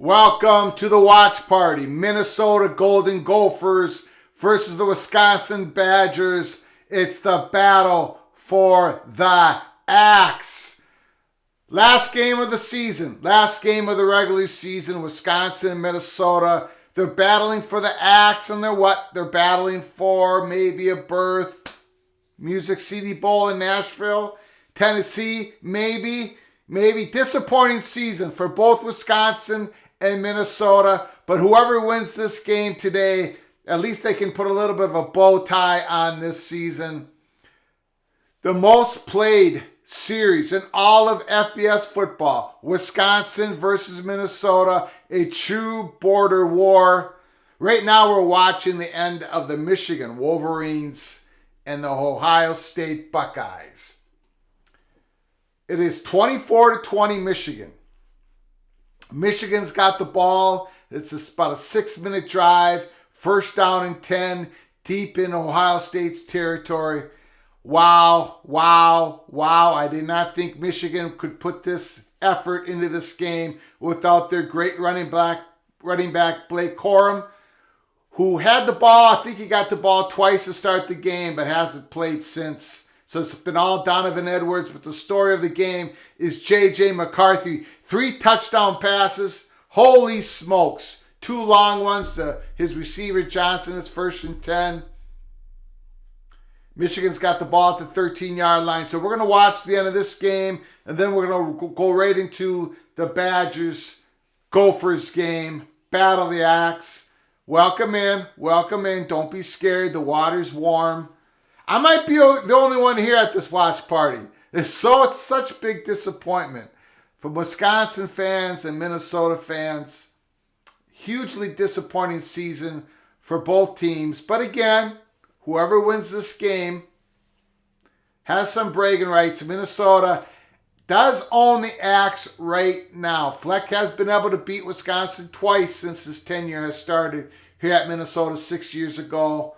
Welcome to the watch party. Minnesota Golden Gophers versus the Wisconsin Badgers. It's the battle for the axe. Last game of the season, last game of the regular season, Wisconsin and Minnesota. They're battling for the axe, and they're battling for maybe a berth. Music City Bowl in Nashville, Tennessee, maybe. Disappointing season for both Wisconsin and Minnesota, but whoever wins this game today, at least they can put a little bit of a bow tie on this season. The most played series in all of FBS football, Wisconsin versus Minnesota, a true border war. Right now we're watching the end of the Michigan Wolverines and the Ohio State Buckeyes. It is 24-20 Michigan. Michigan's got the ball. It's about a 6-minute drive. First down and 10, deep in Ohio State's territory. Wow. I did not think Michigan could put this effort into this game without their great running back Blake Corum, who had the ball. I think he got the ball twice to start the game, but hasn't played since. So it's been all Donovan Edwards, but the story of the game is J.J. McCarthy. 3 touchdown passes. Holy smokes. 2 long ones to his receiver Johnson. It's 1st and 10. Michigan's got the ball at the 13-yard line. So we're going to watch the end of this game, and then we're going to go right into the Badgers-Gophers game. Battle the Axe. Welcome in. Don't be scared. The water's warm. I might be the only one here at this watch party. It's such big disappointment from Wisconsin fans and Minnesota fans. Hugely disappointing season for both teams. But again, whoever wins this game has some bragging rights. Minnesota does own the axe right now. Fleck has been able to beat Wisconsin twice since his tenure has started here at Minnesota 6 years ago.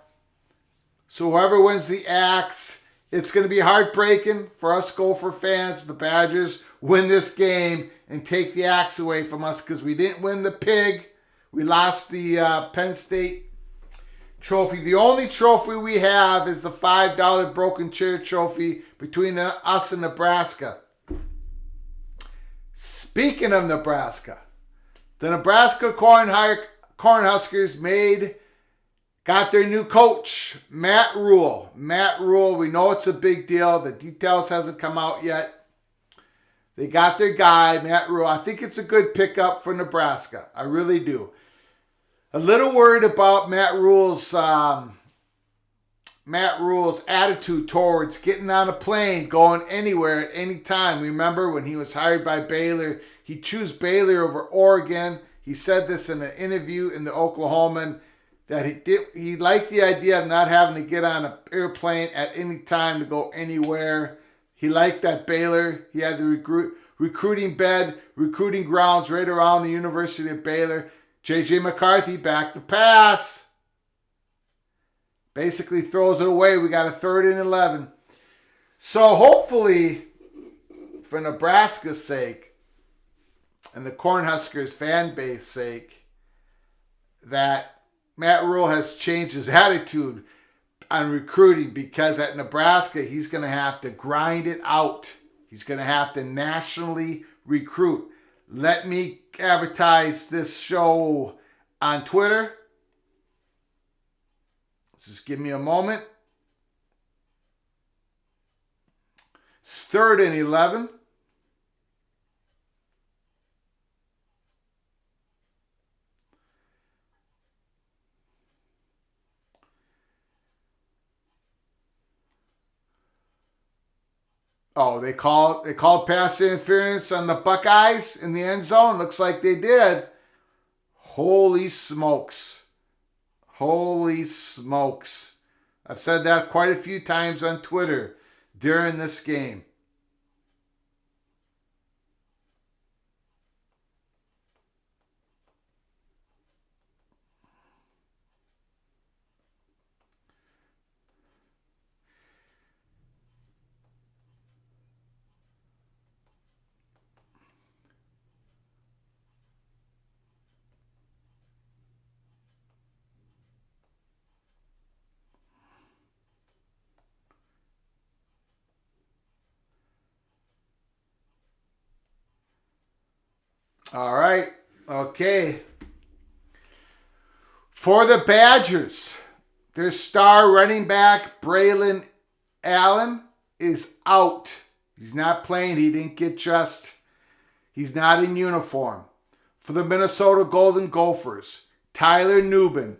So whoever wins the axe, it's going to be heartbreaking for us Gopher fans. The Badgers win this game and take the axe away from us because we didn't win the pig. We lost the Penn State trophy. The only trophy we have is the $5 broken chair trophy between us and Nebraska. Speaking of Nebraska, the Nebraska Cornhuskers got their new coach, Matt Rule. We know it's a big deal. The details hasn't come out yet. They got their guy, Matt Rule. I think it's a good pickup for Nebraska. I really do. A little worried about Matt Rule's attitude towards getting on a plane, going anywhere at any time. Remember when he was hired by Baylor, he chose Baylor over Oregon. He said this in an interview in the Oklahoman, that he liked the idea of not having to get on an airplane at any time to go anywhere. He liked that Baylor. He had the recruiting grounds right around the University of Baylor. J.J. McCarthy back to pass. Basically throws it away. We got a 3rd and 11. So hopefully, for Nebraska's sake and the Cornhuskers fan base sake, that Matt Rule has changed his attitude on recruiting, because at Nebraska, he's going to have to grind it out. He's going to have to nationally recruit. Let me advertise this show on Twitter. Just give me a moment. 3rd and 11. Oh, they called pass interference on the Buckeyes in the end zone. Looks like they did. Holy smokes. I've said that quite a few times on Twitter during this game. All right. Okay. For the Badgers, their star running back, Braylon Allen, is out. He's not playing. He didn't get dressed. He's not in uniform. For the Minnesota Golden Gophers, Tyler Nubin,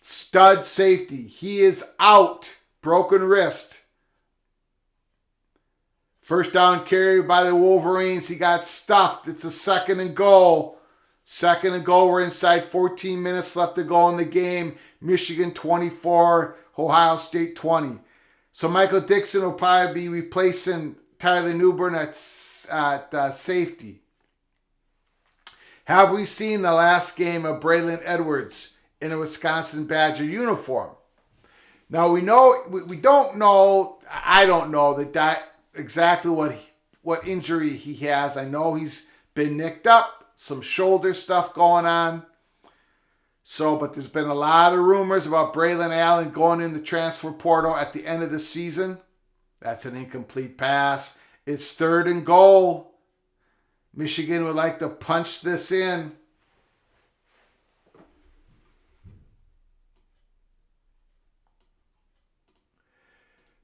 stud safety. He is out. Broken wrist. First down carry by the Wolverines. He got stuffed. It's a 2nd and goal. 2nd and goal. We're inside 14 minutes left to go in the game. Michigan 24, Ohio State 20. So Michael Dixon will probably be replacing Tyler Newburn at safety. Have we seen the last game of Braylon Edwards in a Wisconsin Badger uniform? Now we don't know. I don't know that exactly what injury he has. I know he's been nicked up, some shoulder stuff going on. So, but there's been a lot of rumors about Braylon Allen going in the transfer portal at the end of the season. That's an incomplete pass. It's 3rd and goal. Michigan would like to punch this in.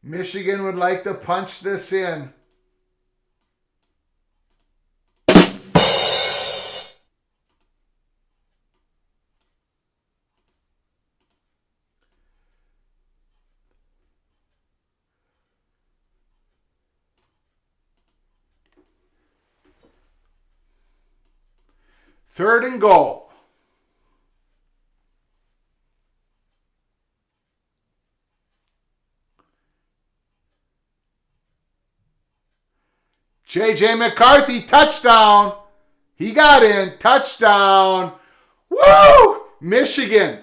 Michigan would like to punch this in. Third and goal. J.J. McCarthy, touchdown. He got in, touchdown. Woo! Michigan,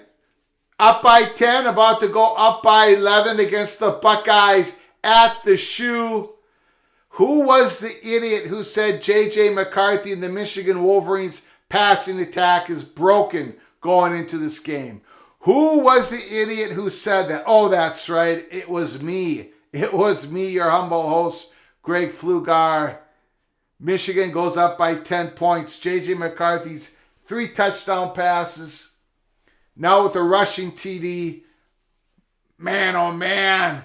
up by 10, about to go up by 11 against the Buckeyes at the shoe. Who was the idiot who said J.J. McCarthy and the Michigan Wolverines passing attack is broken going into this game? Who was the idiot who said that? Oh, that's right. It was me. It was me, your humble host, Greg Flugar. Michigan goes up by 10 points. J.J. McCarthy's 3 touchdown passes. Now with a rushing TD. Man, oh man.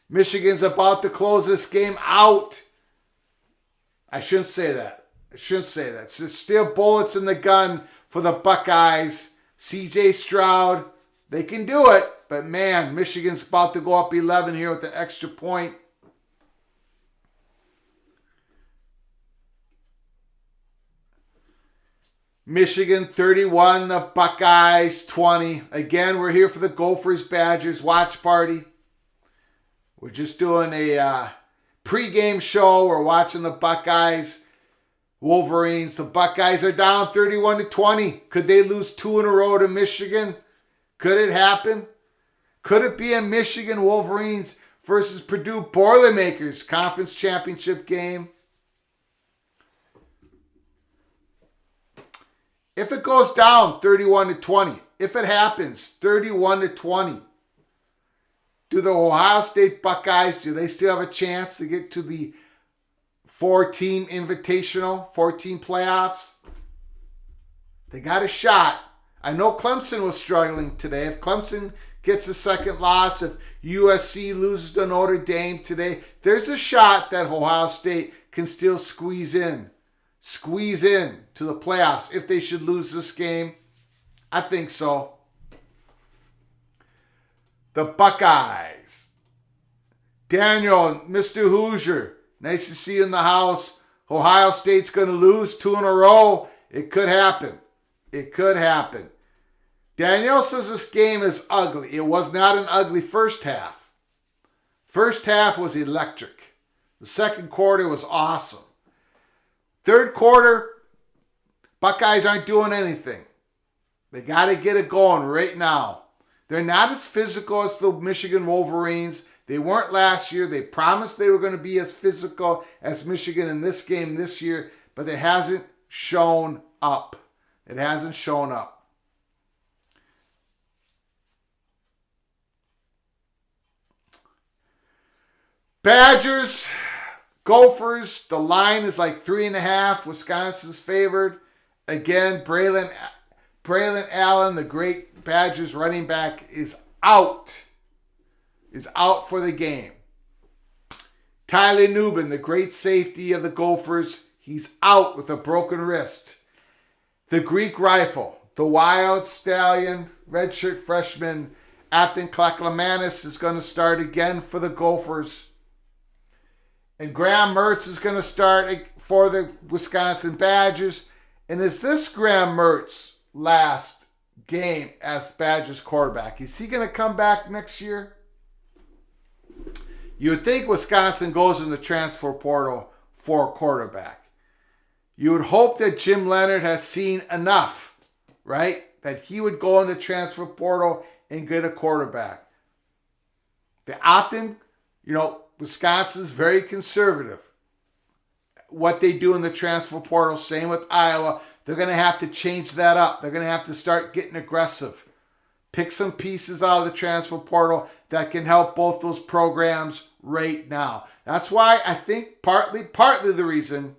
Michigan's about to close this game out. I shouldn't say that. There's still bullets in the gun for the Buckeyes. C.J. Stroud, they can do it. But man, Michigan's about to go up 11 here with the extra point. Michigan 31, the Buckeyes 20. Again, we're here for the Gophers Badgers watch party. We're just doing a pregame show. We're watching the Buckeyes, Wolverines. The Buckeyes are down 31-20. Could they lose 2 in a row to Michigan? Could it happen? Could it be a Michigan Wolverines versus Purdue Boilermakers conference championship game? If it goes down 31-20, if it happens 31-20, do the Ohio State Buckeyes, do they still have a chance to get to the 4-team invitational, 4-team playoffs? They got a shot. I know Clemson was struggling today. If Clemson gets a second loss, if USC loses to Notre Dame today, there's a shot that Ohio State can still squeeze in to the playoffs if they should lose this game. I think so. The Buckeyes. Daniel, Mr. Hoosier, nice to see you in the house. Ohio State's going to lose 2 in a row. It could happen. It could happen. Danielle says this game is ugly. It was not an ugly first half. First half was electric. The second quarter was awesome. Third quarter, Buckeyes aren't doing anything. They got to get it going right now. They're not as physical as the Michigan Wolverines. They weren't last year. They promised they were going to be as physical as Michigan in this game this year, but it hasn't shown up. It hasn't shown up. Badgers Gophers, the line is like 3.5. Wisconsin's favored. Again, Braylon Allen, the great Badgers running back, is out. Is out for the game. Tyler Nubin, the great safety of the Gophers, he's out with a broken wrist. The Greek Rifle, the wild stallion, redshirt freshman, Athan Klaklamanis is going to start again for the Gophers. And Graham Mertz is going to start for the Wisconsin Badgers. And is this Graham Mertz last game as Badgers quarterback? Is he going to come back next year? You would think Wisconsin goes in the transfer portal for a quarterback. You would hope that Jim Leonard has seen enough, right? That he would go in the transfer portal and get a quarterback. They often, Wisconsin's very conservative. What they do in the transfer portal, same with Iowa, they're going to have to change that up. They're going to have to start getting aggressive. Pick some pieces out of the transfer portal that can help both those programs right now. That's why I think partly the reason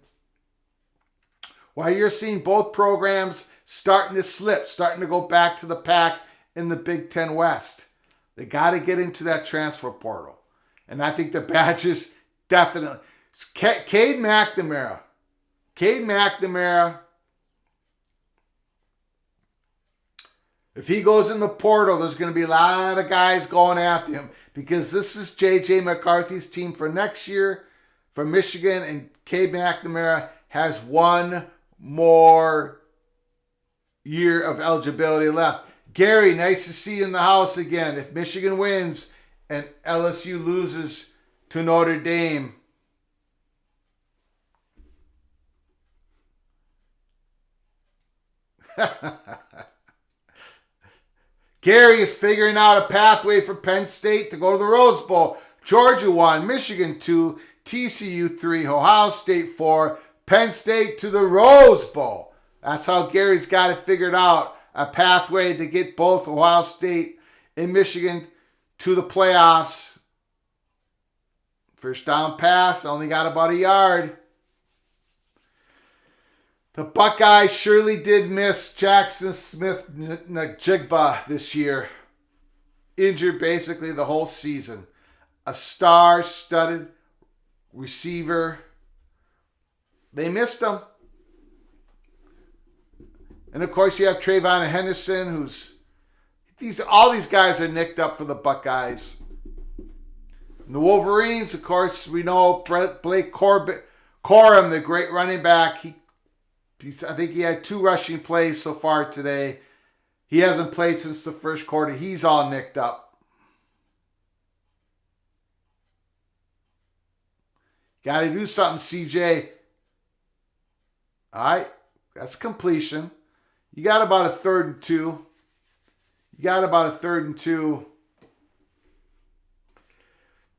why you're seeing both programs starting to slip, starting to go back to the pack in the Big Ten West. They got to get into that transfer portal. And I think the Badgers definitely. Cade McNamara. If he goes in the portal, there's going to be a lot of guys going after him because this is J.J. McCarthy's team for next year for Michigan, and Cade McNamara has one more year of eligibility left. Gary, nice to see you in the house again. If Michigan wins and LSU loses to Notre Dame, Gary is figuring out a pathway for Penn State to go to the Rose Bowl. Georgia 1, Michigan 2, TCU 3, Ohio State 4, Penn State to the Rose Bowl. That's how Gary's got it figured out, a pathway to get both Ohio State and Michigan to the playoffs. First down pass, only got about a yard. The Buckeyes surely did miss Jackson Smith-Njigba this year. Injured basically the whole season. A star-studded receiver. They missed him. And of course you have Trayvon Henderson, all these guys are nicked up for the Buckeyes. And the Wolverines, of course, we know Blake Corum, the great running back, I think he had 2 rushing plays so far today. He hasn't played since the first quarter. He's all nicked up. Got to do something, CJ. All right, that's completion. You got about a 3rd and 2.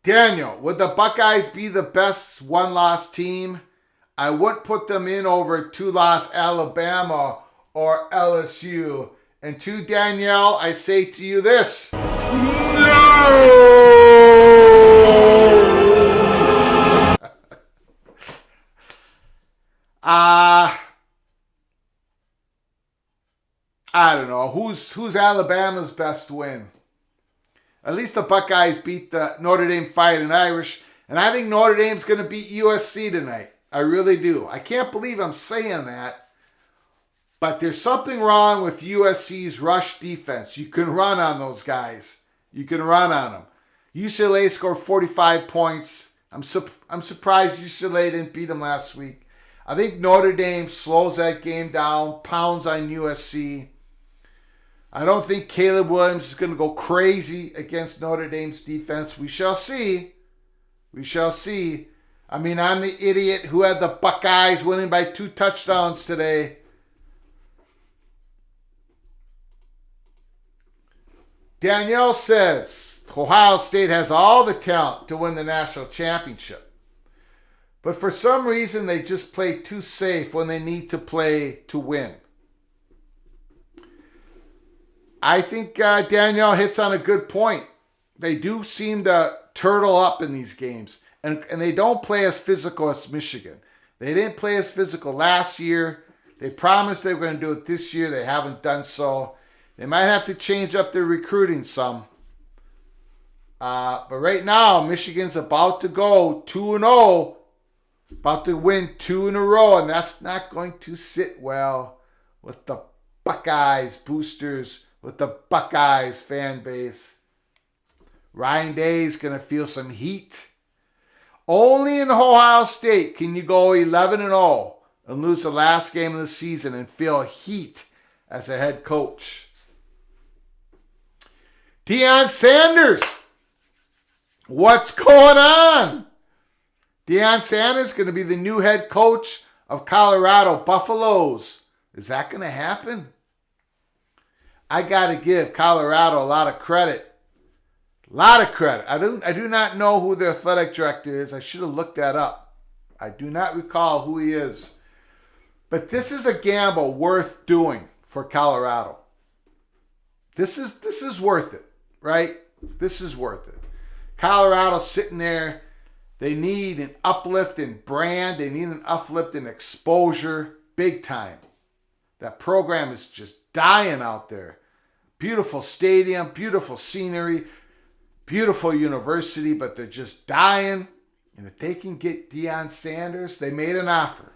Daniel, would the Buckeyes be the best one-loss team? I wouldn't put them in over 2-loss Alabama or LSU. And to Danielle, I say to you this. No! I don't know. Who's Alabama's best win? At least the Buckeyes beat the Notre Dame Fighting Irish. And I think Notre Dame's going to beat USC tonight. I really do. I can't believe I'm saying that. But there's something wrong with USC's rush defense. You can run on those guys. You can run on them. UCLA scored 45 points. I'm surprised UCLA didn't beat them last week. I think Notre Dame slows that game down, pounds on USC. I don't think Caleb Williams is going to go crazy against Notre Dame's defense. We shall see. I mean, I'm the idiot who had the Buckeyes winning by 2 touchdowns today. Danielle says, Ohio State has all the talent to win the national championship. But for some reason, they just play too safe when they need to play to win. I think Danielle hits on a good point. They do seem to turtle up in these games. And they don't play as physical as Michigan. They didn't play as physical last year. They promised they were going to do it this year. They haven't done so. They might have to change up their recruiting some. But right now, Michigan's about to go 2-0. About to win 2 in a row. And that's not going to sit well with the Buckeyes boosters, with the Buckeyes fan base. Ryan Day's going to feel some heat. Only in Ohio State can you go 11-0 and lose the last game of the season and feel heat as a head coach. Deion Sanders. What's going on? Deion Sanders going to be the new head coach of Colorado Buffaloes. Is that going to happen? I got to give Colorado a lot of credit. A lot of credit. I do not know who their athletic director is. I should have looked that up. I do not recall who he is. But this is a gamble worth doing for Colorado. This is worth it, right? This is worth it. Colorado's sitting there. They need an uplift in brand. They need an uplift in exposure. Big time. That program is just dying out there. Beautiful stadium, beautiful scenery, beautiful university, but they're just dying. And if they can get Deion Sanders, they made an offer.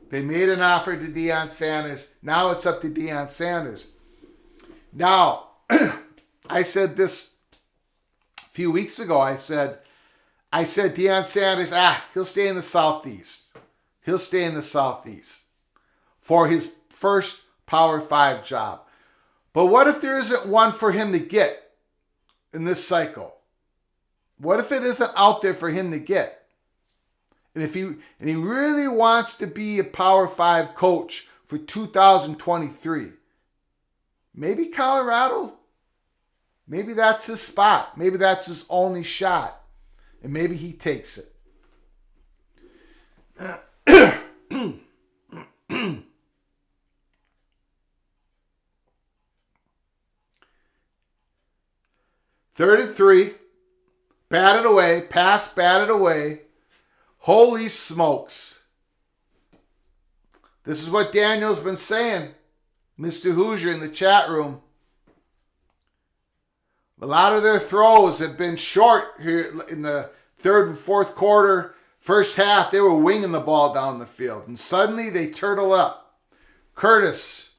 They made an offer to Deion Sanders. Now it's up to Deion Sanders. Now, I said this a few weeks ago. I said Deion Sanders, he'll stay in the Southeast. He'll stay in the Southeast for his first Power 5 job. But what if there isn't one for him to get in this cycle? What if it isn't out there for him to get? And he really wants to be a Power 5 coach for 2023. Maybe Colorado, maybe that's his spot. Maybe that's his only shot. And maybe he takes it. 33, batted away, pass batted away. Holy smokes. This is what Daniel's been saying, Mr. Hoosier in the chat room. A lot of their throws have been short here in the third and fourth quarter. First half, they were winging the ball down the field. And suddenly they turtle up. Curtis,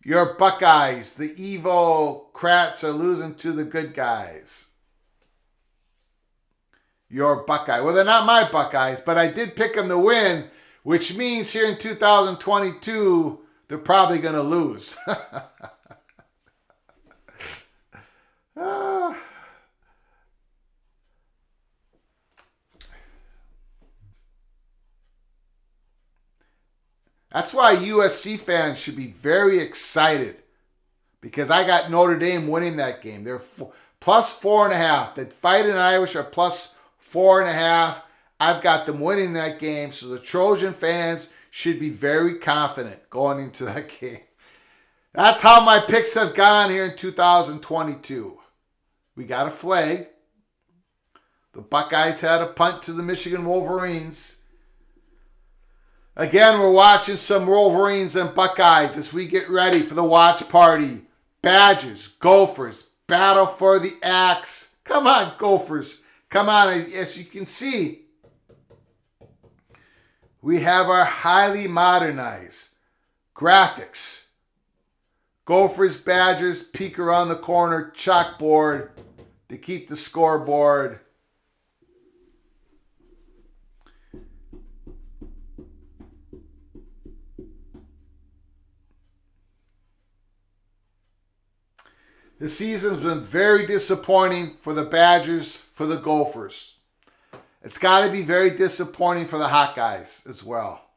your Buckeyes, the evil Krats are losing to the good guys. Your Buckeye. Well, they're not my Buckeyes, but I did pick them to win, which means here in 2022, they're probably going to lose. That's why USC fans should be very excited, because I got Notre Dame winning that game. They're plus 4.5. The Fighting Irish are plus 4.5. I've got them winning that game, so the Trojan fans should be very confident going into that game. That's how my picks have gone here in 2022. We got a flag. The Buckeyes had a punt to the Michigan Wolverines. Again, we're watching some Wolverines and Buckeyes as we get ready for the watch party. Badgers, Gophers, battle for the axe. Come on, Gophers. Come on. As you can see, we have our highly modernized graphics. Gophers, Badgers, peek around the corner, chalkboard to keep the scoreboard. The season's been very disappointing for the Badgers, for the Gophers. It's got to be very disappointing for the Hawkeyes as well.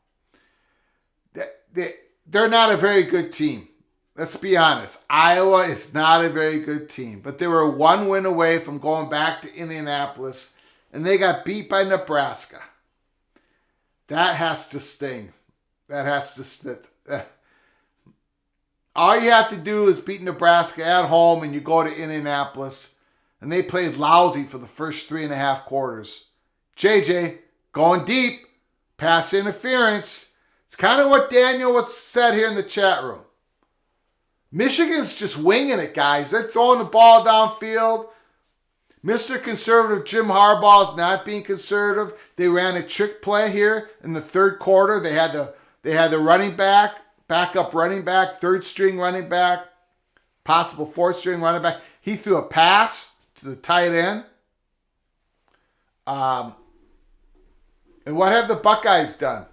They're not a very good team. Let's be honest. Iowa is not a very good team. But they were one win away from going back to Indianapolis, and they got beat by Nebraska. That has to sting. That has to sting. All you have to do is beat Nebraska at home and you go to Indianapolis and they played lousy for the first 3.5 quarters. JJ going deep, pass interference. It's kind of what Daniel said here in the chat room. Michigan's just winging it, guys. They're throwing the ball downfield. Mr. Conservative Jim Harbaugh's not being conservative. They ran a trick play here in the third quarter. They had the running back, backup running back, third string running back, possible fourth string running back. He threw a pass to the tight end. And what have the Buckeyes done?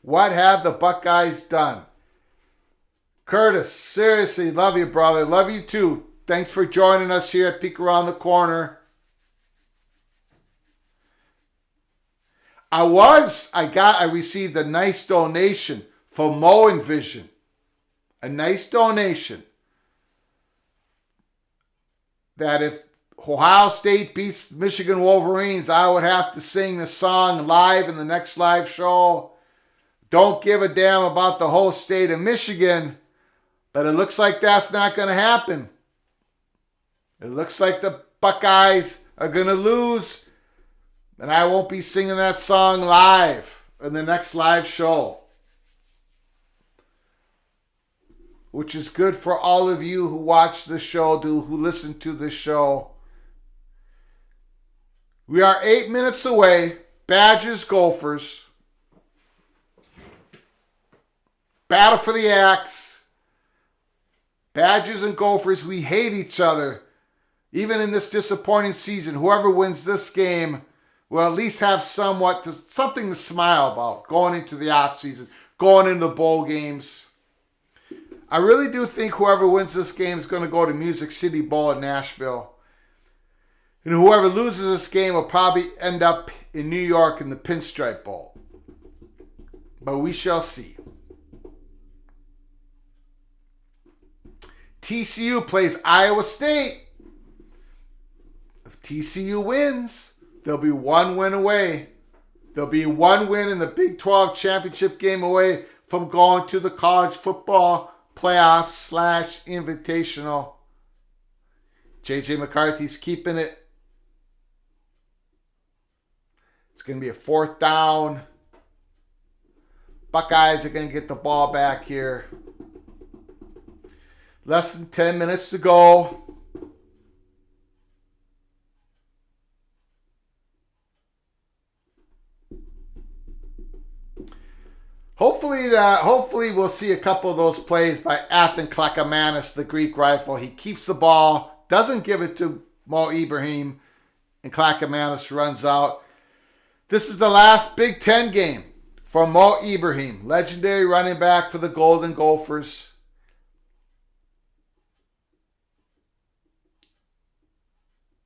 What have the Buckeyes done? Curtis, seriously, love you, brother. Love you too. Thanks for joining us here at Peek Around the Corner. I received a nice donation from Mo Envision. A nice donation. That if Ohio State beats Michigan Wolverines, I would have to sing the song live in the next live show. Don't give a damn about the whole state of Michigan. But it looks like that's not going to happen. It looks like the Buckeyes are going to lose. And I won't be singing that song live in the next live show. Which is good for all of you who watch this show, who listen to this show. We are 8 minutes away. Badgers, Gophers. Battle for the axe. Badgers and Gophers, we hate each other. Even in this disappointing season, whoever wins this game will at least have something to smile about going into the offseason, going into the bowl games. I really do think whoever wins this game is going to go to Music City Bowl in Nashville. And whoever loses this game will probably end up in New York in the Pinstripe Bowl. But we shall see. TCU plays Iowa State. If TCU wins, they'll be one win away. They'll be one win in the Big 12 championship game away from going to the college football playoffs / invitational. JJ McCarthy's keeping it. It's going to be a 4th down. Buckeyes are going to get the ball back here. Less than 10 minutes to go. Hopefully we'll see a couple of those plays by Athan Klakamanis, the Greek rifle. He keeps the ball, doesn't give it to Mo Ibrahim, and Klakamanis runs out. This is the last Big Ten game for Mo Ibrahim, legendary running back for the Golden Gophers.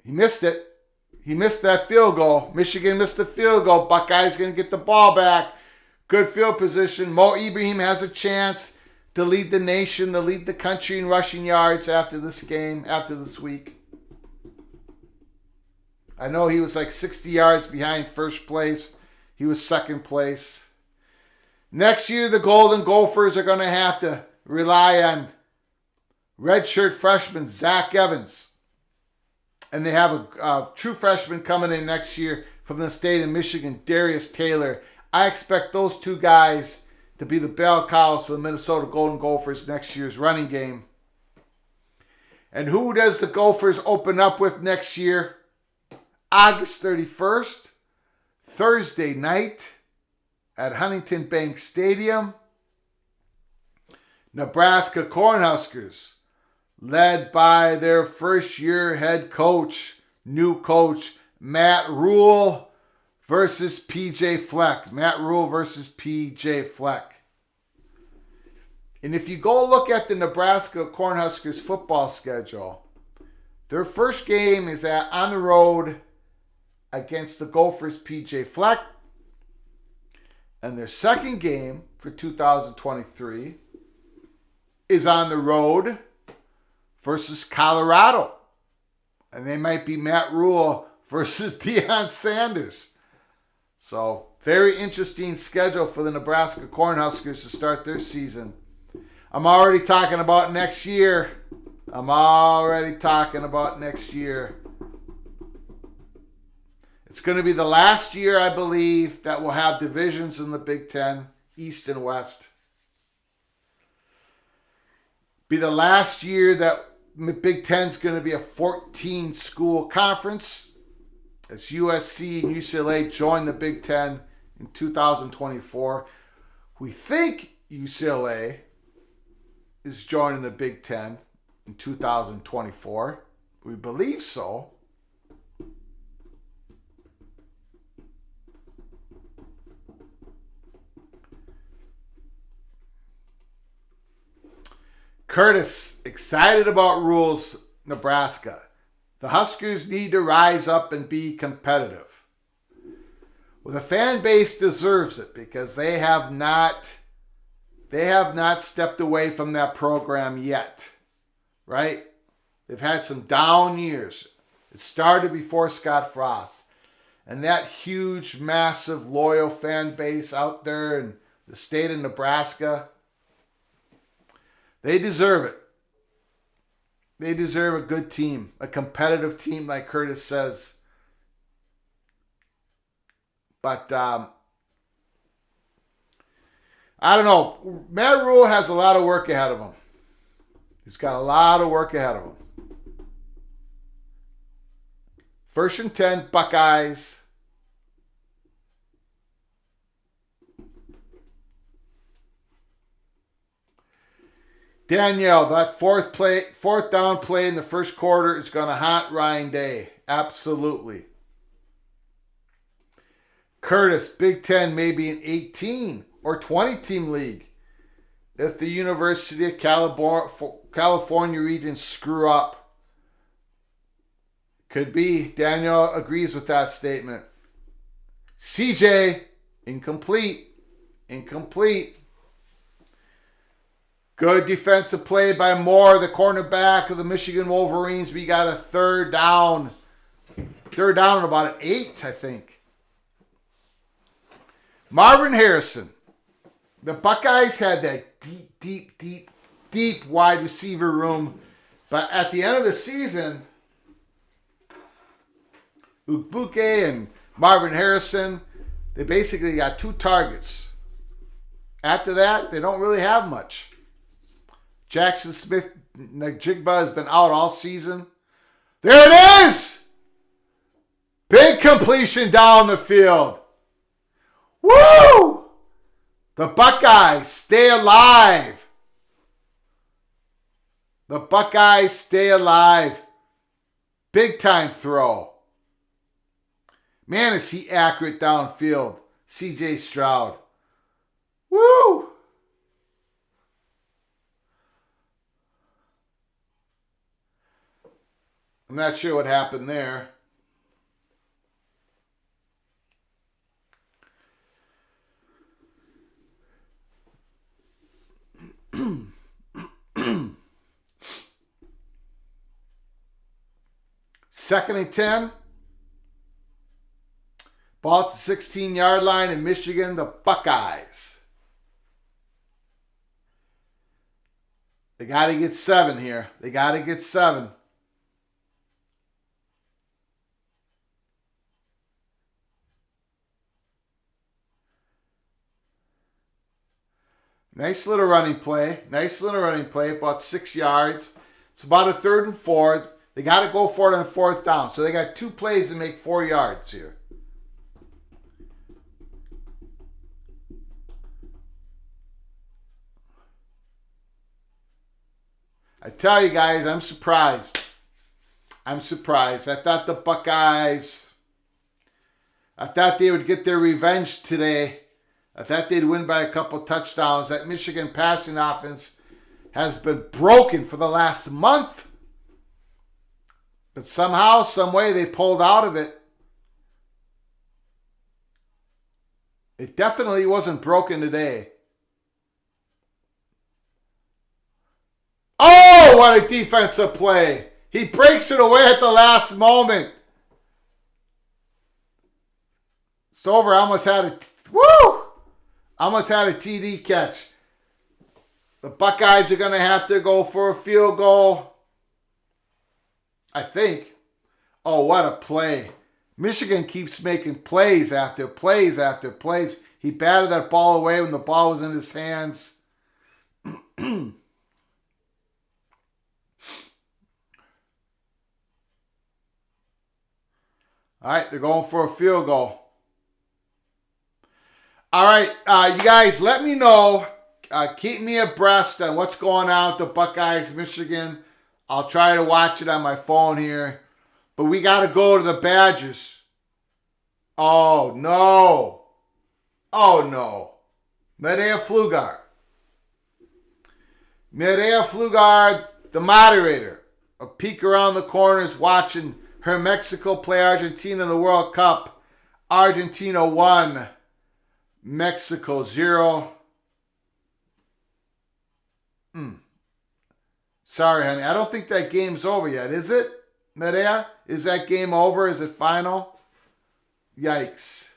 He missed it. He missed that field goal. Michigan missed the field goal. Buckeyes going to get the ball back. Good field position. Mo Ibrahim has a chance to lead the nation, to lead the country in rushing yards after this game, after this week. I know he was like 60 yards behind first place. He was second place. Next year, the Golden Gophers are going to have to rely on redshirt freshman Zach Evans. And they have a true freshman coming in next year from the state of Michigan, Darius Taylor. I expect those two guys to be the bell cows for the Minnesota Golden Gophers next year's running game. And who does the Gophers open up with next year? August 31st, Thursday night at Huntington Bank Stadium. Nebraska Cornhuskers, led by their first-year head coach, new coach, Matt Rule versus P.J. Fleck. Matt Rule versus P.J. Fleck. And if you go look at the Nebraska Cornhuskers football schedule, their first game is on the road against the Gophers' P.J. Fleck. And their second game for 2023 is on the road versus Colorado. And they might be Matt Rule versus Deion Sanders. So, very interesting schedule for the Nebraska Cornhuskers to start their season. I'm already talking about next year. I'm already talking about next year. It's going to be the last year, I believe, that we'll have divisions in the Big Ten, East and West. Be the last year that Big Ten's going to be a 14-school conference. As USC and UCLA join the Big Ten in 2024. We think UCLA is joining the Big Ten in 2024. We believe so. Curtis, excited about rules, Nebraska. The Huskers need to rise up and be competitive. Well, the fan base deserves it because they have not stepped away from that program yet, right? They've had some down years. It started before Scott Frost. And that huge, massive, loyal fan base out there in the state of Nebraska, they deserve it. They deserve a good team, a competitive team like Curtis says. But I don't know. Matt Rule has a lot of work ahead of him. He's got a lot of work ahead of him. 1st and 10, Buckeyes. Danielle, that fourth down play in the first quarter is going to haunt Ryan Day. Absolutely. Curtis, Big Ten may be an 18 or 20 team league if the University of California region screw up. Could be. Danielle agrees with that statement. CJ, incomplete. Good defensive play by Moore, the cornerback of the Michigan Wolverines. We got a third down. Third down at about an 8, I think. Marvin Harrison. The Buckeyes had that deep wide receiver room. But at the end of the season, Ukbuke and Marvin Harrison, they basically got 2 targets. After that, they don't really have much. Jackson Smith Najigba has been out all season. There it is! Big completion down the field. Woo! The Buckeyes stay alive. The Buckeyes stay alive. Big time throw. Man, is he accurate downfield. CJ Stroud. Woo! I'm not sure what happened there. Second and 10. Ball at the 16-yard line in Michigan, the Buckeyes. They got to get 7 here. They got to get 7. Nice little running play. About 6 yards. It's about a 3rd and 4. They got to go for it on 4th down. So they got 2 plays to make 4 yards here. I tell you guys, I'm surprised. I thought the Buckeyes, I thought they would get their revenge today. I thought they'd win by a couple touchdowns. That Michigan passing offense has been broken for the last month. But somehow, some way, they pulled out of it. It definitely wasn't broken today. Oh, what a defensive play. He breaks it away at the last moment. Stover almost had a TD catch. The Buckeyes are going to have to go for a field goal. I think. Oh, what a play. Michigan keeps making plays after plays after plays. He batted that ball away when the ball was in his hands. All right, they're going for a field goal. All right, you guys, let me know. Keep me abreast on what's going on with the Buckeyes, Michigan. I'll try to watch it on my phone here. But we got to go to the Badgers. Oh, no. Oh, no. Medea Pflugar. Medea Pflugar, the moderator. A peek around the corners watching her Mexico play Argentina in the World Cup. Argentina 1, Mexico 0. Sorry, honey. I don't think that game's over yet. Is it, Medea? Is that game over? Is it final? Yikes.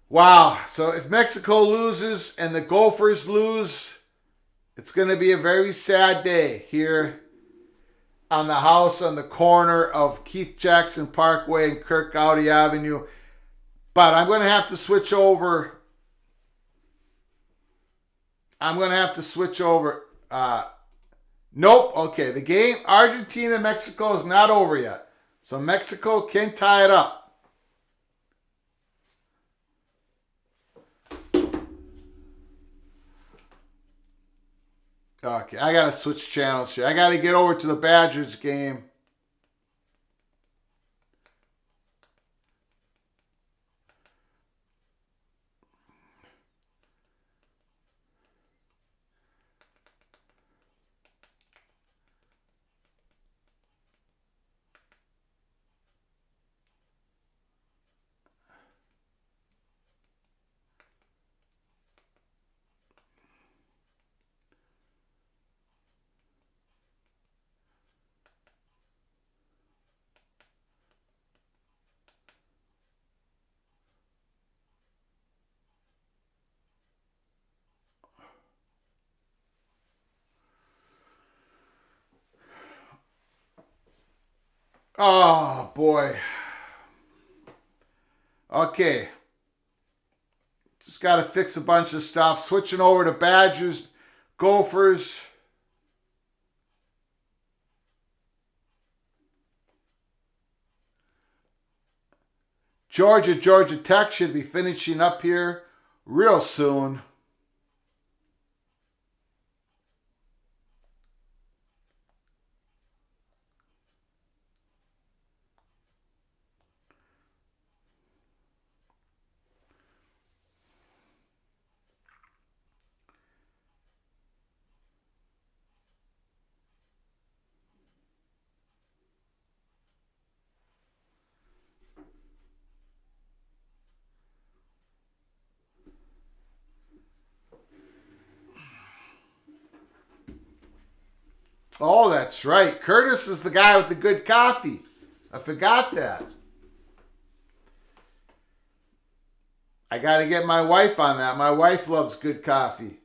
Wow. So if Mexico loses and the Gophers lose, it's going to be a very sad day here on the house on the corner of Keith Jackson Parkway and Kirk Gowdy Avenue. But I'm going to have to switch over. Nope. Okay, the game Argentina-Mexico is not over yet. So Mexico can tie it up. Okay, I got to switch channels here. I got to get over to the Badgers game. Oh, boy. Okay. Just got to fix a bunch of stuff. Switching over to Badgers, Gophers. Georgia Tech should be finishing up here real soon. Oh, that's right. Curtis is the guy with the good coffee. I forgot that. I got to get my wife on that. My wife loves good coffee.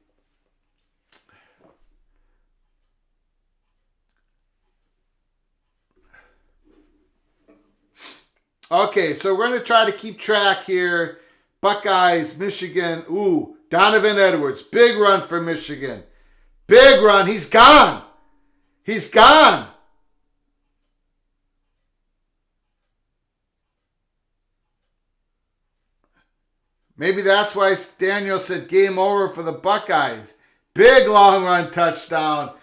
Okay, so we're going to try to keep track here. Buckeyes, Michigan. Ooh, Donovan Edwards. Big run for Michigan. Big run. He's gone. He's gone. Maybe that's why Daniel said game over for the Buckeyes. Big long run touchdown.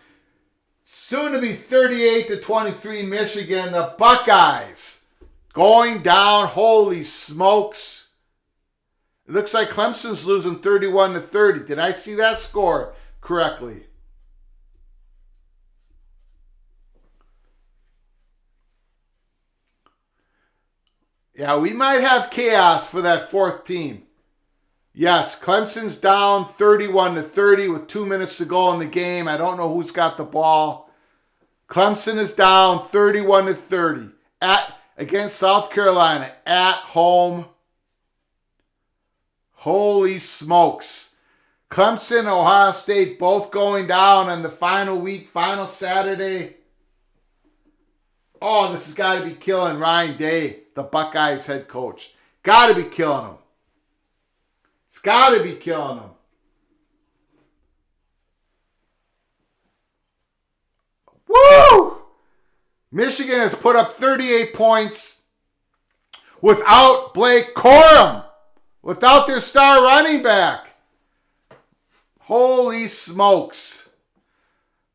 Soon to be 38-23 Michigan. The Buckeyes going down. Holy smokes. It looks like Clemson's losing 31-30. Did I see that score correctly? Yeah, we might have chaos for that fourth team. Yes, Clemson's down 31-30 with 2 minutes to go in the game. I don't know who's got the ball. Clemson is down 31-30 against South Carolina at home. Holy smokes. Clemson, Ohio State both going down on the final week, final Saturday. Oh, this has got to be killing Ryan Day, the Buckeyes head coach. Got to be killing him. It's got to be killing him. Woo! Michigan has put up 38 points without Blake Corum, without their star running back. Holy smokes.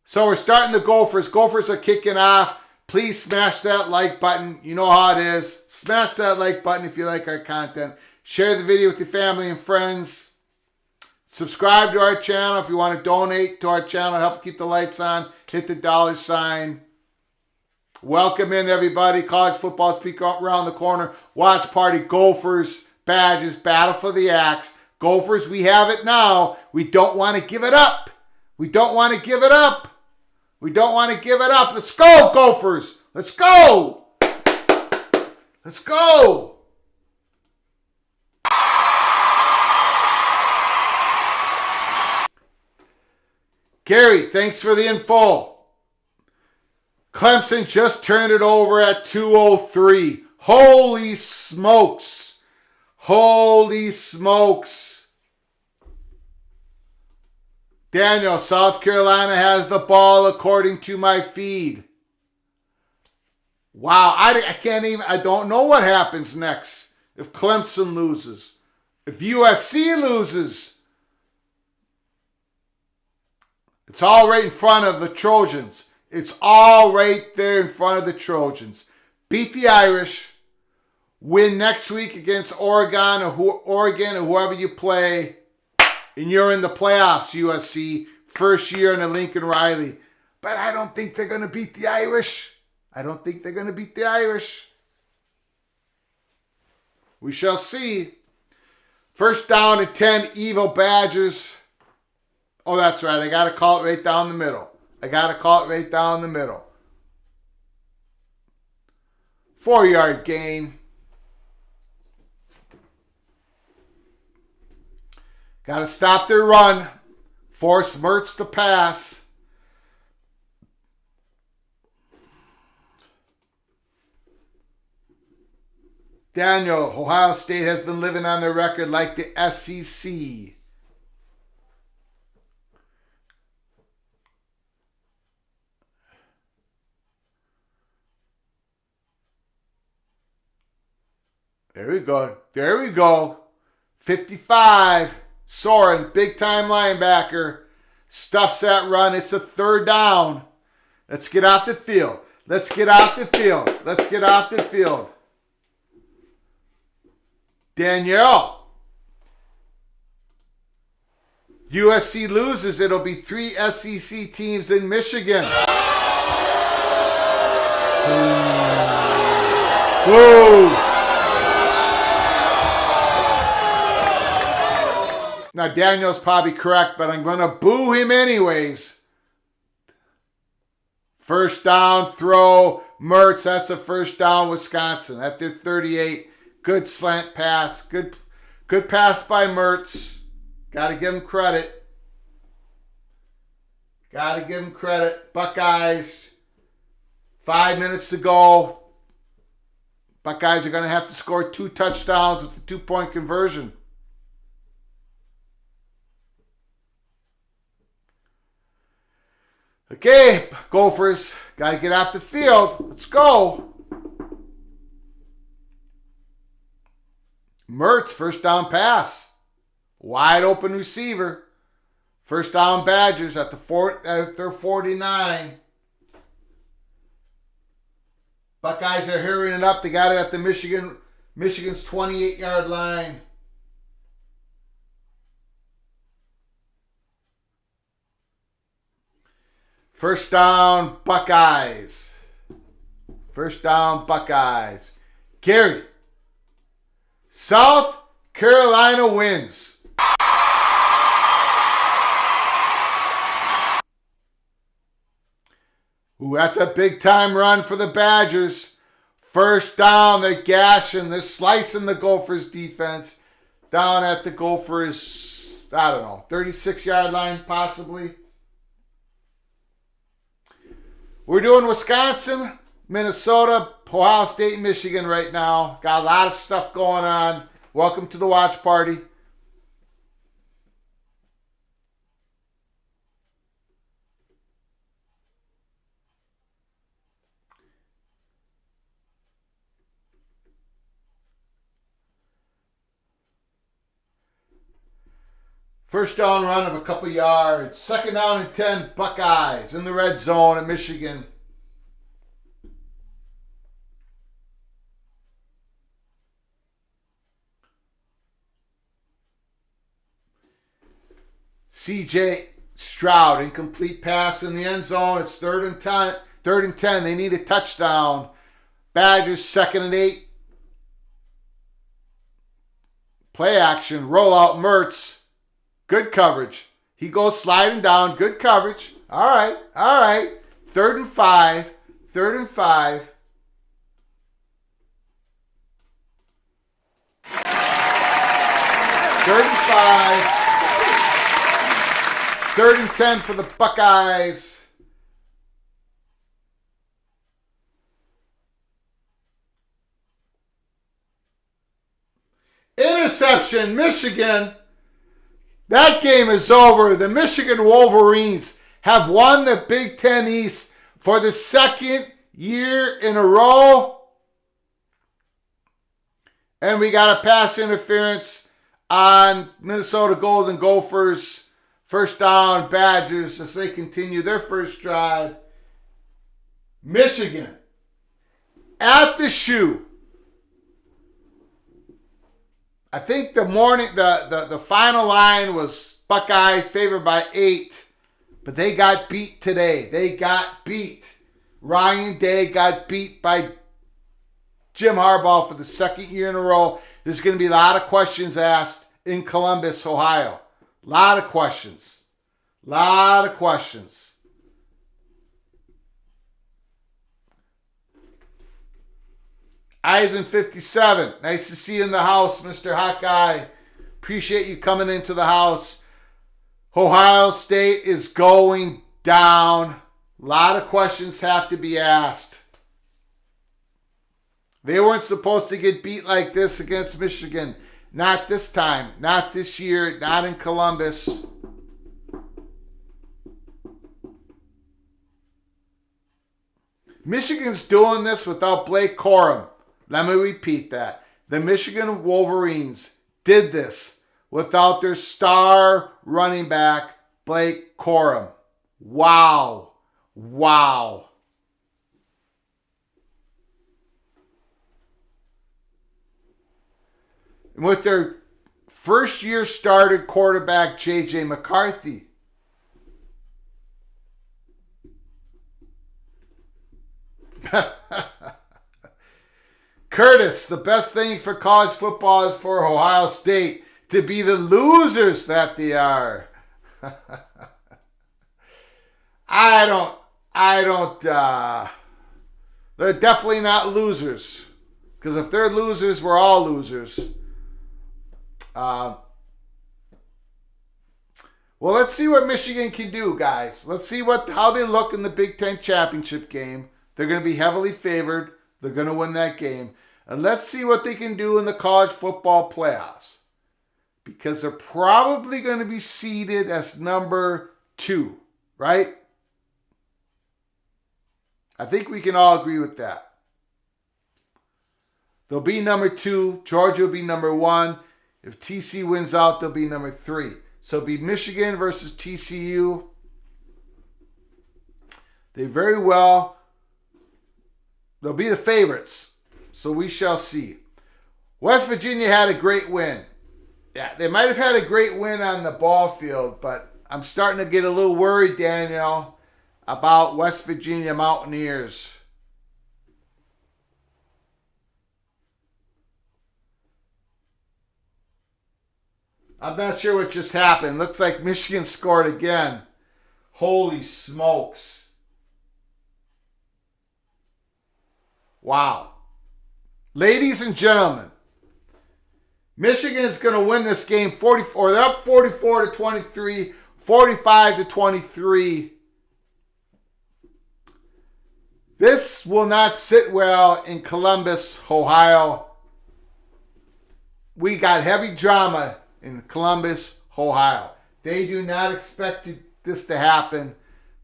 So we're starting the Gophers. Gophers are kicking off. Please smash that like button. You know how it is. Smash that like button if you like our content. Share the video with your family and friends. Subscribe to our channel if you want to donate to our channel. Help keep the lights on. Hit the $sign. Welcome in, everybody. College football's peak around the corner. Watch party. Gophers, Badgers, battle for the axe. Gophers, we have it now. We don't want to give it up. We don't want to give it up. We don't want to give it up. Let's go, Gophers. Let's go. Let's go. Gary, thanks for the info. Clemson just turned it over at 2:03. Holy smokes. Holy smokes. Daniel, South Carolina has the ball according to my feed. Wow, I don't know what happens next if Clemson loses. If USC loses. It's all right in front of the Trojans. It's all right there in front of the Trojans. Beat the Irish. Win next week against Oregon or whoever you play. And you're in the playoffs, USC. First year in the Lincoln Riley. But I don't think they're going to beat the Irish. I don't think they're going to beat the Irish. We shall see. First down and 10, Evil Badgers. Oh, that's right. I got to call it right down the middle. 4-yard gain. Got to stop their run. Force Mertz to pass. Daniel, Ohio State has been living on their record like the SEC. There we go. There we go. 55. Soren, big time linebacker. Stuffs that run. It's a third down. Let's get off the field. Let's get off the field. Let's get off the field. Danielle. USC loses. It'll be 3 SEC teams in Michigan. Whoa. Now, Daniel's probably correct, but I'm going to boo him anyways. First down throw. Mertz, that's a first down, Wisconsin. At their 38. Good slant pass. Good pass by Mertz. Got to give him credit. Buckeyes. 5 minutes to go. Buckeyes are going to have to score 2 touchdowns with the 2-point conversion. Okay, Gophers, got to get off the field. Let's go. Mertz, first down pass. Wide open receiver. First down Badgers at their 49. Buckeyes are hurrying it up. They got it at the Michigan's 28-yard line. First down, Buckeyes. Gary. South Carolina wins. Ooh, that's a big time run for the Badgers. First down, they're gashing, they're slicing the Gophers defense down at the Gophers, 36-yard line possibly. We're doing Wisconsin. Minnesota, Ohio State, Michigan right now. Got a lot of stuff going on. Welcome to the watch party. First down run of a couple yards. Second down and 10, Buckeyes in the red zone at Michigan. C.J. Stroud, incomplete pass in the end zone. It's third and 10. They need a touchdown. Badgers, 2nd and 8. Play action, roll out Mertz. Good coverage. He goes sliding down. Good coverage. All right. 3rd and 5. 3rd and 5. Third and 5. 3rd and 10 for the Buckeyes. Interception, Michigan. That game is over. The Michigan Wolverines have won the Big Ten East for the 2nd year in a row. And we got a pass interference on Minnesota Golden Gophers. First down, Badgers as they continue their first drive. Michigan at the shoe. I think the final line was Buckeyes favored by 8, but they got beat today. They got beat. Ryan Day got beat by Jim Harbaugh for the 2nd year in a row. There's going to be a lot of questions asked in Columbus, Ohio. A lot of questions. Eisen 57. Nice to see you in the house, Mr. Hot Guy. Appreciate you coming into the house. Ohio State is going down. A lot of questions have to be asked. They weren't supposed to get beat like this against Michigan. Not this time. Not this year. Not in Columbus. Michigan's doing this without Blake Corum. Let me repeat that. The Michigan Wolverines did this without their star running back, Blake Corum. Wow. And with their first-year starter quarterback, J.J. McCarthy. Curtis, the best thing for college football is for Ohio State to be the losers that they are. They're definitely not losers. Because if they're losers, we're all losers. Well, let's see what Michigan can do, guys. Let's see how they look in the Big Ten championship game. They're going to be heavily favored. They're going to win that game. And let's see what they can do in the college football playoffs. Because they're probably going to be seeded as number 2, right? I think we can all agree with that. They'll be number 2. Georgia will be number 1. If TC wins out, they'll be number 3. So it'll be Michigan versus TCU. They'll be the favorites. So we shall see. West Virginia had a great win. Yeah, they might have had a great win on the ball field, but I'm starting to get a little worried, Daniel, about West Virginia Mountaineers. I'm not sure what just happened. Looks like Michigan scored again. Holy smokes. Wow. Ladies and gentlemen, Michigan is going to win this game 44. They're up 44-23, 45-23. This will not sit well in Columbus, Ohio. We got heavy drama in Columbus, Ohio. They do not expect this to happen.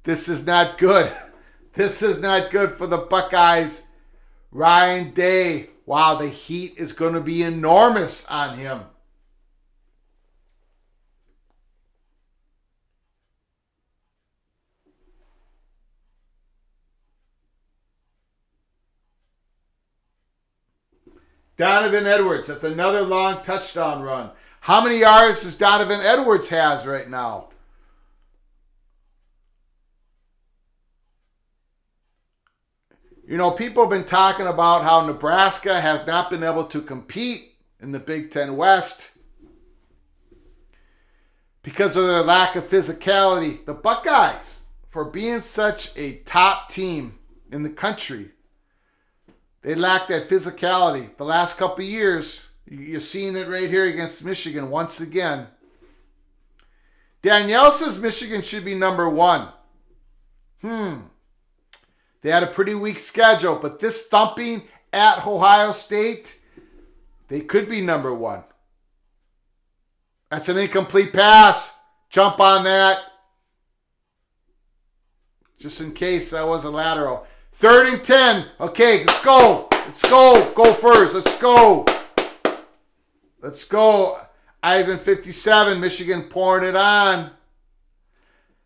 This is not good. This is not good for the Buckeyes. Ryan Day, wow, the heat is going to be enormous on him. Donovan Edwards, that's another long touchdown run. How many yards does Donovan Edwards has right now? You know, people have been talking about how Nebraska has not been able to compete in the Big Ten West because of their lack of physicality. The Buckeyes, for being such a top team in the country, they lack that physicality. The last couple of years, you're seeing it right here against Michigan once again. Danielle says Michigan should be number 1. They had a pretty weak schedule, but this thumping at Ohio State, they could be number 1. That's an incomplete pass. Jump on that. Just in case that was a lateral. 3rd and 10. Okay, let's go. Let's go. Gophers. Let's go. Let's go. Ivan 57. Michigan pouring it on.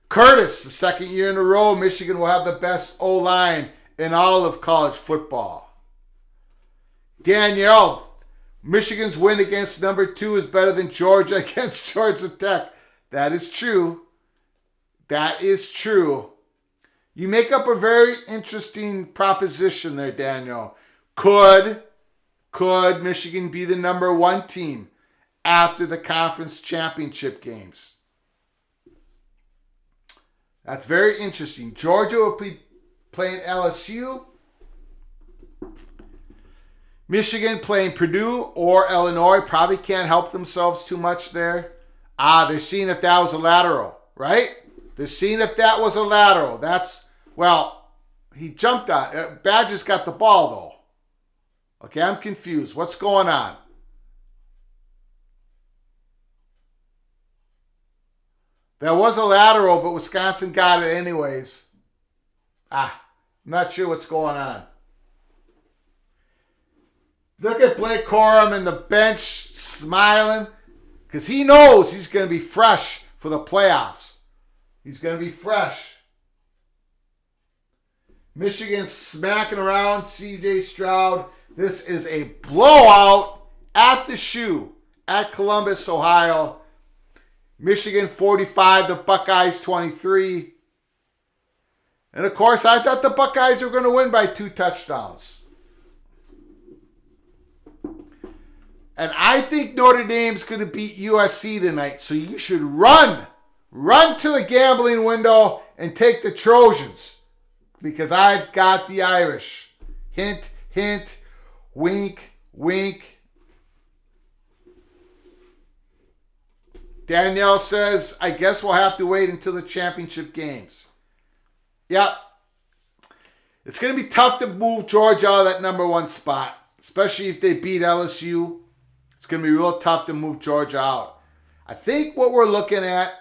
Curtis, the second year in a row, Michigan will have the best O-line in all of college football. Danielle, Michigan's win against number 2 is better than Georgia against Georgia Tech. That is true. That is true. You make up a very interesting proposition there, Daniel. Could Michigan be the number 1 team after the conference championship games? That's very interesting. Georgia will be playing LSU. Michigan playing Purdue or Illinois. Probably can't help themselves too much there. They're seeing if that was a lateral, right? They're seeing if that was a lateral. Well, he jumped on. Badgers got the ball, though. Okay, I'm confused. What's going on? That was a lateral, but Wisconsin got it anyways. I'm not sure what's going on. Look at Blake Corum in the bench smiling because he knows he's going to be fresh for the playoffs. He's going to be fresh. Michigan smacking around C.J. Stroud. This is a blowout at the shoe at Columbus, Ohio. Michigan 45, the Buckeyes 23. And of course, I thought the Buckeyes were going to win by 2 touchdowns. And I think Notre Dame's going to beat USC tonight. So you should run to the gambling window and take the Trojans. Because I've got the Irish. Hint, hint, wink, wink. Danielle says, I guess we'll have to wait until the championship games. Yep. It's going to be tough to move Georgia out of that number 1 spot, especially if they beat LSU. It's going to be real tough to move Georgia out. I think what we're looking at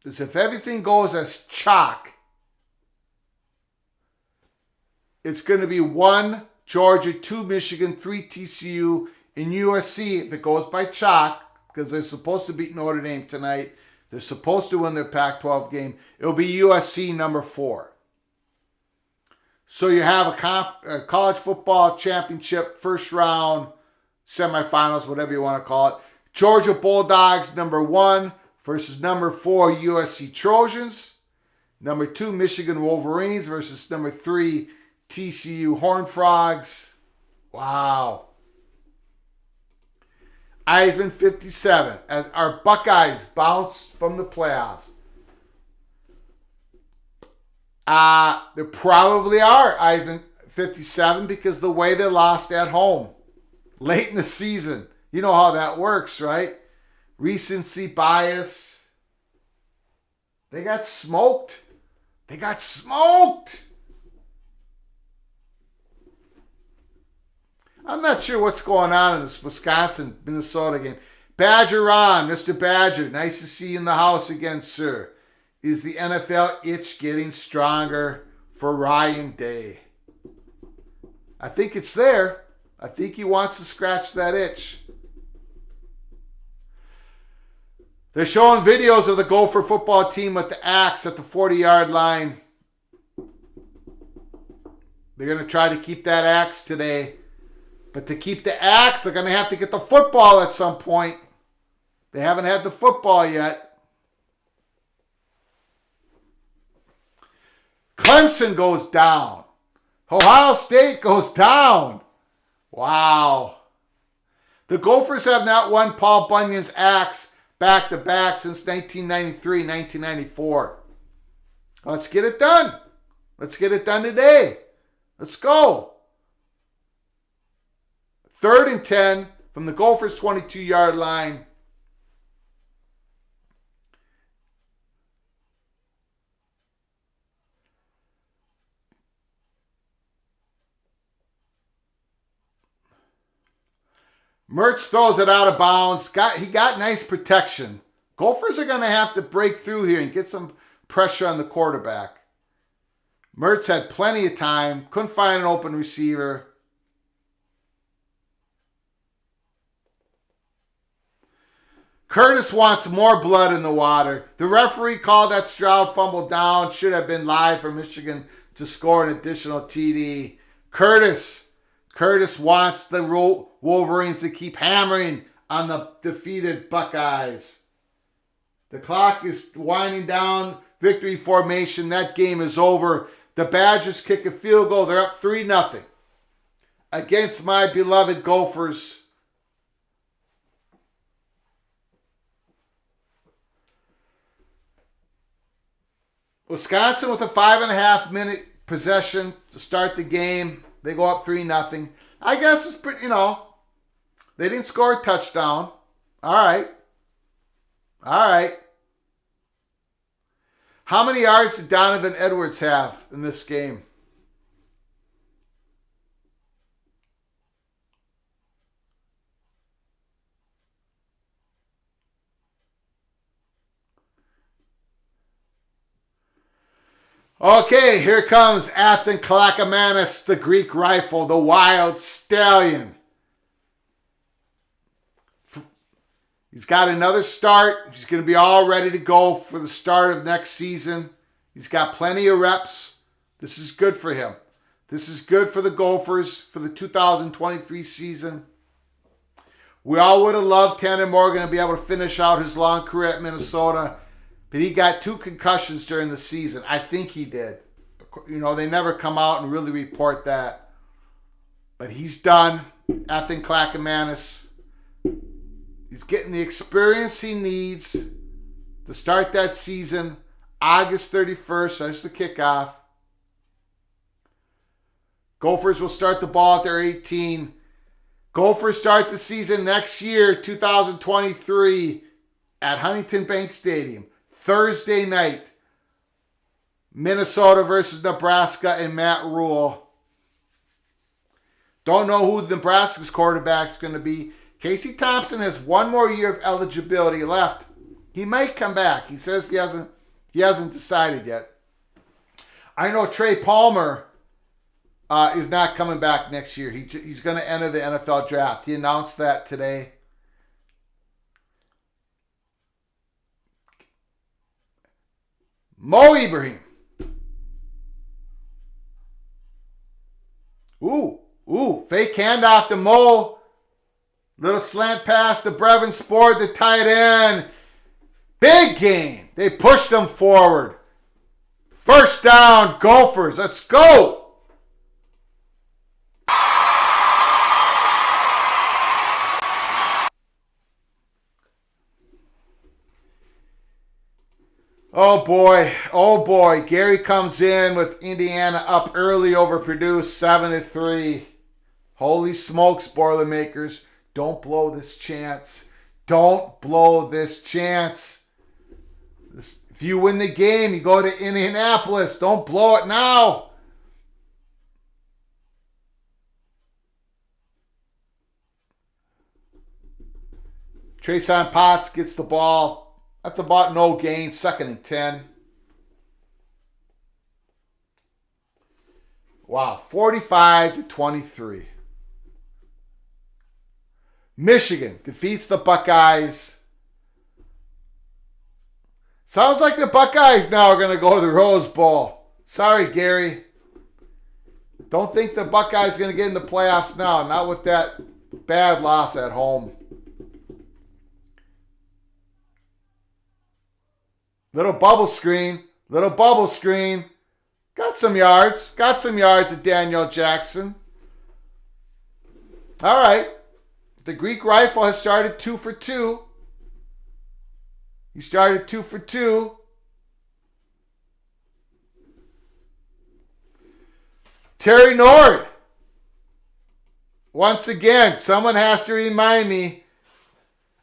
is if everything goes as chalk, it's going to be 1 Georgia, 2 Michigan, 3 TCU, and USC if it goes by chalk. Because they're supposed to beat Notre Dame tonight. They're supposed to win their Pac-12 game. It'll be USC number 4. So you have a college football championship first round, semifinals, whatever you want to call it. Georgia Bulldogs number 1 versus number 4 USC Trojans. Number 2 Michigan Wolverines versus number 3 TCU Horned Frogs. Wow. Eisman 57 as our Buckeyes bounce from the playoffs. There probably are Eisman 57 because the way they lost at home late in the season. You know how that works, right? Recency bias. They got smoked. They got smoked. I'm not sure what's going on in this Wisconsin-Minnesota game. Badger Ron, Mr. Badger, nice to see you in the house again, sir. Is the NFL itch getting stronger for Ryan Day? I think it's there. I think he wants to scratch that itch. They're showing videos of the Gopher football team with the axe at the 40-yard line. They're going to try to keep that axe today. But to keep the axe, they're going to have to get the football at some point. They haven't had the football yet. Clemson goes down. Ohio State goes down. Wow. The Gophers have not won Paul Bunyan's axe back-to-back since 1993, 1994. Let's get it done. Let's get it done today. Let's go. 3rd and 10 from the Gophers' 22-yard line. Mertz throws it out of bounds. He got nice protection. Gophers are going to have to break through here and get some pressure on the quarterback. Mertz had plenty of time. Couldn't find an open receiver. Curtis wants more blood in the water. The referee called that Stroud fumble down. Should have been live for Michigan to score an additional TD. Curtis wants the Wolverines to keep hammering on the defeated Buckeyes. The clock is winding down. Victory formation. That game is over. The Badgers kick a field goal. They're up 3-0 against my beloved Gophers. Wisconsin with a 5.5-minute possession to start the game. They go up 3-0. I guess it's pretty, they didn't score a touchdown. All right. How many yards did Donovan Edwards have in this game? Okay, here comes Athan Kalakamanis, the Greek rifle, the wild stallion. He's got another start. He's going to be all ready to go for the start of next season. He's got plenty of reps. This is good for him. This is good for the Gophers for the 2023 season. We all would have loved Tanner Morgan to be able to finish out his long career at Minnesota. But he got 2 concussions during the season. I think he did. They never come out and really report that. But he's done. Athan Kalakamanis. He's getting the experience he needs to start that season. August 31st, that's the kickoff. Gophers will start the ball at their 18. Gophers start the season next year, 2023, at Huntington Bank Stadium. Thursday night, Minnesota versus Nebraska and Matt Rule. Don't know who Nebraska's quarterback's going to be. Casey Thompson has 1 more year of eligibility left. He might come back. He says he hasn't decided yet. I know Trey Palmer is not coming back next year. He's going to enter the NFL draft. He announced that today. Mo Ibrahim. Ooh, fake handoff to Mo. Little slant pass to Brevin Sport, the tight end. Big gain. They pushed them forward. First down, Gophers. Let's go. Oh boy. Gary comes in with Indiana up early over Purdue, 7-3. Holy smokes, Boilermakers. Don't blow this chance. Don't blow this chance. If you win the game, you go to Indianapolis. Don't blow it now. Trason Potts gets the ball. That's about no gain. 2nd and 10. Wow, 45-23. Michigan defeats the Buckeyes. Sounds like the Buckeyes now are going to go to the Rose Bowl. Sorry, Gary. Don't think the Buckeyes are going to get in the playoffs now. Not with that bad loss at home. Little bubble screen. Little bubble screen. Got some yards. Got some yards at Daniel Jackson. All right. The Greek Rifle has started 2 for 2. He started 2 for 2. Terry Nord. Once again, someone has to remind me.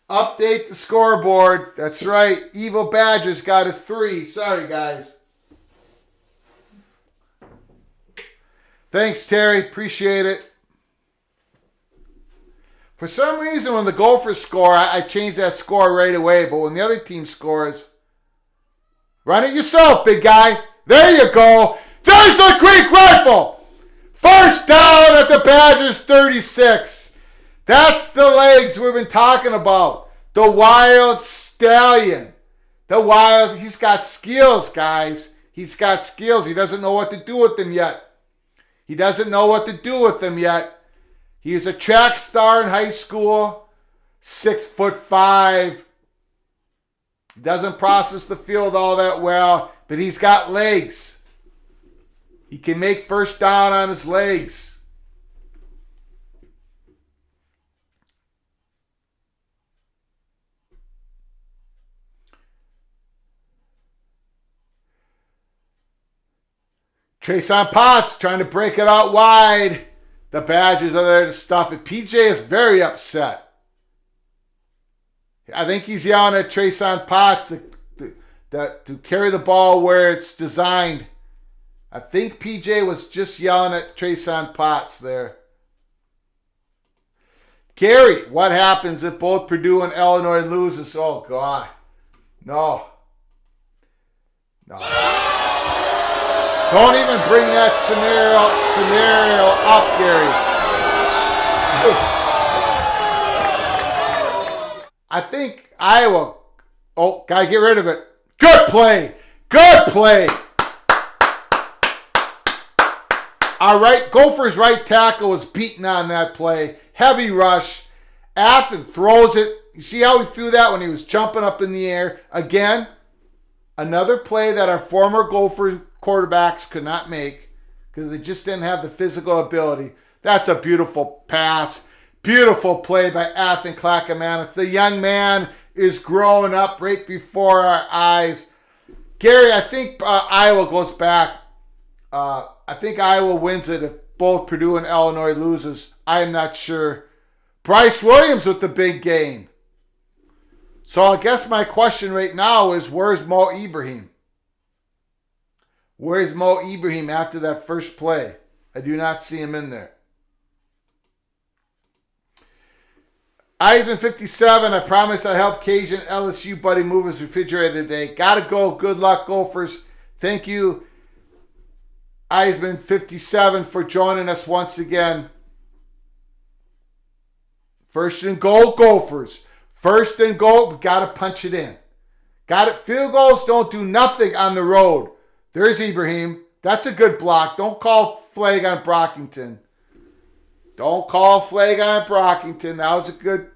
Update the scoreboard. That's right. Evil Badgers got a 3. Sorry, guys. Thanks, Terry. Appreciate it. For some reason, when the Gophers score, I change that score right away. But when the other team scores, run it yourself, big guy. There you go. There's the Greek Rifle. First down at the Badgers 36. That's the legs we've been talking about. The Wild Stallion. The Wild, he's got skills, guys. He's got skills. He doesn't know what to do with them yet. He doesn't know what to do with them yet. He was a track star in high school. 6'5". He doesn't process the field all that well, but he's got legs. He can make first down on his legs. Trason Potts trying to break it out wide. The Badgers are there to stuff it. PJ is very upset. I think he's yelling at Trason Potts to carry the ball where it's designed. I think PJ was just yelling at Trason Potts there. Gary, what happens if both Purdue and Illinois loses? Oh, God. No. Don't even bring that scenario up, Gary. I think Iowa. Oh, gotta get rid of it. Good play. Good play. All right, Gophers right tackle was beaten on that play. Heavy rush. Athen throws it. You see how he threw that when he was jumping up in the air? Again, another play that our former Gophers quarterbacks could not make because they just didn't have the physical ability. That's a beautiful pass. Beautiful play by Athen Clackamas. The young man is growing up right before our eyes. Gary, I think Iowa goes back. I think Iowa wins it if both Purdue and Illinois loses. I am not sure. Bryce Williams with the big game. So I guess my question right now is, where's Mo Ibrahim? Where's Mo Ibrahim after that first play? I do not see him in there. Eisman 57, I promise I helped Cajun LSU buddy move his refrigerator today. Gotta go. Good luck, Gophers. Thank you, Eisman 57, for joining us once again. First and goal, Gophers. First and goal, we gotta punch it in. Got it. Field goals don't do nothing on the road. There's Ibrahim. That's a good block. Don't call flag on Brockington. Don't call flag on Brockington. That was a good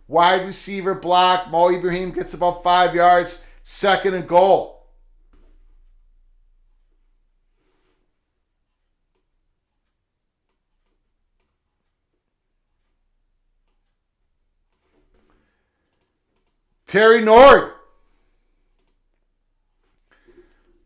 wide receiver block. Mo Ibrahim gets about 5 yards. 2nd and goal. Terry Nord.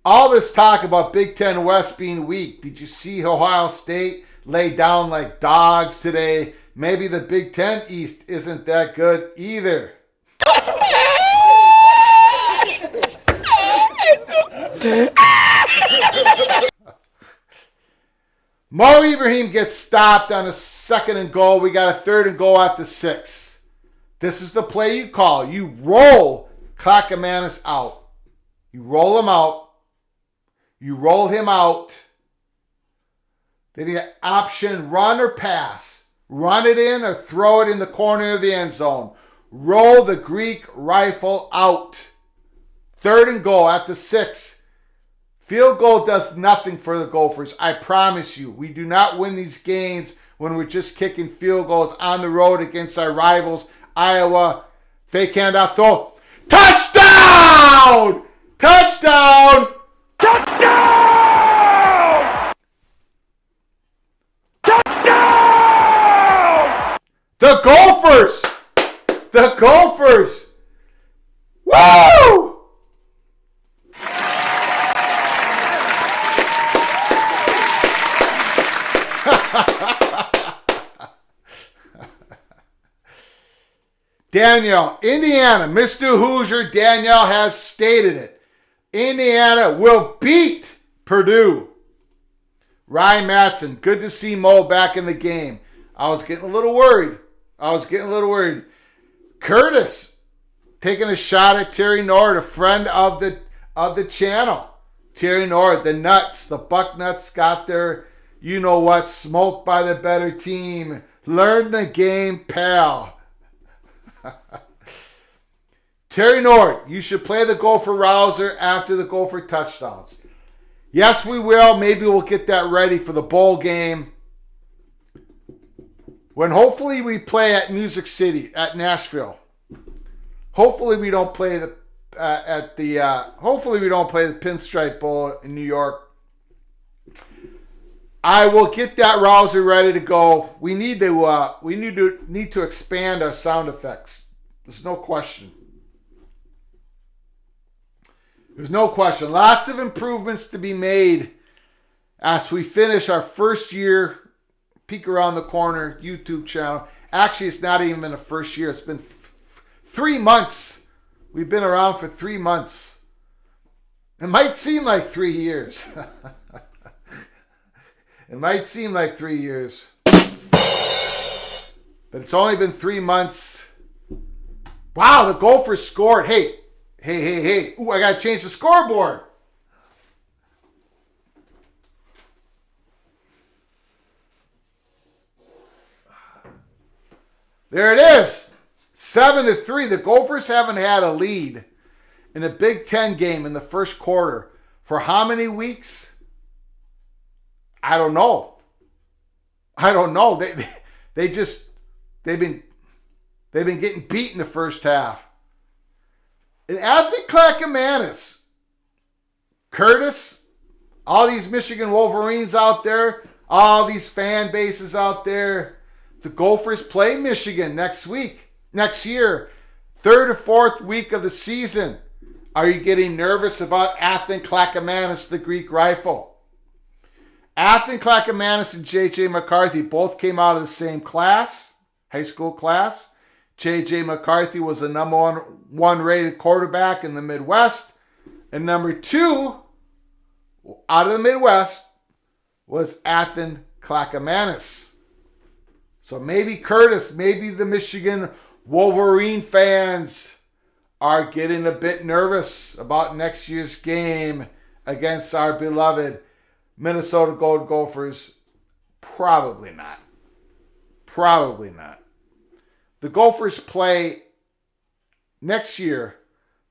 All this talk about Big Ten West being weak. Did you see Ohio State lay down like dogs today? Maybe the Big Ten East isn't that good either. Mo Ibrahim gets stopped on a 2nd and goal. We got a 3rd and goal at the 6. This is the play you call. You roll Clackamanus out. You roll him out. You roll him out. Then you get option run or pass. Run it in or throw it in the corner of the end zone. Roll the Greek rifle out. 3rd and goal at the 6. Field goal does nothing for the Gophers. I promise you. We do not win these games when we're just kicking field goals on the road against our rivals. Iowa, fake handoff throw. Touchdown! Touchdown! Touchdown! Touchdown! The Gophers! The Gophers! Woo! Danielle, Indiana, Mr. Hoosier, Danielle has stated it. Indiana will beat Purdue. Ryan Matson, good to see Mo back in the game. I was getting a little worried. Curtis, taking a shot at Terry Nord, a friend of the channel. Terry Nord, the Nuts, the Buck Nuts got their, you know what, smoked by the better team. Learn the game, pal. Terry Nord, you should play the Gopher Rouser after the Gopher touchdowns. Yes, we will. Maybe we'll get that ready for the bowl game. When hopefully we play at Music City, at Nashville. Hopefully we don't play the Pinstripe Bowl in New York. I will get that Rouser ready to go. We need to expand our sound effects. There's no question. There's no question. Lots of improvements to be made as we finish our first year, Peek Around the Corner YouTube channel. Actually, it's not even been the first year. It's been 3 months. We've been around for 3 months. It might seem like 3 years. It might seem like 3 years. But it's only been 3 months. Wow, the Gophers scored. Hey. Ooh, I got to change the scoreboard. There it is. 7-3. The Gophers haven't had a lead in a Big Ten game in the first quarter for how many weeks? I don't know. They've been getting beat in the first half. And Anthony Clackamanus, Curtis, all these Michigan Wolverines out there, all these fan bases out there, the Gophers play Michigan next year, 3rd or 4th week of the season. Are you getting nervous about Anthony Clackamanus, the Greek rifle? Anthony Clackamanus and J.J. McCarthy both came out of the same class, high school class. J.J. McCarthy was the number one rated quarterback in the Midwest. And number 2, out of the Midwest, was Anthony Clackamanus. So maybe Curtis, maybe the Michigan Wolverine fans are getting a bit nervous about next year's game against our beloved Minnesota Golden Gophers. Probably not. The Gophers play next year.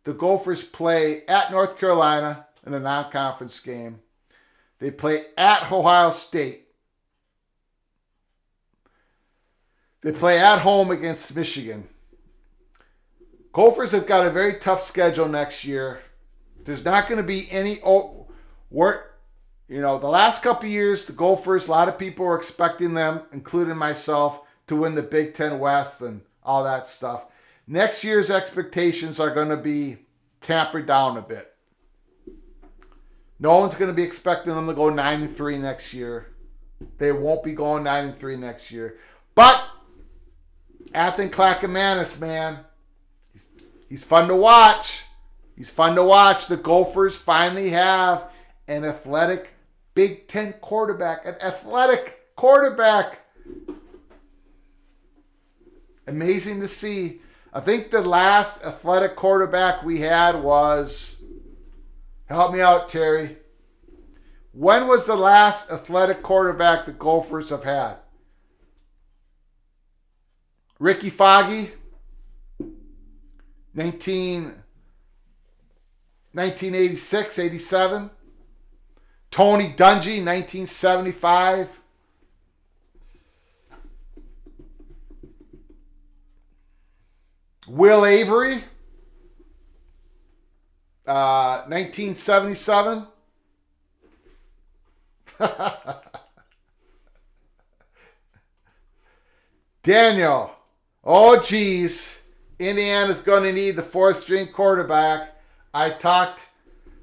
The Gophers play at North Carolina in a non-conference game. They play at Ohio State. They play at home against Michigan. Gophers have got a very tough schedule next year. There's not going to be any work. You know, the last couple of years, the Gophers, a lot of people were expecting them, including myself, to win the Big Ten West and all that stuff. Next year's expectations are going to be tampered down a bit. No one's going to be expecting them to go 9-3 next year. They won't be going 9-3 next year. But Anthony Clackamanus, man, he's fun to watch. The Gophers finally have an athletic Big Ten quarterback. An athletic quarterback. Amazing to see. I think the last athletic quarterback we had was, help me out, Terry. When was the last athletic quarterback the Gophers have had? Ricky Foggy, 1986, 87. Tony Dungy, 1975. Will Avery, 1977. Daniel, oh geez, Indiana's going to need the fourth string quarterback. I talked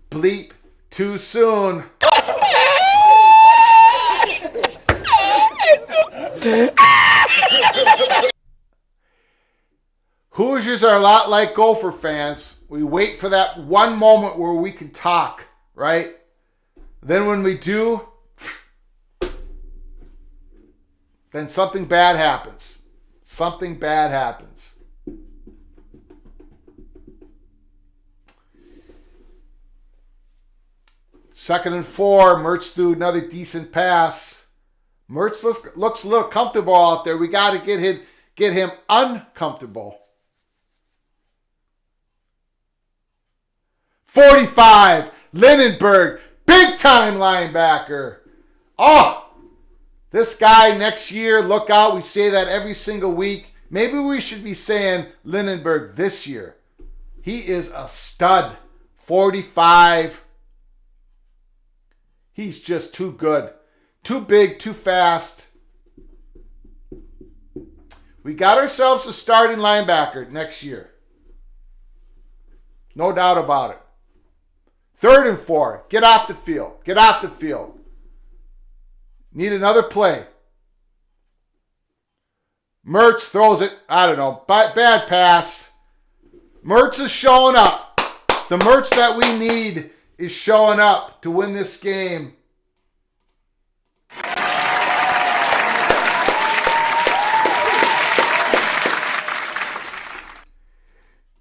bleep too soon. Hoosiers are a lot like Gopher fans. We wait for that one moment where we can talk, right? Then when we do, then something bad happens. Something bad happens. Second and 4, Mertz threw another decent pass. Mertz looks a little comfortable out there. We got to get him uncomfortable. 45, Lindenberg, big time linebacker. Oh, this guy next year, look out. We say that every single week. Maybe we should be saying Lindenberg this year. He is a stud. 45. He's just too good. Too big, too fast. We got ourselves a starting linebacker next year. No doubt about it. Third and 4. Get off the field. Get off the field. Need another play. Mertz throws it. I don't know. Bad pass. Mertz is showing up. The Mertz that we need is showing up to win this game.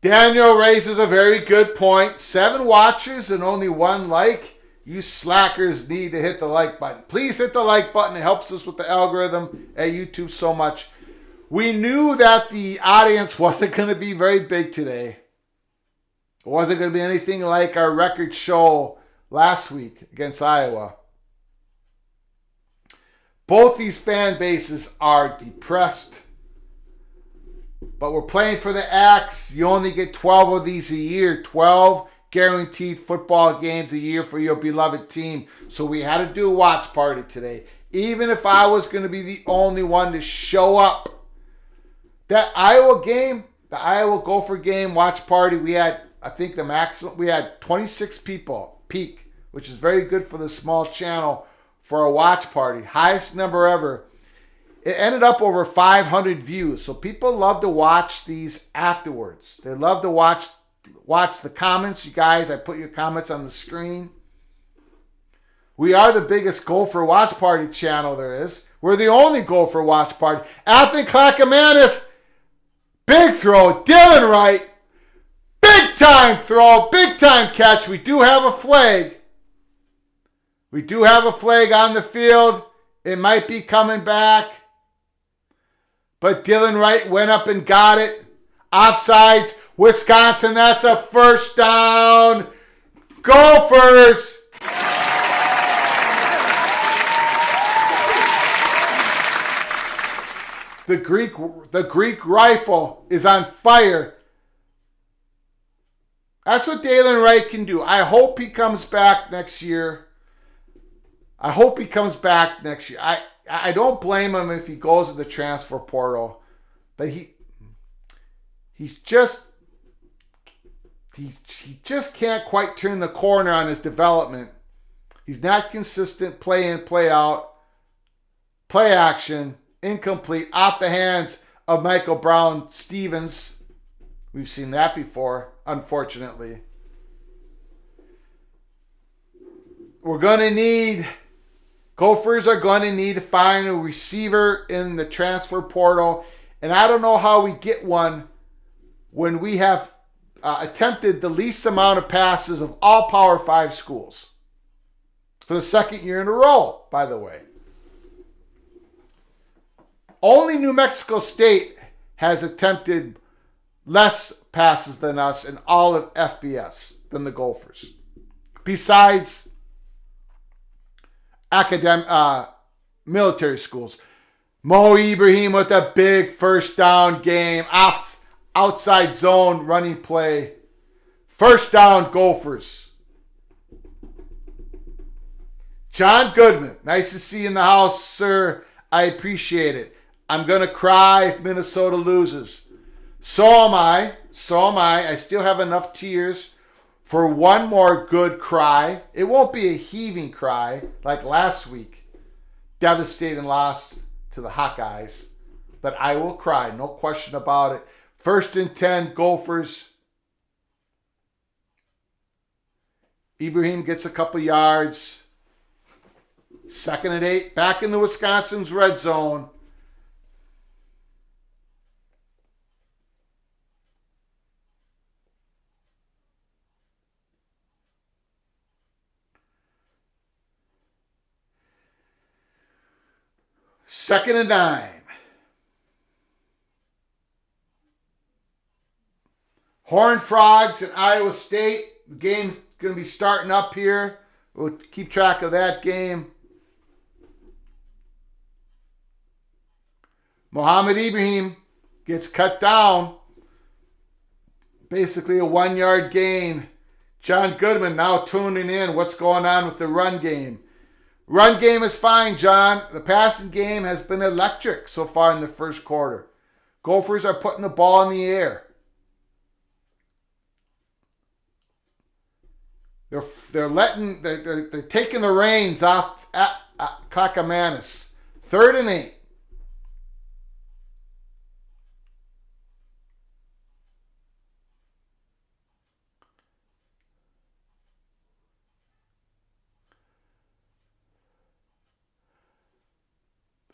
Daniel raises a very good point. 7 watchers and only 1 like. You slackers need to hit the like button. Please hit the like button. It helps us with the algorithm at YouTube so much. We knew that the audience wasn't going to be very big today. It wasn't going to be anything like our record show last week against Iowa. Both these fan bases are depressed. But we're playing for the Axe. You only get 12 of these a year. 12 guaranteed football games a year for your beloved team. So we had to do a watch party today. Even if I was going to be the only one to show up. That Iowa game, the Iowa Gopher game watch party, we had, I think the maximum, we had 26 people peak, which is very good for the small channel for a watch party. Highest number ever. It ended up over 500 views. So people love to watch these afterwards. They love to watch the comments. You guys, I put your comments on the screen. We are the biggest Gopher watch party channel there is. We're the only Gopher watch party. Anthony Clackamanus, big throw. Dylan Wright, big time throw, big time catch. We do have a flag. We do have a flag on the field. It might be coming back. But Dylan Wright went up and got it. Offsides, Wisconsin, that's a first down. Gophers! The Greek rifle is on fire. That's what Dylan Wright can do. I hope he comes back next year. I don't blame him if he goes to the transfer portal, but he just can't quite turn the corner on his development. He's not consistent play in, play out, play action, incomplete, off the hands of Michael Brown Stevens. We've seen that before, unfortunately. Gophers are going to need to find a receiver in the transfer portal. And I don't know how we get one when we have attempted the least amount of passes of all Power 5 schools. For the second year in a row, by the way. Only New Mexico State has attempted less passes than us in all of FBS than the Gophers. Besides military schools. Mo Ibrahim with a big first down game. Outside zone running play. First down, Gophers. John Goodman, nice to see you in the house, sir. I appreciate it. I'm going to cry if Minnesota loses. So am I. I still have enough tears for one more good cry. It won't be a heaving cry like last week. Devastating loss to the Hawkeyes. But I will cry, no question about it. 1st and 10, Gophers. Ibrahim gets a couple yards. 2nd and 8, back in the Wisconsin's red zone. Second and 9. Horned Frogs and Iowa State. The game's going to be starting up here. We'll keep track of that game. Mohamed Ibrahim gets cut down. Basically a 1-yard gain. John Goodman now tuning in. What's going on with the run game? Run game is fine, John. The passing game has been electric so far in the first quarter. Gophers are putting the ball in the air. They're taking the reins off at Clackamas. 3rd and 8.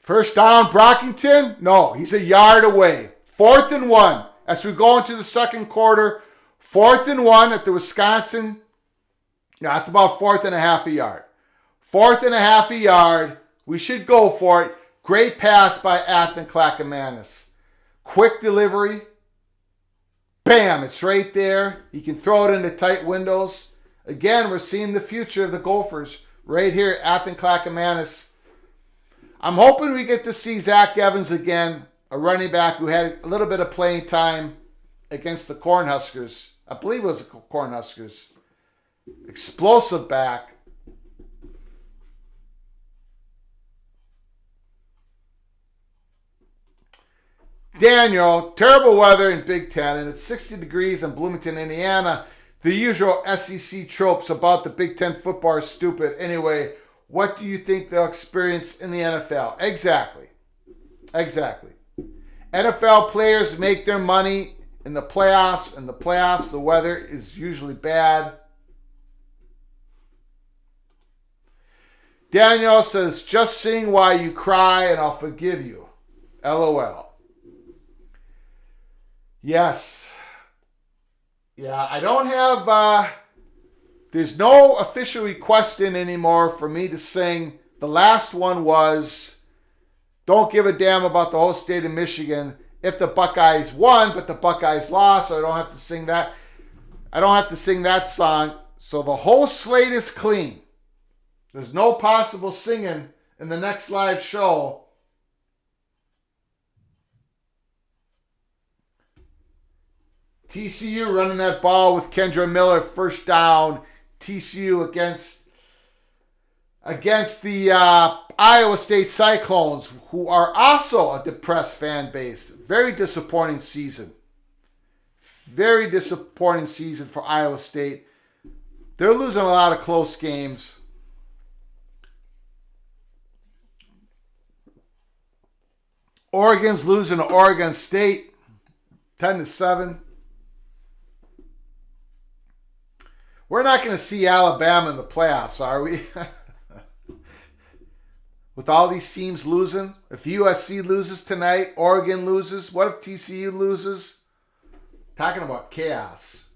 First down, Brockington? No, he's a yard away. 4th and 1. As we go into the second quarter, 4th and 1 at the Wisconsin. Yeah, it's about 4th and a half a yard. 4th and a half a yard. We should go for it. Great pass by Athen Clackamas. Quick delivery. Bam, it's right there. He can throw it into tight windows. Again, we're seeing the future of the Gophers right here at Athen Clackamas. I'm hoping we get to see Zach Evans again, a running back who had a little bit of playing time against the Cornhuskers. I believe it was the Cornhuskers. Explosive back. Daniel, terrible weather in Big Ten, and it's 60 degrees in Bloomington, Indiana. The usual SEC tropes about the Big Ten football are stupid. Anyway, what do you think they'll experience in the NFL? Exactly. NFL players make their money in the playoffs. In the playoffs, the weather is usually bad. Daniel says, just sing while you cry and I'll forgive you. LOL. Yes. Yeah, I don't have... there's no official request in anymore for me to sing. The last one was, don't give a damn about the whole state of Michigan if the Buckeyes won, but the Buckeyes lost, so I don't have to sing that. I don't have to sing that song. So the whole slate is clean. There's no possible singing in the next live show. TCU running that ball with Kendra Miller, first down. TCU against the Iowa State Cyclones, who are also a depressed fan base. Very disappointing season. Very disappointing season for Iowa State. They're losing a lot of close games. Oregon's losing to Oregon State 10-7. We're not going to see Alabama in the playoffs, are we? With all these teams losing, if USC loses tonight, Oregon loses, what if TCU loses? Talking about chaos.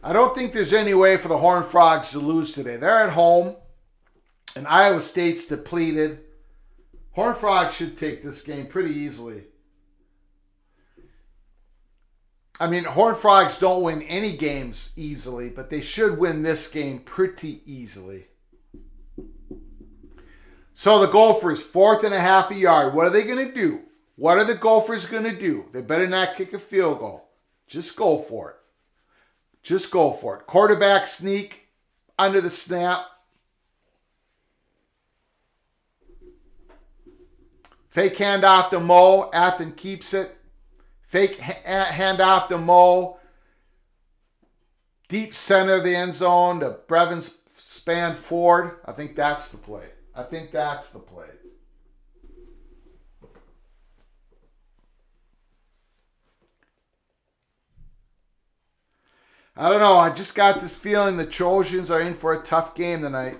I don't think there's any way for the Horned Frogs to lose today. They're at home, and Iowa State's depleted. Horned Frogs should take this game pretty easily. I mean, Horned Frogs don't win any games easily, but they should win this game pretty easily. So the Gophers, 4.5 a yard. What are they going to do? What are the Gophers going to do? They better not kick a field goal. Just go for it. Just go for it. Quarterback sneak under the snap. Fake handoff to Mo. Athen keeps it. Fake handoff to Mo. Deep center of the end zone to Brevin Span Ford. I think that's the play. I think that's the play. I don't know. I just got this feeling the Trojans are in for a tough game tonight.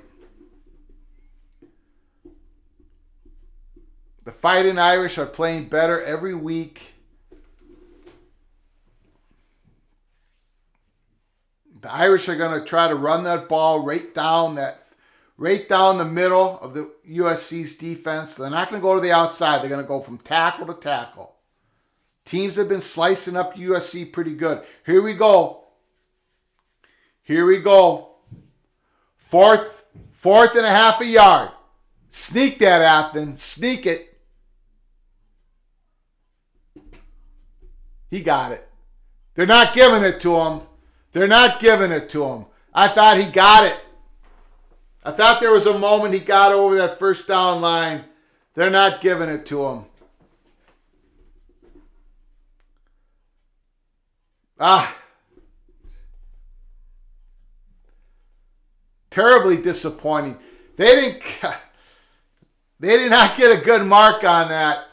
The Fighting Irish are playing better every week. The Irish are going to try to run that ball right down the middle of the USC's defense. They're not going to go to the outside. They're going to go from tackle to tackle. Teams have been slicing up USC pretty good. Here we go. Here we go. Fourth and a half a yard. Sneak that, Athen. Sneak it. He got it. They're not giving it to him. They're not giving it to him. I thought he got it. I thought there was a moment he got over that first down line. They're not giving it to him. Terribly disappointing. They did not get a good mark on that.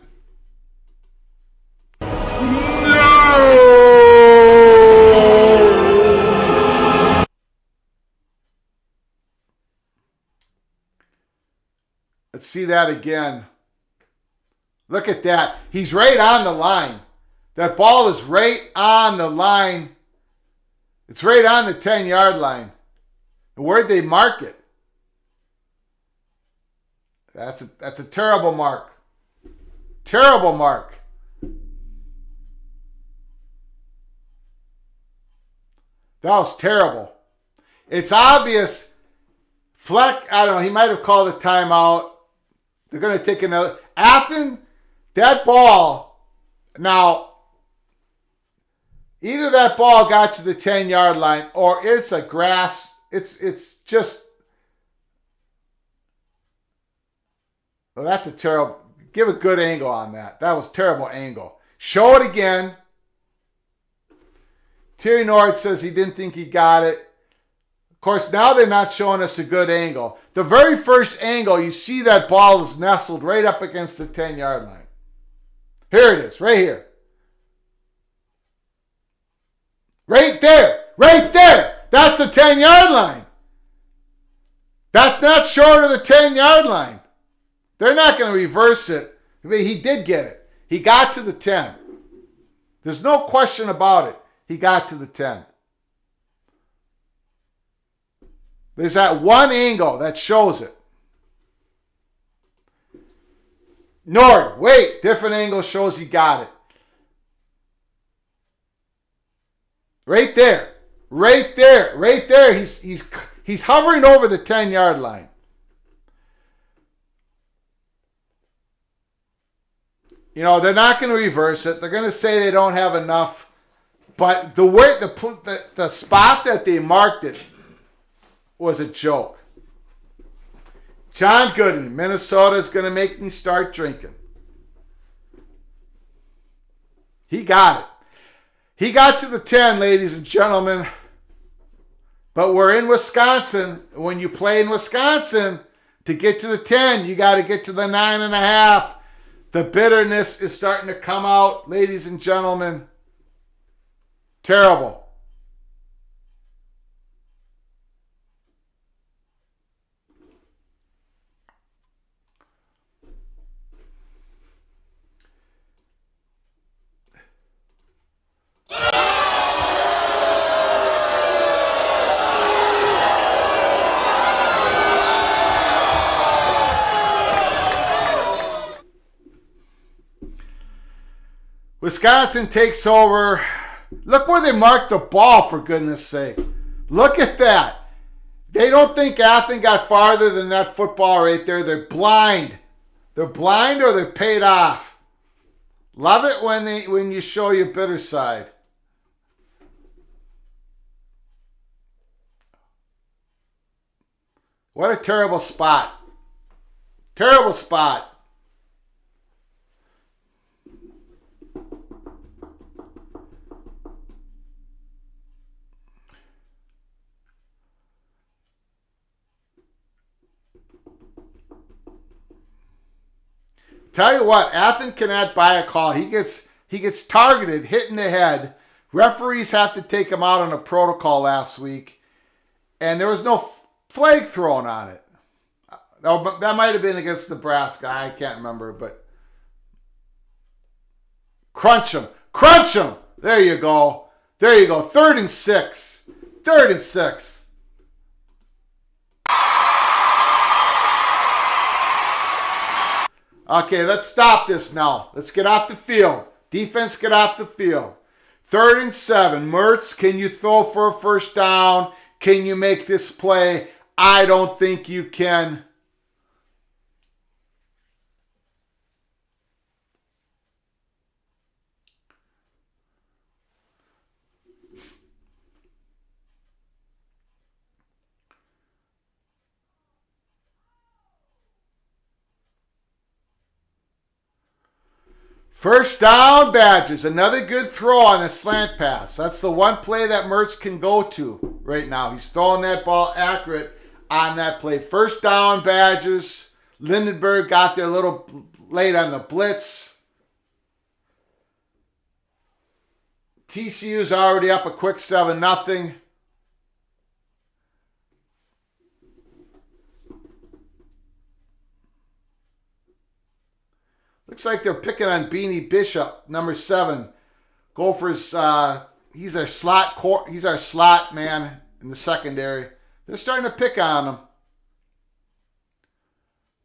Let's see that again. Look at that. He's right on the line. That ball is right on the line. It's right on the 10-yard line. Where'd they mark it? That's a terrible mark. Terrible mark. That was terrible. It's obvious. Fleck, I don't know, he might have called a timeout. They're going to take another. Athen, that ball, now, either that ball got to the 10-yard line or it's a grass. It's just, well, that's a terrible, give a good angle on that. That was a terrible angle. Show it again. Terry Nord says he didn't think he got it. Of course, now they're not showing us a good angle. The very first angle, you see that ball is nestled right up against the 10-yard line. Here it is, right here. Right there, right there. That's the 10-yard line. That's not short of the 10-yard line. They're not going to reverse it. I mean, he did get it. He got to the 10. There's no question about it. He got to the 10. There's that one angle that shows it. Nord, wait, different angle shows he got it. Right there. Right there. Right there. He's hovering over the 10-yard line. You know, they're not going to reverse it. They're going to say they don't have enough. But the way the spot that they marked it was a joke. John Gooden, Minnesota is going to make me start drinking. He got it. He got to the 10, ladies and gentlemen. But we're in Wisconsin. When you play in Wisconsin, to get to the 10, you got to get to the 9.5. The bitterness is starting to come out, ladies and gentlemen. Terrible. Wisconsin takes over. Look where they marked the ball, for goodness sake. Look at that. They don't think Athens got farther than that football right there. They're blind. They're blind or they're paid off. Love it when you show your bitter side. What a terrible spot. Terrible spot. Tell you what, Athens cannot buy a call. He gets targeted, hit in the head. Referees have to take him out on a protocol last week, and there was no flag thrown on it. That might have been against Nebraska. I can't remember, but crunch him. Crunch him. There you go. There you go. 3rd and 6. 3rd and 6. Okay, let's stop this now. Let's get off the field. Defense, get off the field. 3rd and 7. Mertz, can you throw for a first down? Can you make this play? I don't think you can. First down, Badgers. Another good throw on a slant pass. That's the one play that Mertz can go to right now. He's throwing that ball accurate on that play. First down, Badgers. Lindenberg got there a little late on the blitz. TCU's already up a quick 7-0. Looks like they're picking on Beanie Bishop, number 7. Gophers, he's our slot man in the secondary. They're starting to pick on him.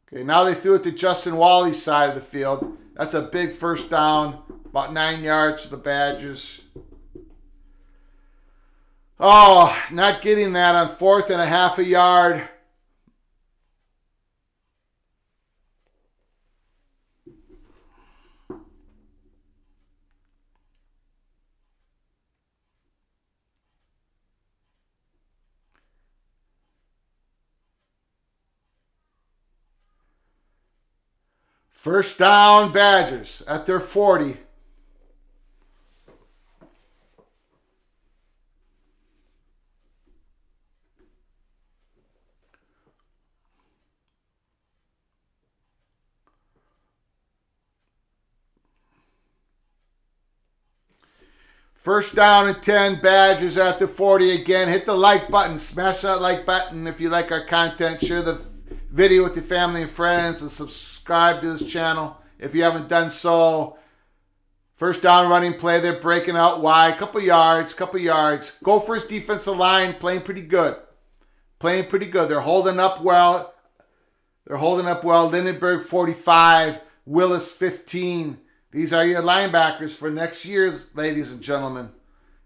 Okay, now they threw it to Justin Wally's side of the field. That's a big first down, about 9 yards for the Badgers. Oh, not getting that on 4th and a half a yard. First down, Badgers at their 40. First down and 10, Badgers at the 40 again. Hit the like button. Smash that like button if you like our content. Share the video with your family and friends and subscribe to this channel if you haven't done so. First down running play. They're breaking out wide. Couple yards. Gophers defensive line playing pretty good. They're holding up well. Lindenberg 45. Willis 15. These are your linebackers for next year, ladies and gentlemen.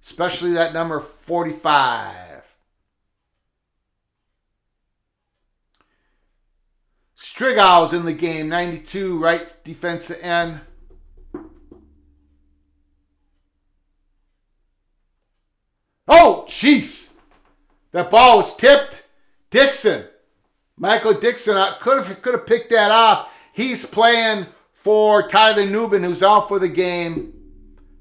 Especially that number 45. Strigow's in the game, 92, right defensive end. Oh, jeez. That ball was tipped. Dixon. Michael Dixon could have picked that off. He's playing for Tyler Newbin, who's out for the game,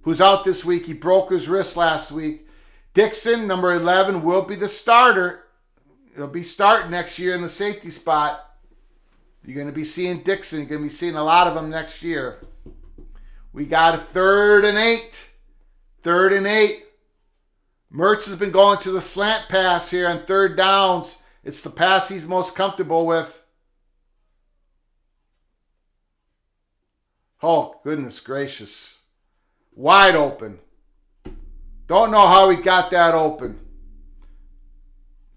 who's out this week. He broke his wrist last week. Dixon, number 11, will be the starter. He'll be starting next year in the safety spot. You're going to be seeing Dixon. You're going to be seeing a lot of them next year. We got a 3rd and 8. 3rd and 8. Mertz has been going to the slant pass here on 3rd downs. It's the pass he's most comfortable with. Oh, goodness gracious. Wide open. Don't know how he got that open.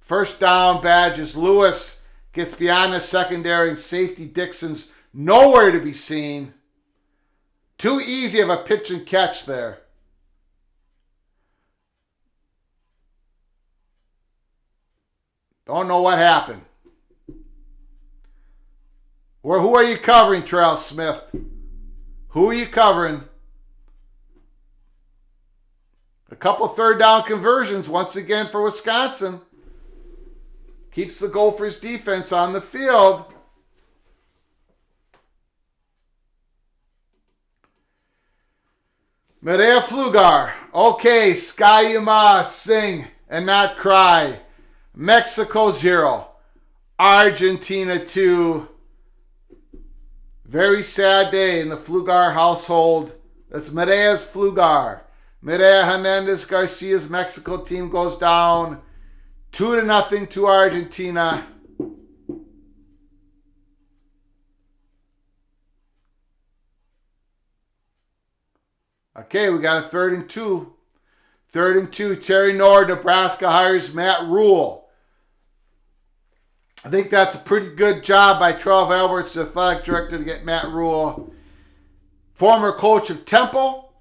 First down, Badgers. Lewis gets beyond the secondary and safety. Dixon's nowhere to be seen. Too easy of a pitch and catch there. Don't know what happened. Who are you covering, Terrell Smith? Who are you covering? A couple third down conversions once again for Wisconsin. Keeps the Gophers defense on the field. Medea Flugar. Okay, Skyuma, sing and not cry. Mexico 0. Argentina 2. Very sad day in the Flugar household. That's Medea's Flugar. Medea Hernandez Garcia's Mexico team goes down 2-0 to Argentina. Okay, we got a 3rd and 2. 3rd and 2. Terry Nord, Nebraska hires Matt Rule. I think that's a pretty good job by Trev Alberts, the athletic director, to get Matt Rule. Former coach of Temple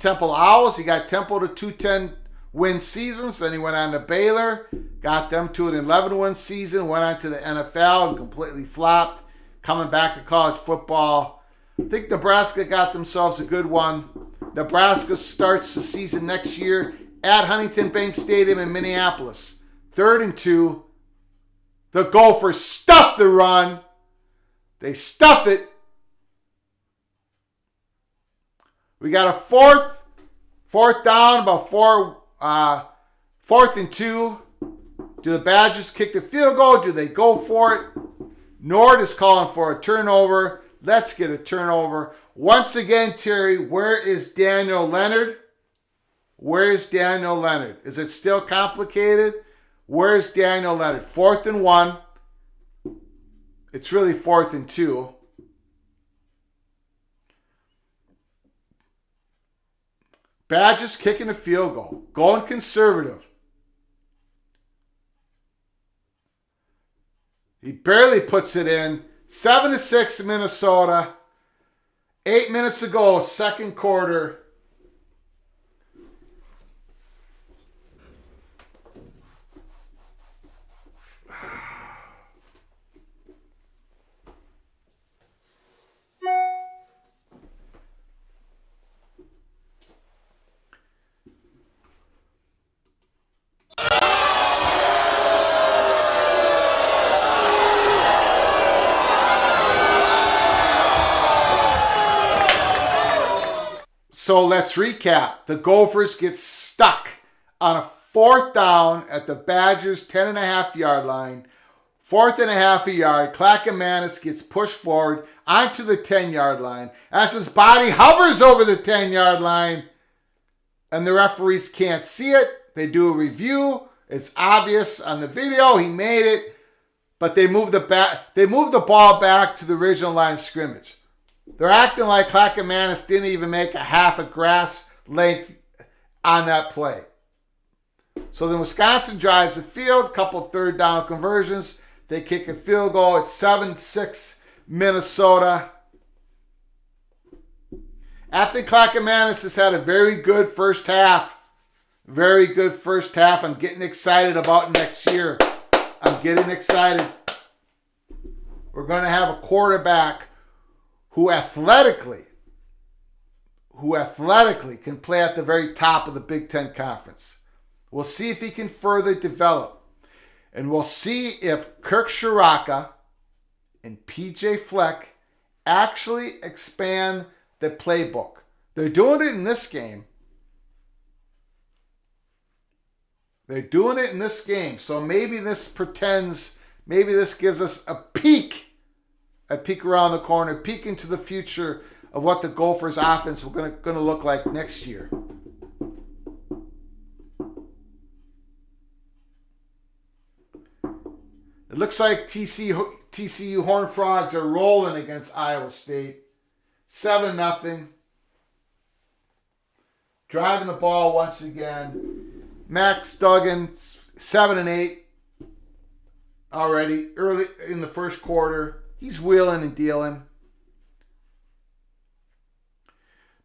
Owls. He got Temple to 2 10-win seasons. Then he went on to Baylor. Got them to an 11-win season. Went on to the NFL and completely flopped. Coming back to college football. I think Nebraska got themselves a good one. Nebraska starts the season next year at Huntington Bank Stadium in Minneapolis. 3rd and 2. The Gophers stuff the run. They stuff it. We got a fourth down, about 4th and 2. Do the Badgers kick the field goal? Do they go for it? Nord is calling for a turnover. Let's get a turnover. Once again, Terry, where is Daniel Leonard? Where's Daniel Leonard? Is it still complicated? Where's Daniel Leonard? 4th and 1. It's really 4th and 2. Badgers kicking a field goal. Going conservative. He barely puts it in. 7-6 Minnesota. 8 minutes to go, 2nd quarter. So let's recap. The Gophers get stuck on a 4th down at the Badgers' 10.5-yard line. 4th and a half a yard. Clackamas gets pushed forward onto the 10-yard line. As his body hovers over the 10-yard line, and the referees can't see it. They do a review. It's obvious on the video. He made it, but they move the ball back to the original line of scrimmage. They're acting like Clackamas didn't even make a half a grass length on that play. So then Wisconsin drives the field, couple 3rd down conversions. They kick a field goal. It's 7-6 Minnesota. Anthony Clackamas has had a very good first half. Very good first half. I'm getting excited about next year. I'm getting excited. We're going to have a quarterback who athletically can play at the very top of the Big Ten Conference. We'll see if he can further develop. And we'll see if Kirk Shiraka and PJ Fleck actually expand the playbook. They're doing it in this game. So maybe this gives us a peek around the corner, peek into the future of what the Gophers offense are going to look like next year. It looks like TCU Horned Frogs are rolling against Iowa State. 7-0. Driving the ball once again. Max Duggan, 7-8 already early in the first quarter. He's wheeling and dealing.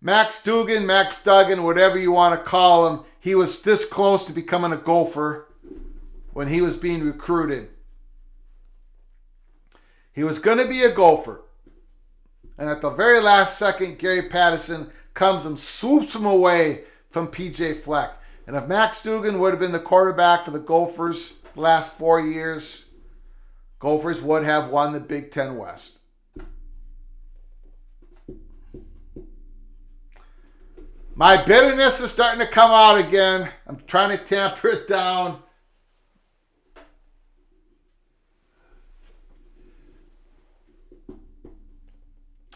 Max Dugan, Max Duggan, whatever you want to call him, he was this close to becoming a Gopher when he was being recruited. He was going to be a Gopher. And at the very last second, Gary Patterson comes and swoops him away from PJ Fleck. And if Max Dugan would have been the quarterback for the Gophers the last 4 years, Gophers would have won the Big Ten West. My bitterness is starting to come out again. I'm trying to tamper it down.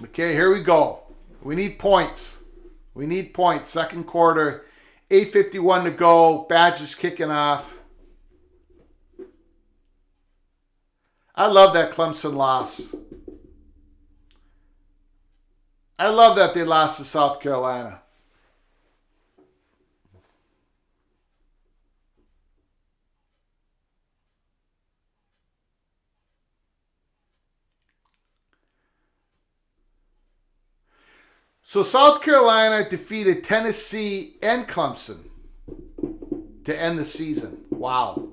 Okay, here we go. We need points. We need points. Second quarter, 8:51 to go. Badgers kicking off. I love that Clemson loss. I love that they lost to South Carolina. So South Carolina defeated Tennessee and Clemson to end the season. Wow.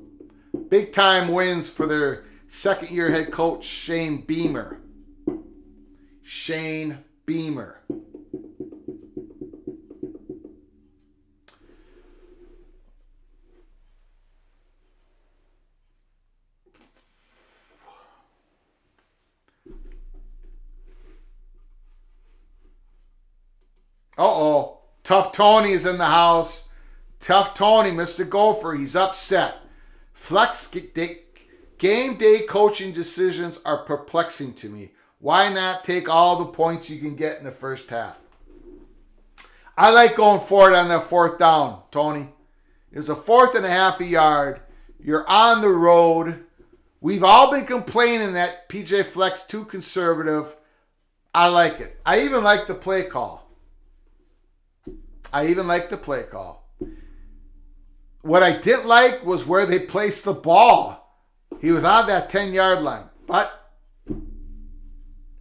Big time wins for their second year head coach, Shane Beamer. Shane Beamer. Uh-oh. Tough Tony is in the house. Tough Tony, Mr. Gopher, he's upset. Flex game day coaching decisions are perplexing to me. Why not take all the points you can get in the first half? I like going for it on that fourth down, Tony. It was a 4th and a half a yard. You're on the road. We've all been complaining that PJ Fleck's too conservative. I like it. I even like the play call. What I didn't like was where they placed the ball. He was on that 10-yard line, but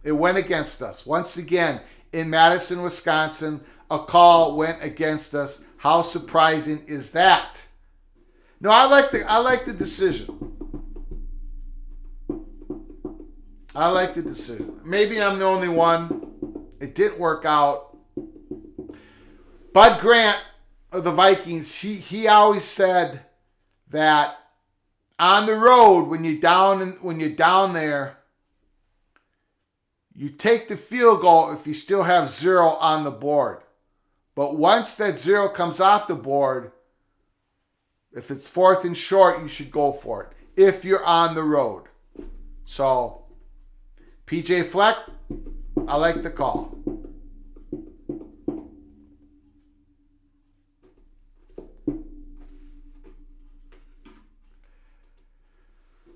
it went against us. Once again, in Madison, Wisconsin, a call went against us. How surprising is that? No, I like the decision. I like the decision. Maybe I'm the only one. It didn't work out. Bud Grant of the Vikings, he always said that on the road, when you're down there, you take the field goal if you still have 0 on the board. But once that 0 comes off the board, if it's 4th and short, you should go for it if you're on the road. So, PJ Fleck, I like the call.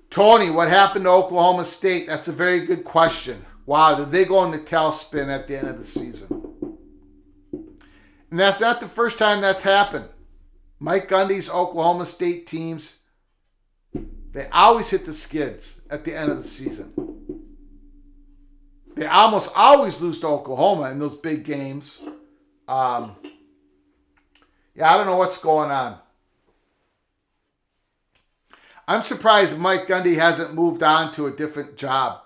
Tony, what happened to Oklahoma State? That's a very good question. Wow, did they go in the tailspin at the end of the season? And that's not the first time that's happened. Mike Gundy's Oklahoma State teams, they always hit the skids at the end of the season. They almost always lose to Oklahoma in those big games. I don't know what's going on. I'm surprised Mike Gundy hasn't moved on to a different job.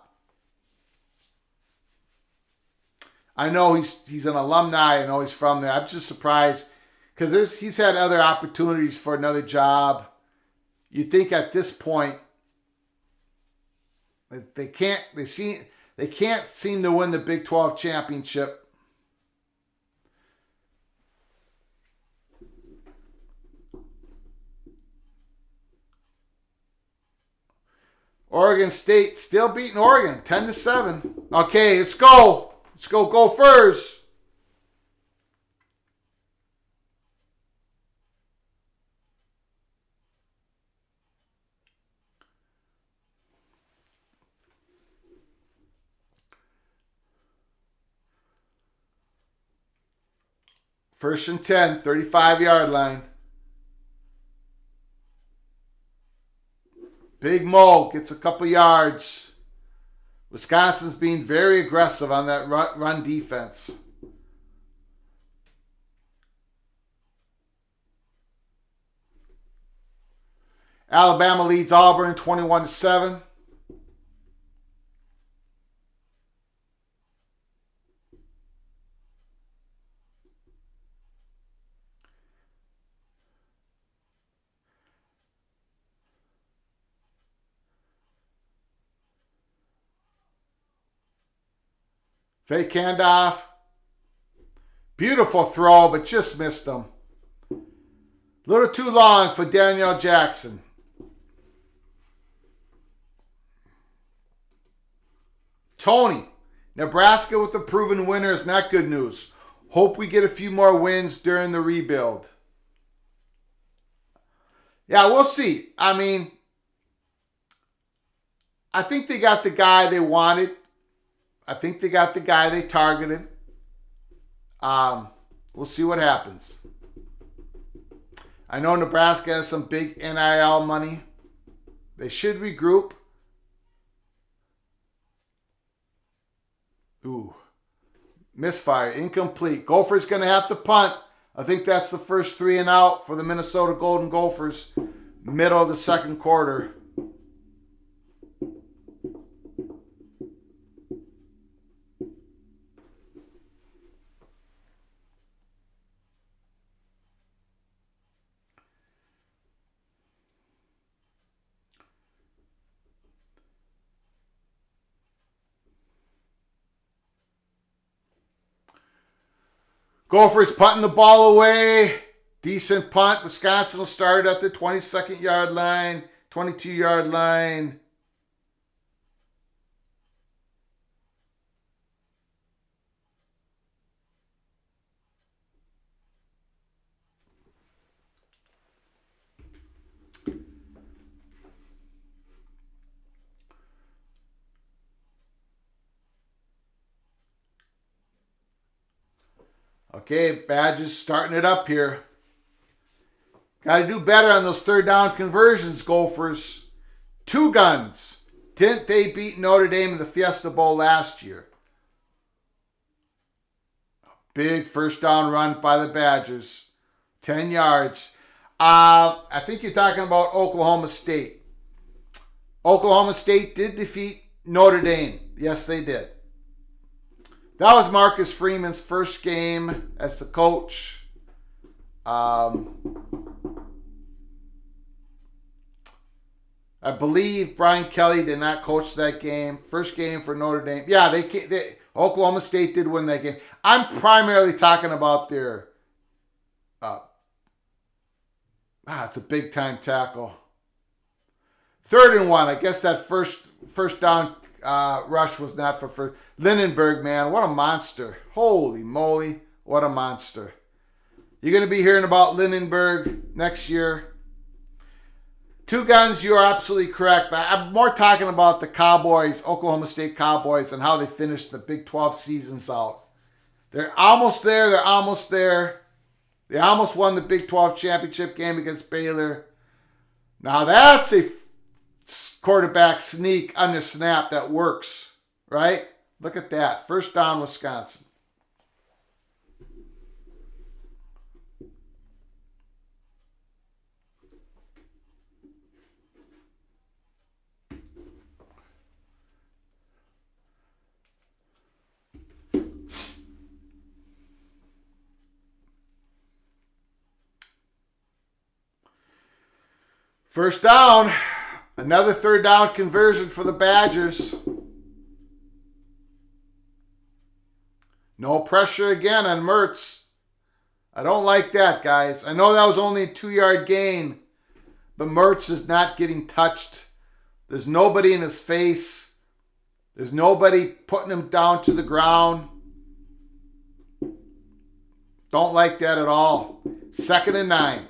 I know he's an alumni. I know he's from there. I'm just surprised because he's had other opportunities for another job. You'd think at this point they can't seem to win the Big 12 championship. Oregon State still beating Oregon 10-7. Okay, let's go. Let's go Gophers. First and 10, 35-yard line. Big Mo gets a couple yards. Wisconsin's being very aggressive on that run defense. Alabama leads Auburn 21-7. Fake handoff. Beautiful throw, but just missed him. A little too long for Daniel Jackson. Tony, Nebraska with the proven winners, not good news. Hope we get a few more wins during the rebuild. Yeah, we'll see. I mean, I think they got the guy they wanted. I think they got the guy they targeted. We'll see what happens. I know Nebraska has some big NIL money. They should regroup. Ooh. Misfire. Incomplete. Gophers going to have to punt. I think that's the first 3 and out for the Minnesota Golden Gophers. Middle of the second quarter. Gophers punting the ball away. Decent punt. Wisconsin will start at the 22nd yard line, 22 yard line. Okay, Badgers starting it up here. Got to do better on those third down conversions, Gophers. 2 guns. Didn't they beat Notre Dame in the Fiesta Bowl last year? Big first down run by the Badgers. 10 yards. I think you're talking about Oklahoma State. Oklahoma State did defeat Notre Dame. Yes, they did. That was Marcus Freeman's first game as the coach. I believe Brian Kelly did not coach that game. First game for Notre Dame. Yeah, Oklahoma State did win that game. I'm primarily talking about their it's a big time tackle. 3rd and 1. I guess that first down rush was not for first. Lindenberg, man, what a monster. Holy moly, what a monster. You're going to be hearing about Lindenberg next year. 2 guns, you are absolutely correct. But I'm more talking about the Cowboys, Oklahoma State Cowboys, and how they finished the Big 12 seasons out. They're almost there. They're almost there. They almost won the Big 12 championship game against Baylor. Now that's a quarterback sneak under snap that works, right? Look at that. First down, Wisconsin. First down. Another third down conversion for the Badgers. No pressure again on Mertz. I don't like that, guys. I know that was only a 2-yard gain, but Mertz is not getting touched. There's nobody in his face. There's nobody putting him down to the ground. Don't like that at all. 2nd and 9.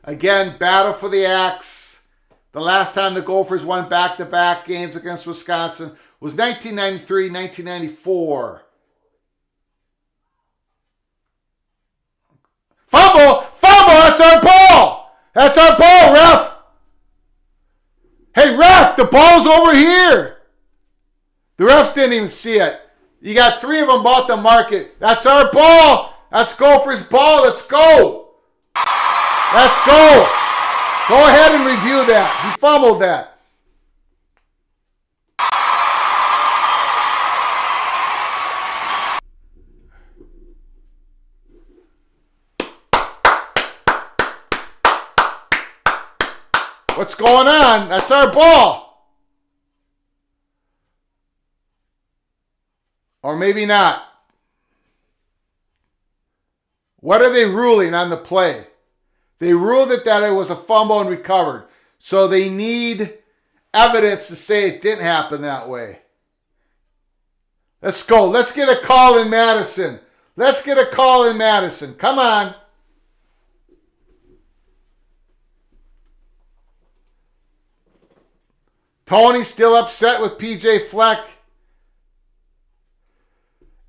Again, battle for the axe. The last time the Gophers won back-to-back games against Wisconsin was 1993, 1994. Fumble! That's our ball! That's our ball, ref! Hey, ref, the ball's over here! The refs didn't even see it. You got 3 of them about to mark it. That's our ball! That's Gophers' ball, let's go! Let's go. Go ahead and review that. He fumbled that. What's going on? That's our ball. Or maybe not. What are they ruling on the play? They ruled it that it was a fumble and recovered. So they need evidence to say it didn't happen that way. Let's go. Let's get a call in Madison. Let's get a call in Madison. Come on. Tony's still upset with PJ Fleck.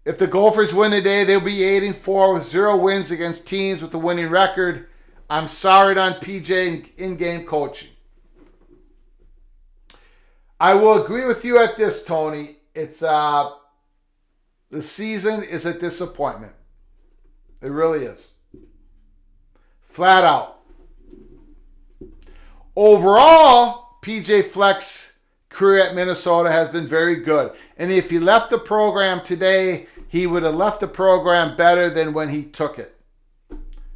If the Gophers win today, they'll be 8-4 with 0 wins against teams with a winning record. I'm soured on PJ in-game coaching. I will agree with you at this, Tony. It's the season is a disappointment. It really is. Flat out. Overall, PJ Fleck's career at Minnesota has been very good. And if he left the program today, he would have left the program better than when he took it.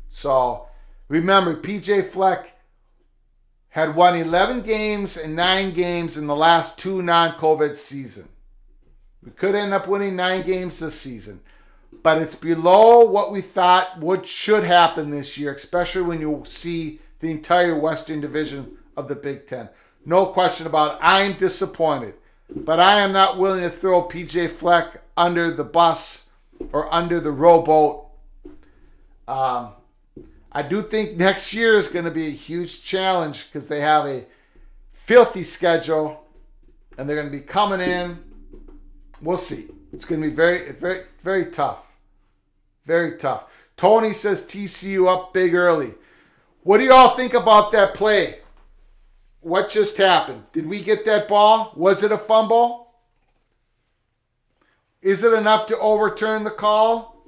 So remember, PJ Fleck had won 11 games and 9 games in the last 2 non-COVID seasons. We could end up winning 9 games this season. But it's below what we thought should happen this year, especially when you see the entire Western Division of the Big Ten. No question about it. I'm disappointed. But I am not willing to throw PJ Fleck under the bus or under the rowboat. I do think next year is going to be a huge challenge because they have a filthy schedule and they're going to be coming in. We'll see. It's going to be very, very, very tough. Very tough. Tony says TCU up big early. What do you all think about that play? What just happened? Did we get that ball? Was it a fumble? Is it enough to overturn the call?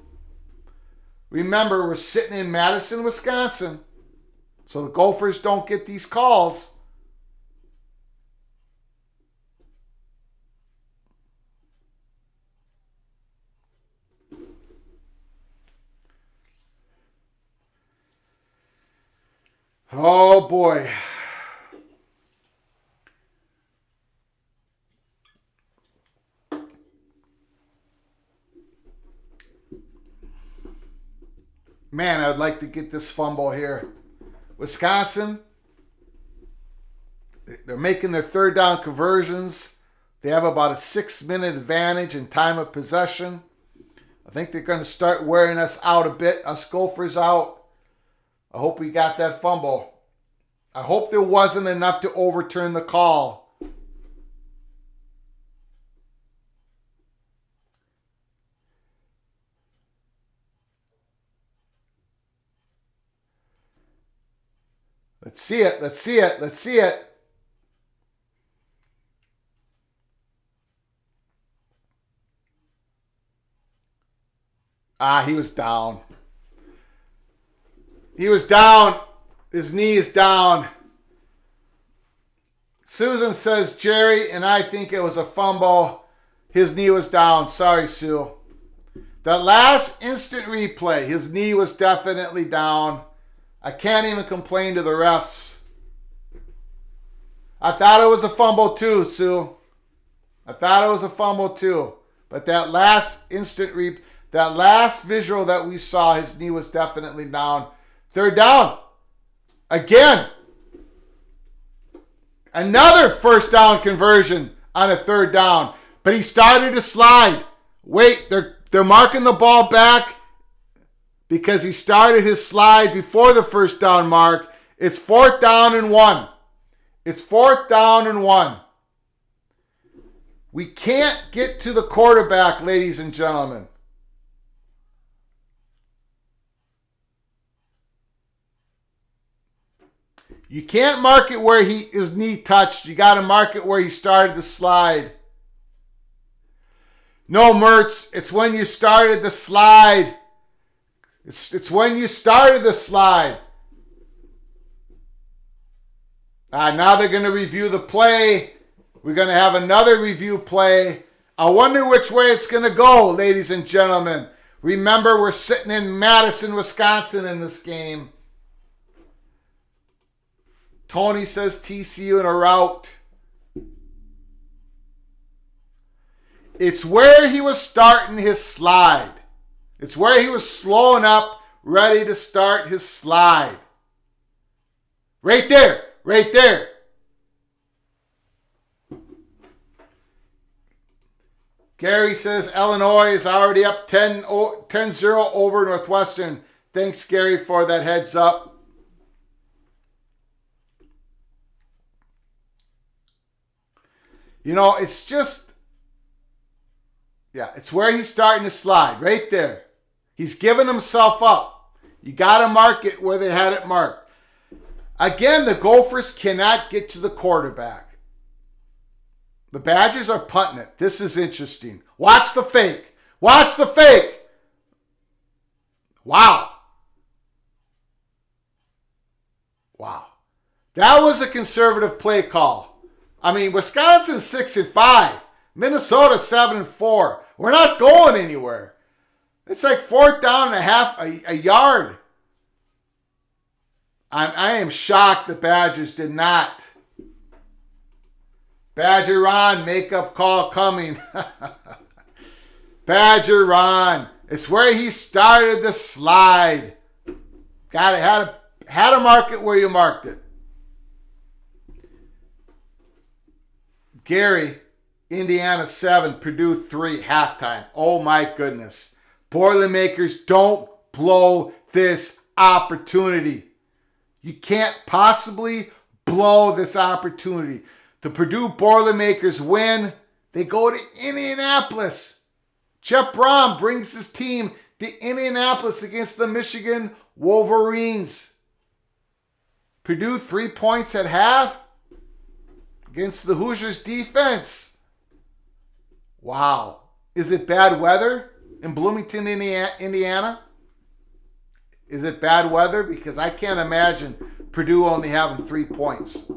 Remember, we're sitting in Madison, Wisconsin, so the Gophers don't get these calls. Oh boy. Man, I'd like to get this fumble here. Wisconsin, they're making their third down conversions. They have about a 6-minute advantage in time of possession. I think they're going to start wearing us out a bit, us Gophers out. I hope we got that fumble. I hope there wasn't enough to overturn the call. Let's see it. Let's see it. Let's see it. He was down. He was down. His knee is down. Susan says, Jerry, and I think it was a fumble. His knee was down. Sorry, Sue. That last instant replay, his knee was definitely down. I can't even complain to the refs. I thought it was a fumble too, Sue. I thought it was a fumble too. But that last instant that last visual that we saw, his knee was definitely down. Third down. Again. Another first down conversion on a third down. But he started to slide. Wait, they're marking the ball back because he started his slide before the first down mark. It's 4th down and 1. It's 4th down and 1. We can't get to the quarterback, ladies and gentlemen. You can't mark it where his knee touched. You got to mark it where he started to slide. No, Mertz, it's when you started the slide. It's when you started the slide. Now they're going to review the play. We're going to have another review play. I wonder which way it's going to go, ladies and gentlemen. Remember, we're sitting in Madison, Wisconsin in this game. Tony says TCU in a rout. It's where he was starting his slide. It's where he was slowing up, ready to start his slide. Right there. Right there. Gary says Illinois is already up 10-0 over Northwestern. Thanks, Gary, for that heads up. You know, it's just, it's where he's starting to slide. Right there. He's giving himself up. You got to mark it where they had it marked. Again, the Gophers cannot get to the quarterback. The Badgers are punting it. This is interesting. Watch the fake. Watch the fake. Wow. Wow. That was a conservative play call. I mean, Wisconsin's 6-5. Minnesota 7-4. We're not going anywhere. It's like 4th down and a half, a yard. I am shocked the Badgers did not. Badger Ron, makeup call coming. Badger Ron. It's where he started the slide. Got it. Had to mark it where you marked it. Gary, Indiana 7, Purdue 3, halftime. Oh my goodness. Boilermakers, don't blow this opportunity. You can't possibly blow this opportunity. The Purdue Boilermakers win. They go to Indianapolis. Jeff Brom brings his team to Indianapolis against the Michigan Wolverines. Purdue 3 points at half against the Hoosiers defense. Wow. Is it bad weather in Bloomington, Indiana? Is it bad weather? Because I can't imagine Purdue only having 3 points.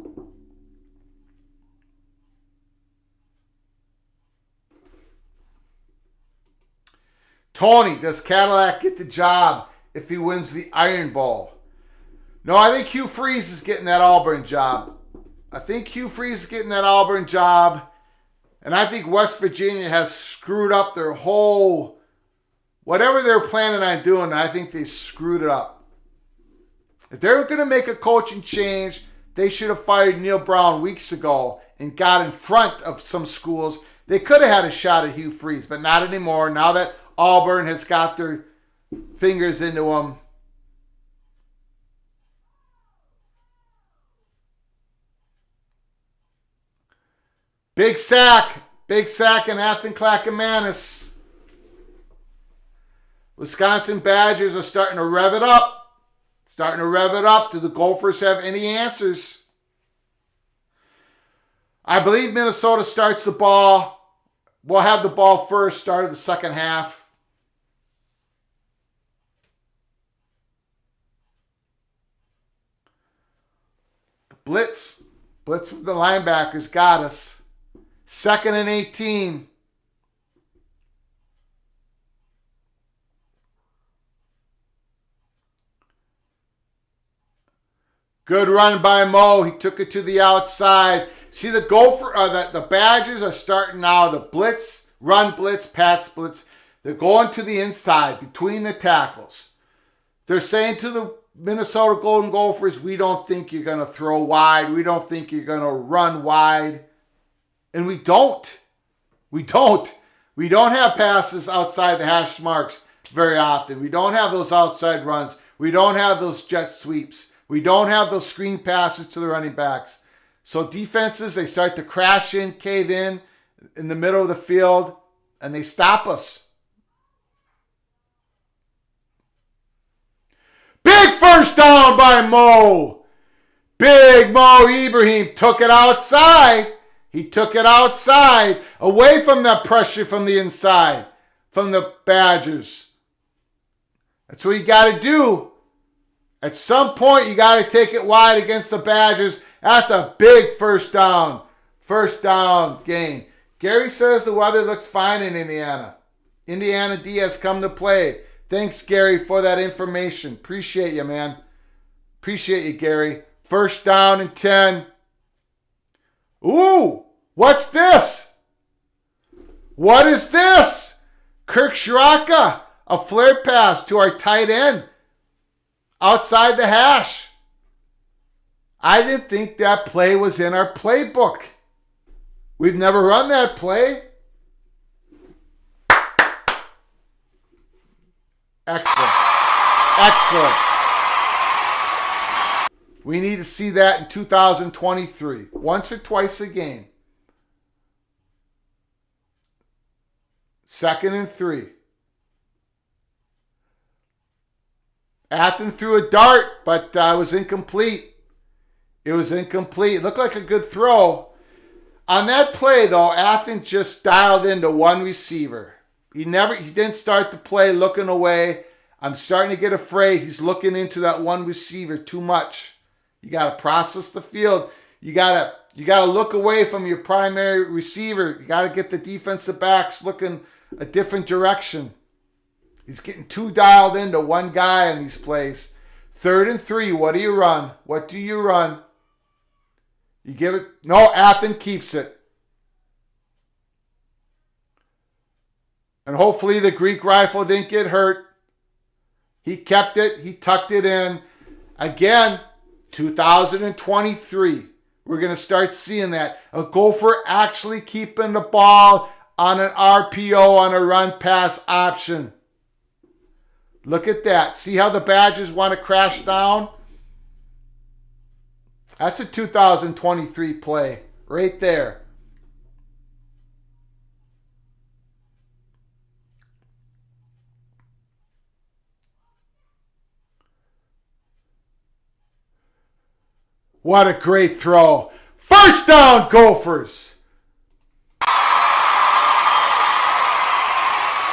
Tony, does Cadillac get the job if he wins the Iron Bowl? No, I think Hugh Freeze is getting that Auburn job. And I think West Virginia has screwed up their whole, whatever they're planning on doing, I think they screwed it up. If they're going to make a coaching change, they should have fired Neil Brown weeks ago and got in front of some schools. They could have had a shot at Hugh Freeze, but not anymore. Now that Auburn has got their fingers into them. Big sack in Athen Clackamas. Wisconsin Badgers are starting to rev it up. Do the Gophers have any answers? I believe Minnesota starts the ball. We'll have the ball first, start of the second half. The blitz from the linebackers got us. 2nd and 18. Good run by Mo. He took it to the outside. See, the Badgers are starting now to blitz, run blitz, pass blitz. They're going to the inside between the tackles. They're saying to the Minnesota Golden Gophers, we don't think you're going to throw wide. We don't think you're going to run wide. And we don't. We don't have passes outside the hash marks very often. We don't have those outside runs. We don't have those jet sweeps. We don't have those screen passes to the running backs. So defenses, they start to crash in, cave in the middle of the field, and they stop us. Big first down by Mo. Big Mo Ibrahim took it outside. He took it outside, away from that pressure from the inside, from the Badgers. That's what you got to do. At some point, you got to take it wide against the Badgers That's a big first down. First down gain. Gary says the weather looks fine in Indiana. Indiana D has come to play. Thanks, Gary, for that information. Appreciate you, man. Appreciate you, Gary. First down and 10. Ooh, what's this? What is this? Kirk Shiraka, a flare pass to our tight end outside the hash. I didn't think that play was in our playbook. We've never run that play. Excellent. Excellent. We need to see that in 2023. Once or twice a game. 2nd and 3. Athen threw a dart, but it was incomplete. It was incomplete. It looked like a good throw. On that play, though, Athen just dialed into one receiver. He didn't start the play looking away. I'm starting to get afraid he's looking into that one receiver too much. You got to process the field. You got to look away from your primary receiver. You got to get the defensive backs looking a different direction. He's getting too dialed into one guy in these plays. 3rd and 3. What do you run? What do you run? You give it. No, Athen keeps it. And hopefully the Greek rifle didn't get hurt. He kept it. He tucked it in. Again, 2023. We're going to start seeing that. A Gopher actually keeping the ball on an RPO, on a run pass option. Look at that. See how the Badgers want to crash down? That's a 2023 play right there. What a great throw. First down, Gophers.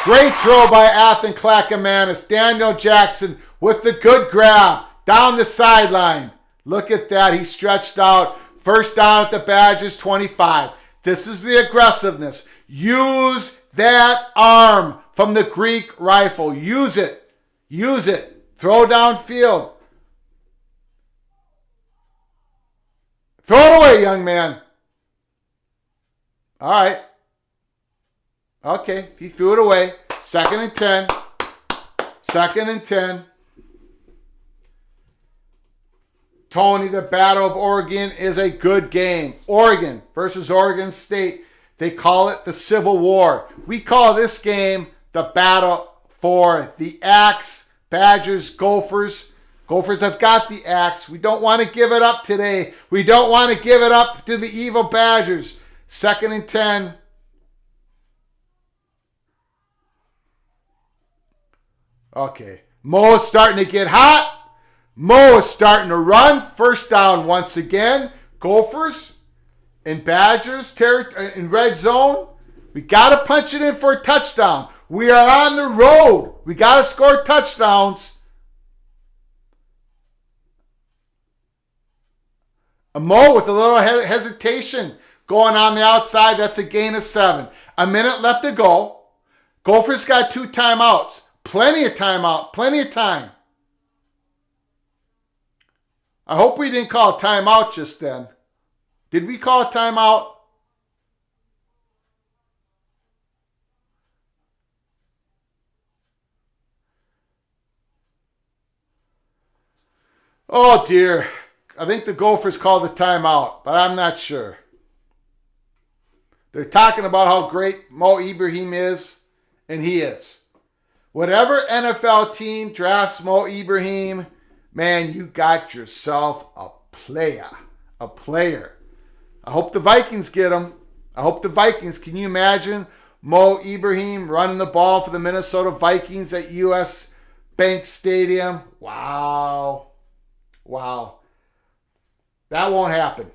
Great throw by Athen Clackamanus. Daniel Jackson with the good grab down the sideline. Look at that. He stretched out. First down at the Badgers 25. This is the aggressiveness. Use that arm from the Greek rifle. Use it. Use it. Throw downfield. Throw it away, young man. All right. Okay, he threw it away. 2nd and 10. 2nd and 10. Tony, the Battle of Oregon is a good game. Oregon versus Oregon State. They call it the Civil War. We call this game the battle for the axe. Badgers, Gophers. Gophers have got the axe. We don't want to give it up today. We don't want to give it up to the evil Badgers. 2nd and 10. Okay. Mo is starting to get hot. Mo is starting to run. First down once again. Gophers and Badgers in red zone. We got to punch it in for a touchdown. We are on the road. We got to score touchdowns. Mo with a little hesitation going on the outside. That's a gain of 7. A minute left to go. Gophers got 2 timeouts. Plenty of timeout. Plenty of time. I hope we didn't call a timeout just then. Did we call a timeout? Oh dear. I think the Gophers called a timeout, but I'm not sure. They're talking about how great Mo Ibrahim is, and he is. Whatever NFL team drafts Mo Ibrahim, man, you got yourself a player. A player. I hope the Vikings get him. I hope the Vikings. Can you imagine Mo Ibrahim running the ball for the Minnesota Vikings at US Bank Stadium? Wow. Wow. That won't happen.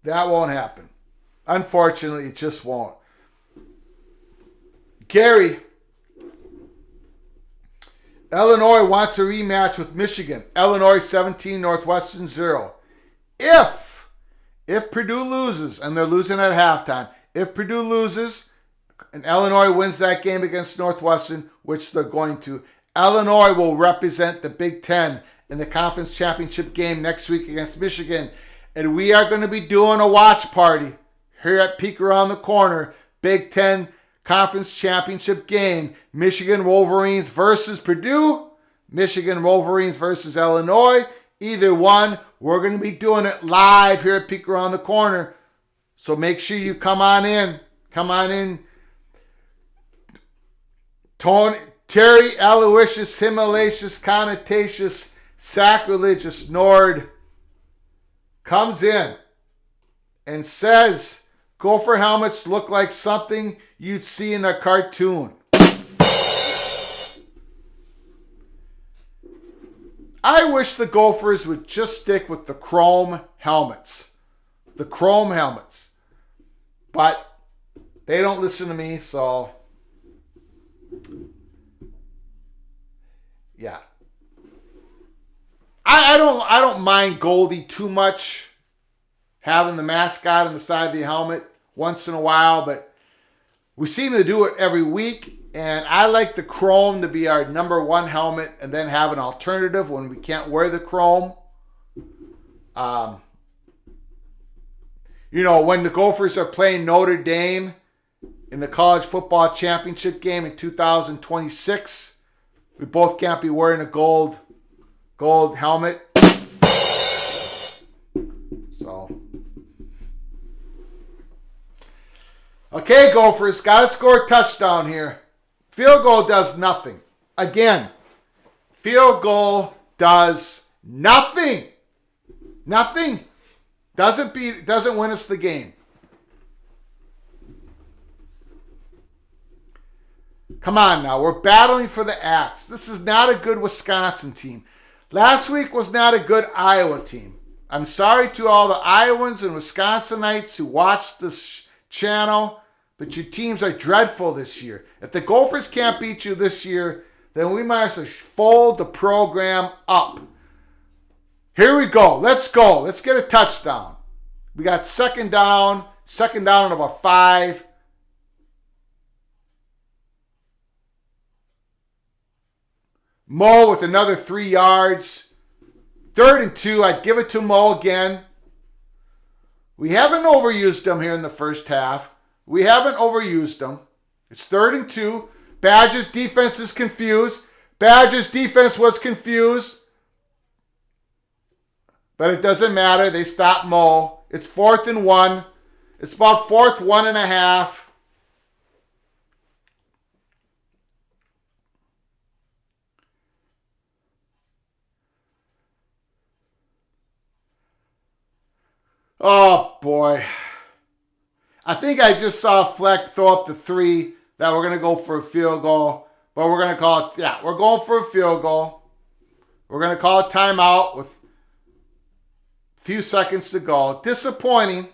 That won't happen. Unfortunately, it just won't. Gary, Illinois wants a rematch with Michigan. Illinois 17, Northwestern 0. If Purdue loses, and they're losing at halftime, if Purdue loses and Illinois wins that game against Northwestern, which they're going to, Illinois will represent the Big Ten in the conference championship game next week against Michigan. And we are going to be doing a watch party here at Peek Around the Corner. Big Ten conference championship game. Michigan Wolverines versus Purdue. Michigan Wolverines versus Illinois. Either one. We're going to be doing it live here at Peek Around the Corner. So make sure you come on in. Come on in. Terry Aloysius, Himalacious, Connotacious, Sacrilegious Nord comes in and says, Gopher helmets look like something you'd see in a cartoon. I wish the Gophers would just stick with the chrome helmets. The chrome helmets. But they don't listen to me, so yeah. I don't mind Goldie too much, having the mascot on the side of the helmet once in a while, but we seem to do it every week, and I like the chrome to be our number one helmet and then have an alternative when we can't wear the chrome. When the Gophers are playing Notre Dame in the college football championship game in 2026, we both can't be wearing a gold helmet. So, okay, Gophers, got to score a touchdown here. Field goal does nothing. Again, field goal does nothing. Nothing. Doesn't win us the game. Come on now, we're battling for the Axe. This is not a good Wisconsin team. Last week was not a good Iowa team. I'm sorry to all the Iowans and Wisconsinites who watch this channel, but your teams are dreadful this year. If the Gophers can't beat you this year, then we might as well fold the program up. Here we go. Let's go. Let's get a touchdown. We got second down and about 5. Mo with another 3 yards. 3rd and 2. I'd give it to Mo again. We haven't overused him here in the first half. We haven't overused him. It's 3rd and 2. Badgers defense is confused. Badgers defense was confused. But it doesn't matter. They stopped Mo. It's 4th and 1. It's about 4th 1.5. Oh, boy. I think I just saw Fleck throw up the 3 that we're going to go for a field goal. But we're going to call it, we're going for a field goal. We're going to call a timeout with a few seconds to go. Disappointing.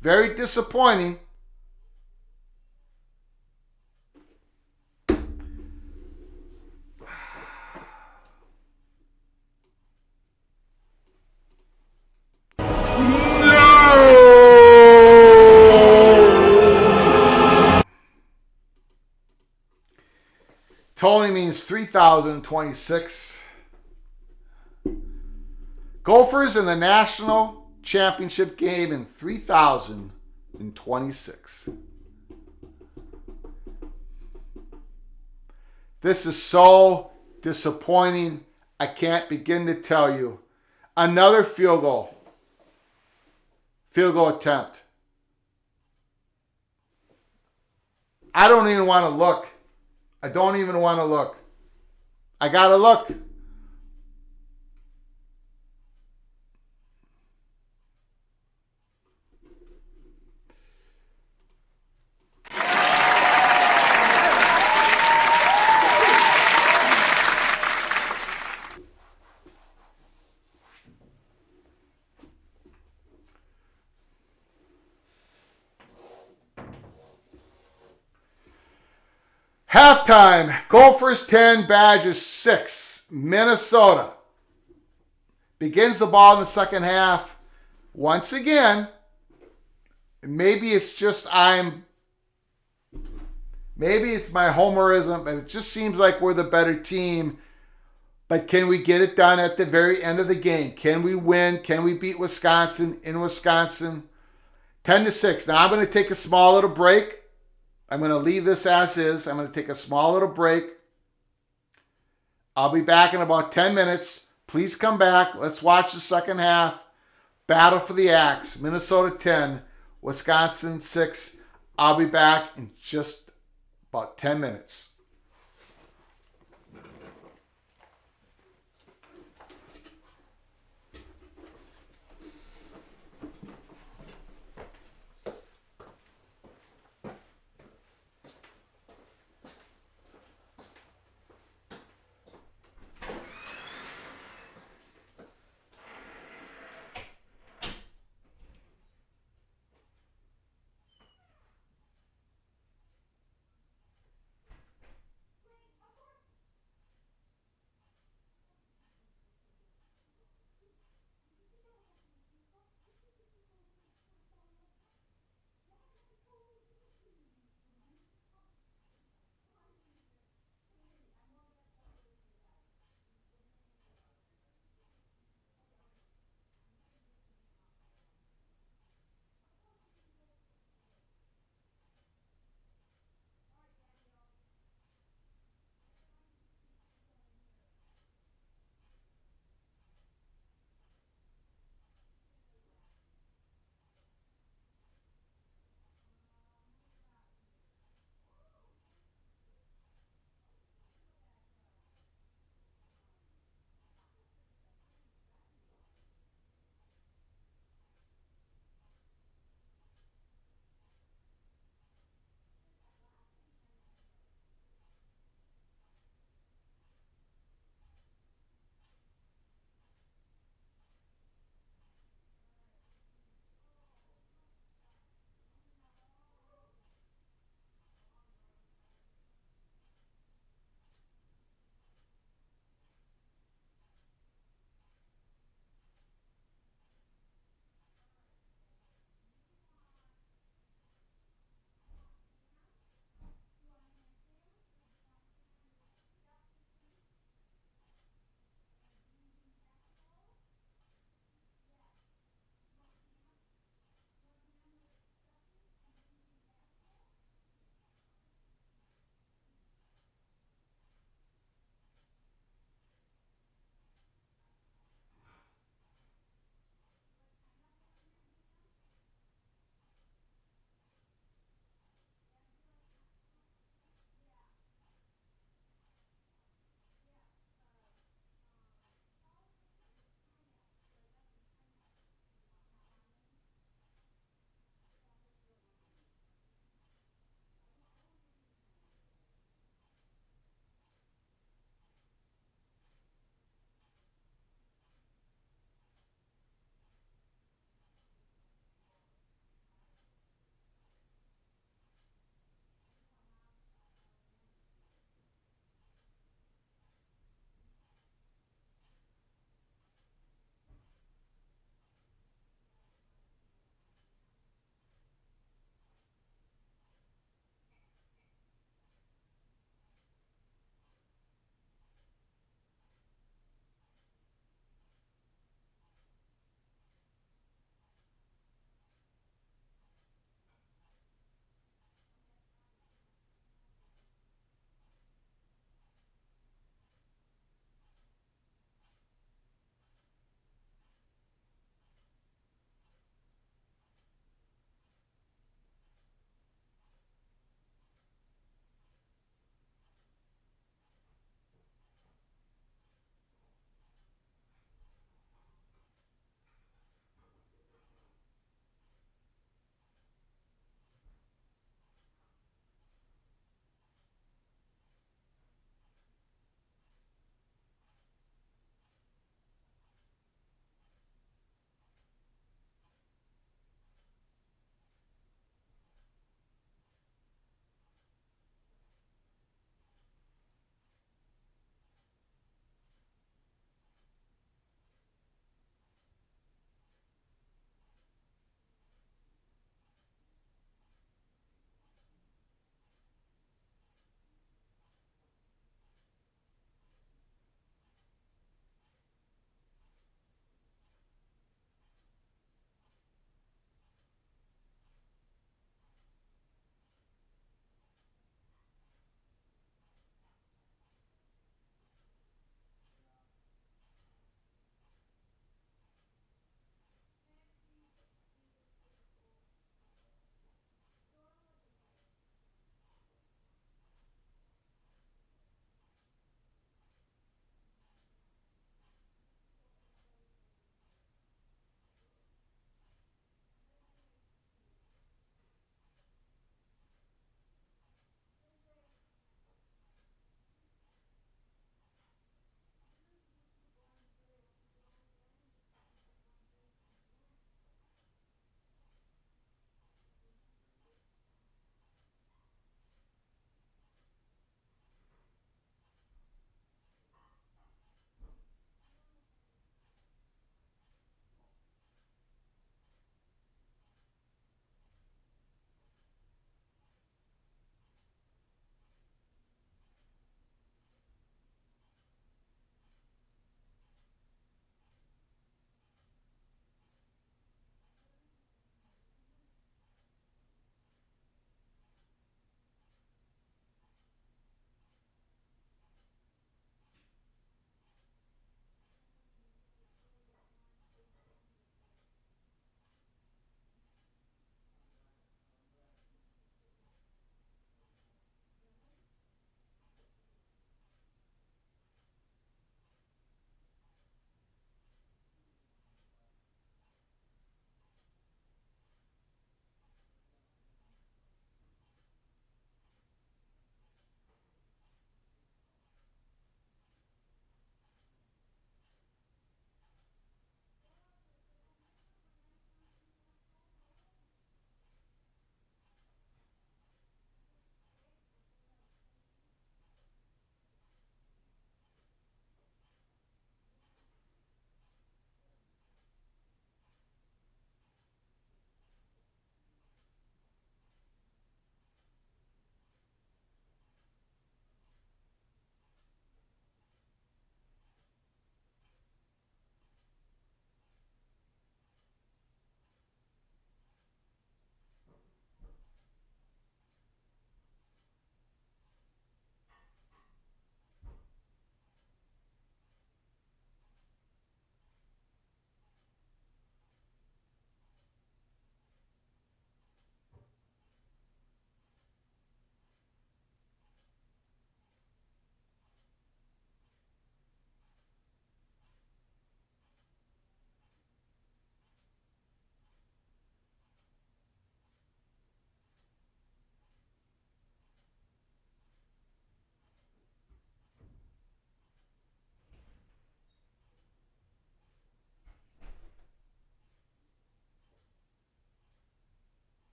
Very disappointing. Tony means 3,026. Gophers in the national championship game in 3,026. This is so disappointing. I can't begin to tell you. Another field goal. Field goal attempt. I don't even want to look. I don't even want to look. I got to look. Halftime, Gophers 10, Badgers 6. Minnesota begins the ball in the second half. Once again, maybe it's my homerism, but it just seems like we're the better team. But can we get it done at the very end of the game? Can we win? Can we beat Wisconsin in Wisconsin? 10-6. Now I'm going to take a small little break. I'm going to leave this as is. I'm going to take a small little break. I'll be back in about 10 minutes. Please come back. Let's watch the second half. Battle for the Axe. Minnesota 10, Wisconsin 6. I'll be back in just about 10 minutes.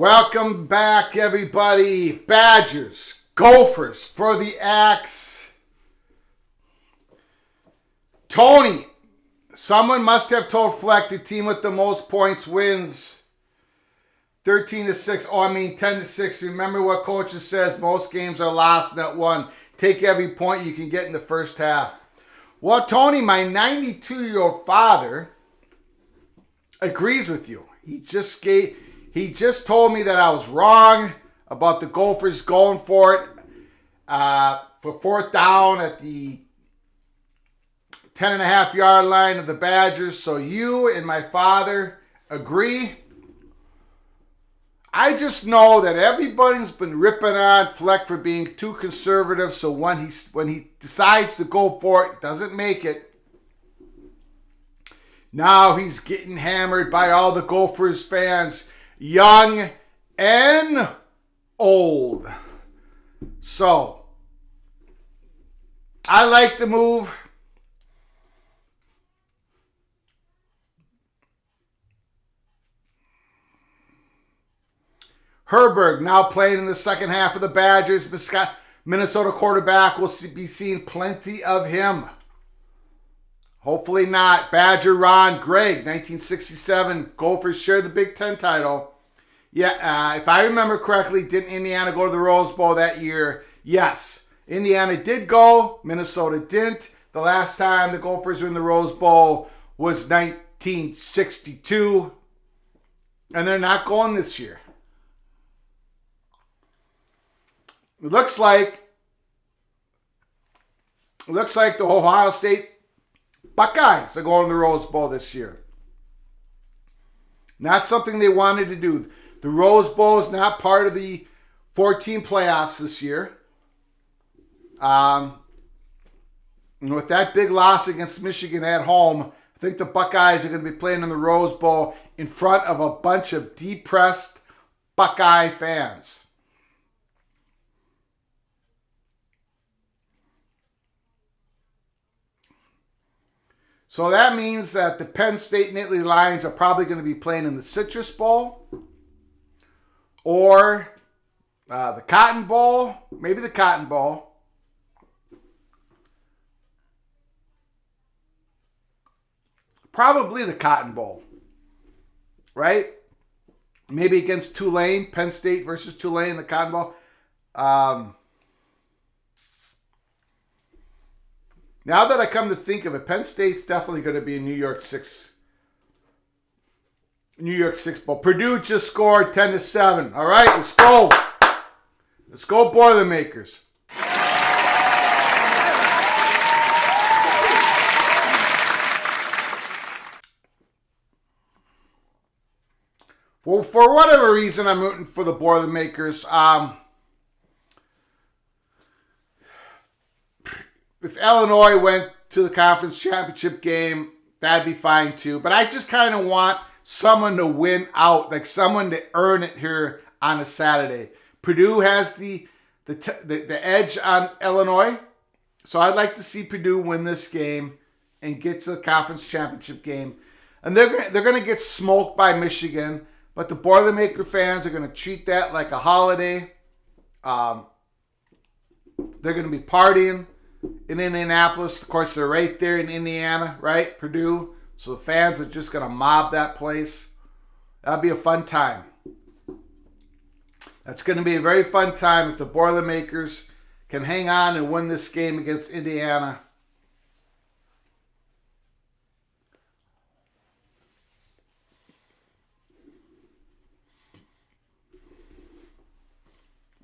Welcome back, everybody. Badgers, Gophers for the Axe. Tony, someone must have told Fleck the team with the most points wins. 13-6. Oh, I mean 10-6. Remember what coaches says, most games are lost, not won. Take every point you can get in the first half. Well, Tony, my 92-year-old father agrees with you. He just told me that I was wrong about the Gophers going for it for fourth down at the 10.5-yard line of the Badgers. So you and my father agree. I just know that everybody's been ripping on Fleck for being too conservative. So when he decides to go for it, doesn't make it. Now he's getting hammered by all the Gophers fans, young and old. So I like the move. Herberg now playing in the second half of the Badgers. Minnesota quarterback, will be seeing plenty of him. Hopefully not. Badger Ron Gregg, 1967. Gophers share the Big Ten title. Yeah, if I remember correctly, didn't Indiana go to the Rose Bowl that year? Yes. Indiana did go. Minnesota didn't. The last time the Gophers were in the Rose Bowl was 1962. And they're not going this year. It looks like the Ohio State Buckeyes are going to the Rose Bowl this year. Not something they wanted to do. The Rose Bowl is not part of the 14 playoffs this year. And with that big loss against Michigan at home, I think the Buckeyes are going to be playing in the Rose Bowl in front of a bunch of depressed Buckeye fans. So that means that the Penn State Nittany Lions are probably going to be playing in the Citrus Bowl or the Cotton Bowl, maybe the Cotton Bowl. Probably the Cotton Bowl, right? Maybe against Tulane, Penn State versus Tulane, the Cotton Bowl. Now that I come to think of it, Penn State's definitely going to be a New York Six Bowl. Purdue just scored 10-7. All right, let's go. Let's go, Boilermakers. Well, for whatever reason, I'm rooting for the Boilermakers. If Illinois went to the conference championship game, that'd be fine too. But I just kind of want someone to win out, like someone to earn it here on a Saturday. Purdue has the edge on Illinois, so I'd like to see Purdue win this game and get to the conference championship game. And they're going to get smoked by Michigan, but the Boilermaker fans are going to treat that like a holiday. They're going to be partying in Indianapolis. Of course, they're right there in Indiana, right? Purdue. So the fans are just going to mob that place. That'll be a fun time. That's going to be a very fun time if the Boilermakers can hang on and win this game against Indiana.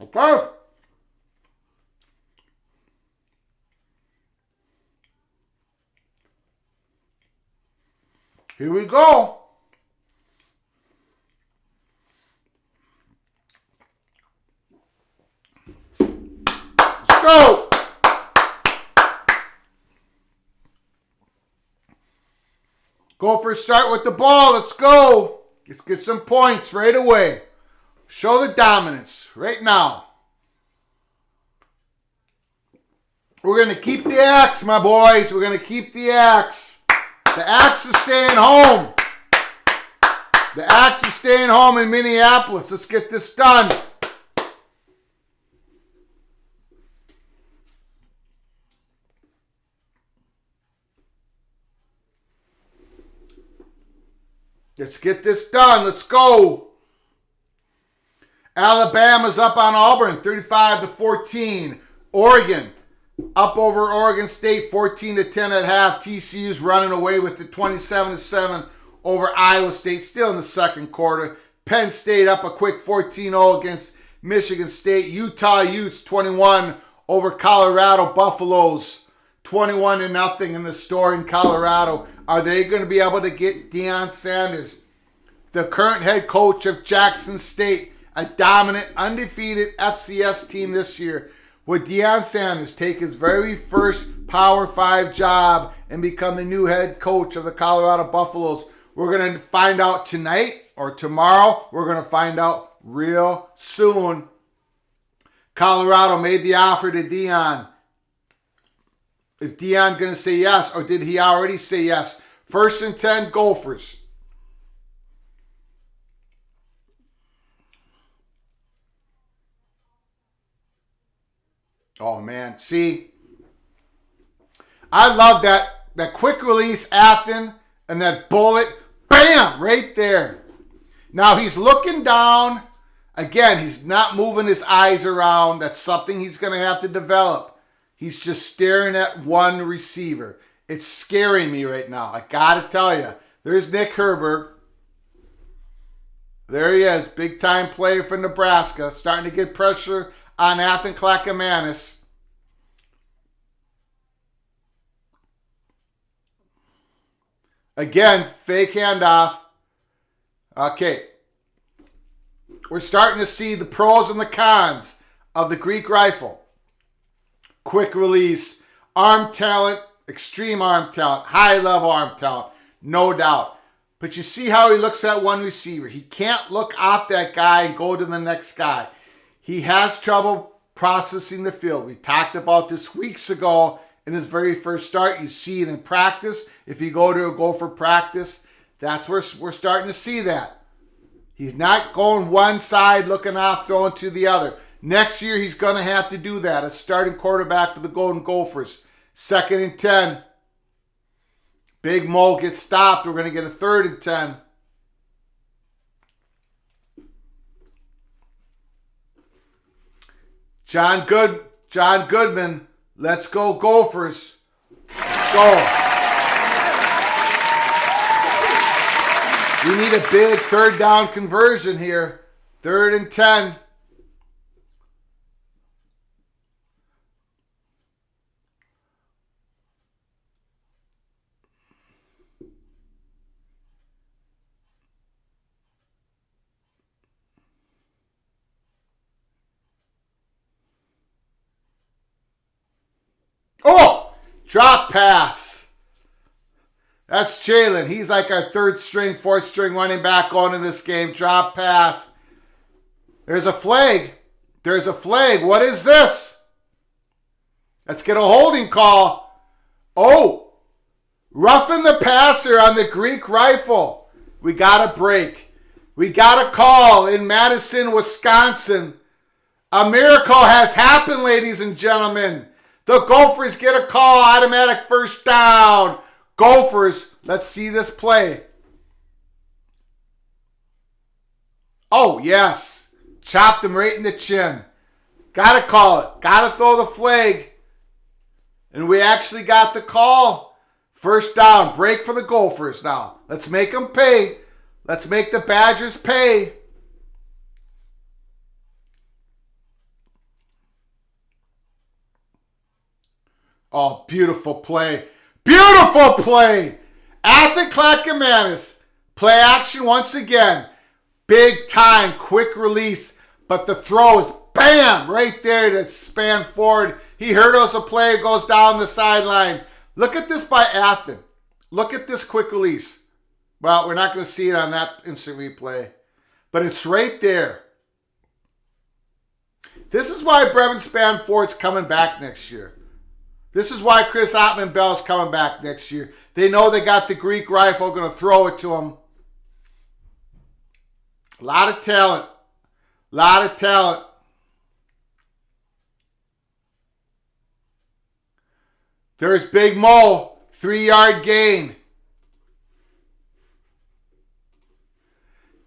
Okay. Here we go. Let's go. Gophers start with the ball. Let's go. Let's get some points right away. Show the dominance right now. We're going to keep the axe, my boys. We're going to keep the axe. The axe is staying home. The Axe is staying home in Minneapolis. Let's get this done. Let's get this done. Let's go. Alabama's up on Auburn, 35-14. Oregon up over Oregon State, 14-10 at half. TCU's running away with it, 27-7 over Iowa State, still in the second quarter. Penn State up a quick 14-0 against Michigan State. Utah Utes 21 over Colorado Buffaloes, 21-0 in the store in Colorado. Are they going to be able to get Deion Sanders, the current head coach of Jackson State, a dominant, undefeated FCS team this year? Would Deion Sanders take his very first Power 5 job and become the new head coach of the Colorado Buffaloes? We're going to find out tonight or tomorrow. We're going to find out real soon. Colorado made the offer to Deion. Is Deion going to say yes, or did he already say yes? 1st and 10, Gophers. Oh, man. See, I love that quick release, Athen, and that bullet. Bam! Right there. Now, he's looking down. Again, he's not moving his eyes around. That's something he's going to have to develop. He's just staring at one receiver. It's scaring me right now. I got to tell you. There's Nick Herberg. There he is. Big-time player for Nebraska. Starting to get pressure on Athen Clackamanis. Again, fake handoff. Okay. We're starting to see the pros and the cons of the Greek rifle. Quick release, arm talent, extreme arm talent, high-level arm talent, no doubt. But you see how he looks at one receiver. He can't look off that guy and go to the next guy. He has trouble processing the field. We talked about this weeks ago in his very first start. You see it in practice. If you go to a Gopher practice, that's where we're starting to see that. He's not going one side, looking off, throwing to the other. Next year, he's going to have to do that as starting quarterback for the Golden Gophers. 2nd and 10. Big Mo gets stopped. We're going to get a 3rd and 10. John Goodman. Let's go Gophers. Let's go. We need a big 3rd down conversion here. 3rd and 10. Oh! Drop pass. That's Jalen. He's like our 3rd string, 4th string running back going in this game. Drop pass. There's a flag. There's a flag. What is this? Let's get a holding call. Oh! Roughing the passer on the Greek rifle. We got a break. We got a call in Madison, Wisconsin. A miracle has happened, ladies and gentlemen. The Gophers get a call, automatic 1st down. Gophers, let's see this play. Oh, yes. Chopped him right in the chin. Got to call it. Got to throw the flag. And we actually got the call. 1st down. Break for the Gophers now. Let's make them pay. Let's make the Badgers pay. Oh, beautiful play. Beautiful play. Athen Clackamanis. Play action once again. Big time, quick release. But the throw is bam, right there to span forward. He hurdles a player, goes down the sideline. Look at this by Athen. Look at this quick release. Well, we're not going to see it on that instant replay. But it's right there. This is why Brevin Spanford's coming back next year. This is why Chris Ottman-Bell's coming back next year. They know they got the Greek rifle, going to throw it to him. A lot of talent. A lot of talent. There's Big Mo. 3-yard gain.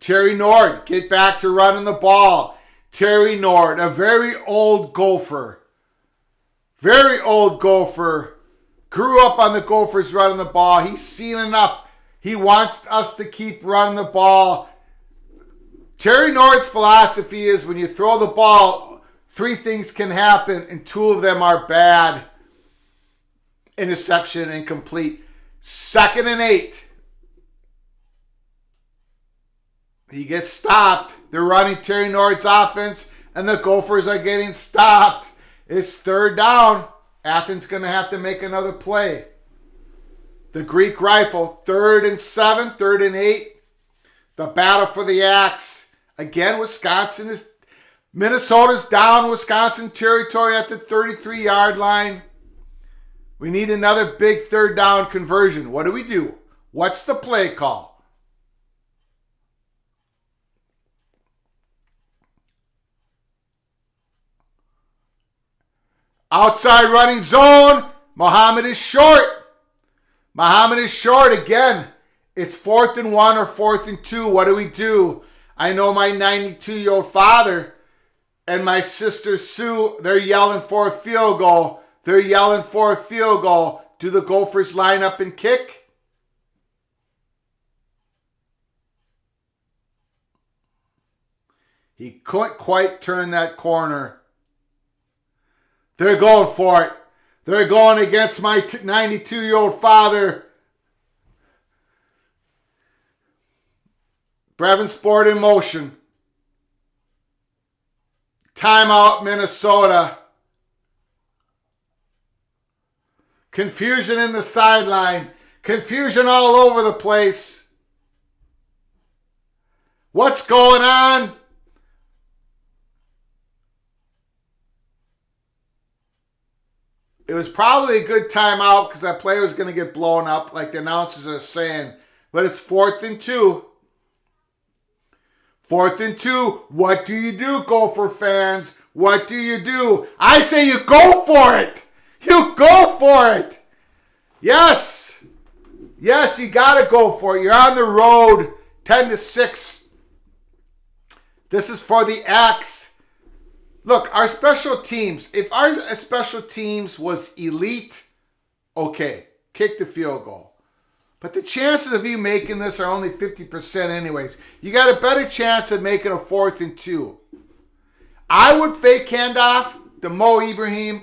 Terry Nord, get back to running the ball. Terry Nord, a very old Gopher. Very old Gopher. Grew up on the Gophers running the ball. He's seen enough. He wants us to keep running the ball. Terry Nord's philosophy is when you throw the ball, 3 things can happen, and 2 of them are bad. Interception, incomplete. 2nd and 8. He gets stopped. They're running Terry Nord's offense, and the Gophers are getting stopped. It's 3rd down. Athens going to have to make another play. The Greek Rifle, 3rd and 7, 3rd and 8. The battle for the axe. Again, Minnesota's down Wisconsin territory at the 33-yard line. We need another big 3rd down conversion. What do? What's the play call? Outside running zone. Muhammad is short. Muhammad is short again. It's 4th and 1 or 4th and 2. What do? I know my 92-year-old father and my sister Sue, they're yelling for a field goal. They're yelling for a field goal. Do the Gophers line up and kick? He couldn't quite turn that corner. They're going for it. They're going against my 92-year-old father. Brevin Sport in motion. Timeout, Minnesota. Confusion in the sideline. Confusion all over the place. What's going on? It was probably a good timeout because that play was going to get blown up like the announcers are saying. But it's 4th and 2. 4th and 2. What do, Gopher fans? What do? I say you go for it. You go for it. Yes. Yes, you got to go for it. You're on the road. 10-6. This is for the Axe. Look, our special teams, if our special teams was elite, okay, kick the field goal. But the chances of you making this are only 50% anyways. You got a better chance of making a 4th and 2. I would fake handoff to Mo Ibrahim,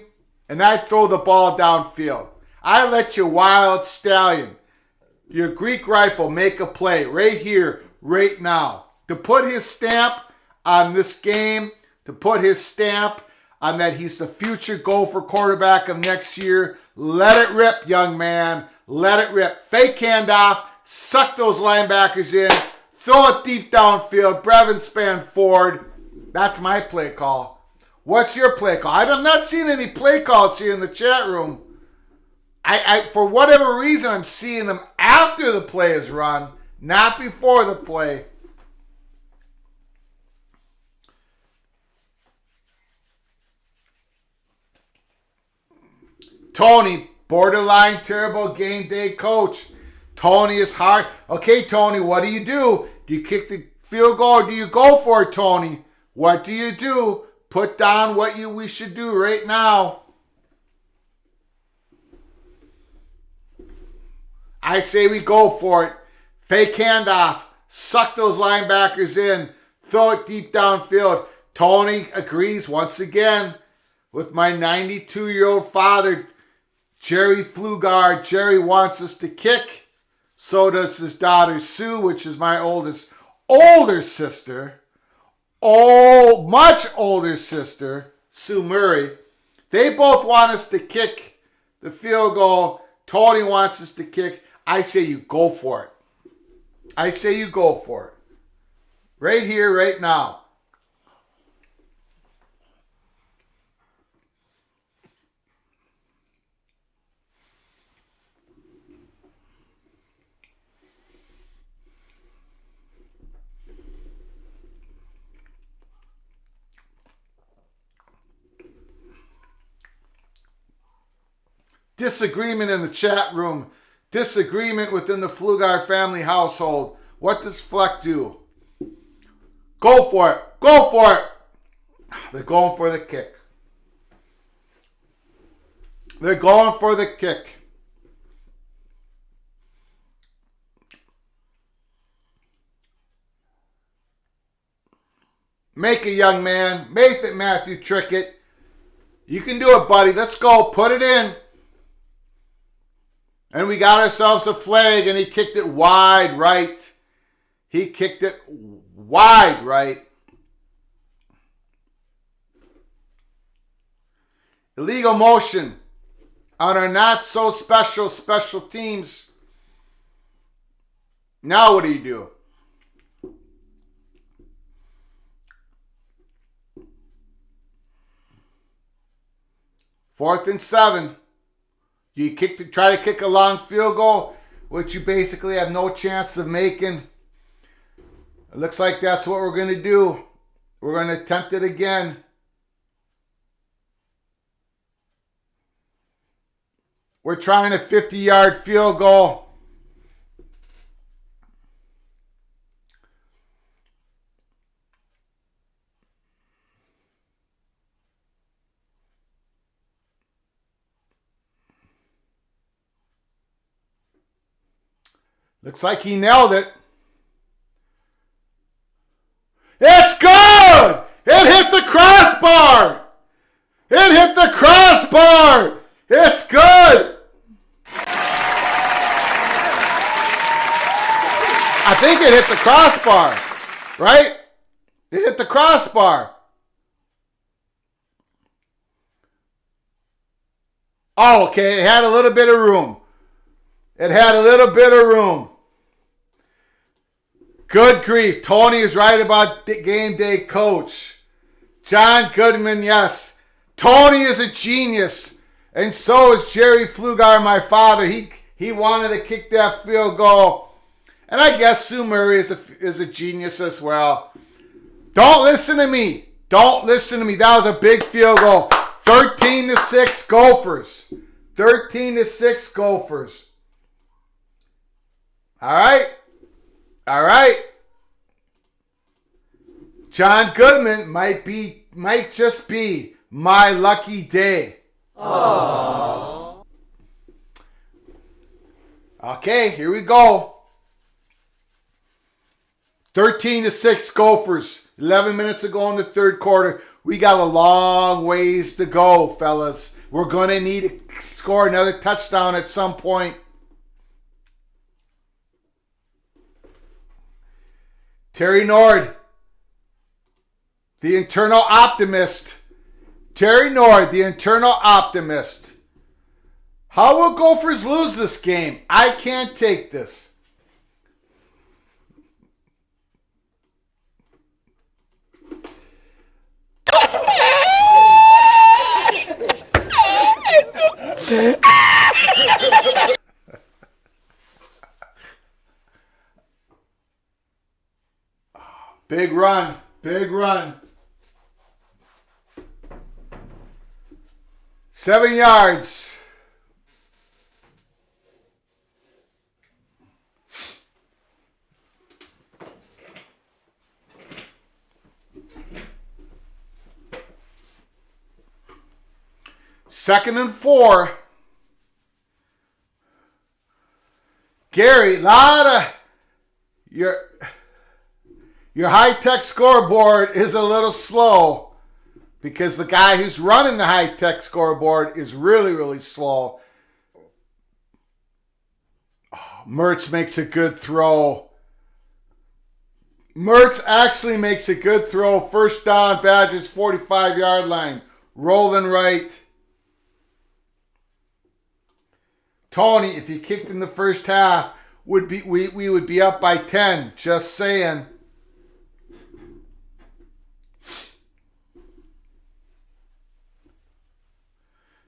and I'd throw the ball downfield. I let your wild stallion, your Greek Rifle, make a play right here, right now. To put his stamp on this game, to put his stamp on that he's the future Gopher quarterback of next year. Let it rip, young man. Let it rip. Fake handoff. Suck those linebackers in. Throw it deep downfield. Brevin Span Ford. That's my play call. What's your play call? I'm not seeing any play calls here in the chat room. I for whatever reason, I'm seeing them after the play is run, not before the play. Tony, borderline terrible game day coach. Tony is hard. Okay, Tony, what do? Do you kick the field goal or do you go for it, Tony? What do? Put down what we should do right now. I say we go for it. Fake handoff. Suck those linebackers in. Throw it deep downfield. Tony agrees once again with my 92-year-old father, Jerry Flugard. Jerry wants us to kick. So does his daughter Sue, which is my older sister. Oh, much older sister, Sue Murray. They both want us to kick the field goal. Tony wants us to kick. I say you go for it. I say you go for it. Right here, right now. Disagreement in the chat room. Disagreement within the Pflugar family household. What does Fleck do? Go for it. Go for it. They're going for the kick. They're going for the kick. Make it, young man. Make it, Matthew Trickett. You can do it, buddy. Let's go. Put it in. And we got ourselves a flag, and he kicked it wide right. He kicked it wide right. Illegal motion on our not so special teams. Now what do you do? Fourth and 7. You try to kick a long field goal, which you basically have no chance of making. It looks like that's what we're going to do. We're going to attempt it again. We're trying a 50-yard field goal. Looks like he nailed it. It's good! It hit the crossbar! It hit the crossbar! It's good! I think it hit the crossbar, right? It hit the crossbar. Oh, okay, it had a little bit of room. It had a little bit of room. Good grief. Tony is right about the game day coach. John Goodman, yes. Tony is a genius. And so is Jerry Pflugar, my father. He wanted to kick that field goal. And I guess Sue Murray is a genius as well. Don't listen to me. Don't listen to me. That was a big field goal. 13-6 Gophers. 13-6 Gophers. All right. All right. John Goodman might just be my lucky day. Aww. Okay, here we go. 13-6 Gophers. 11 minutes to go in the third quarter. We got a long ways to go, fellas. We're going to need to score another touchdown at some point. Terry Nord, the internal optimist. Terry Nord, the internal optimist. How will Gophers lose this game? I can't take this. Big run. Big run. 7 yards. Second and 4. Gary, your high-tech scoreboard is a little slow because the guy who's running the high-tech scoreboard is really, really slow. Oh, Mertz makes a good throw. Mertz actually makes a good throw. First down, Badgers 45-yard line. Rolling right. Tony, if you kicked in the first half, we would be up by 10. Just saying.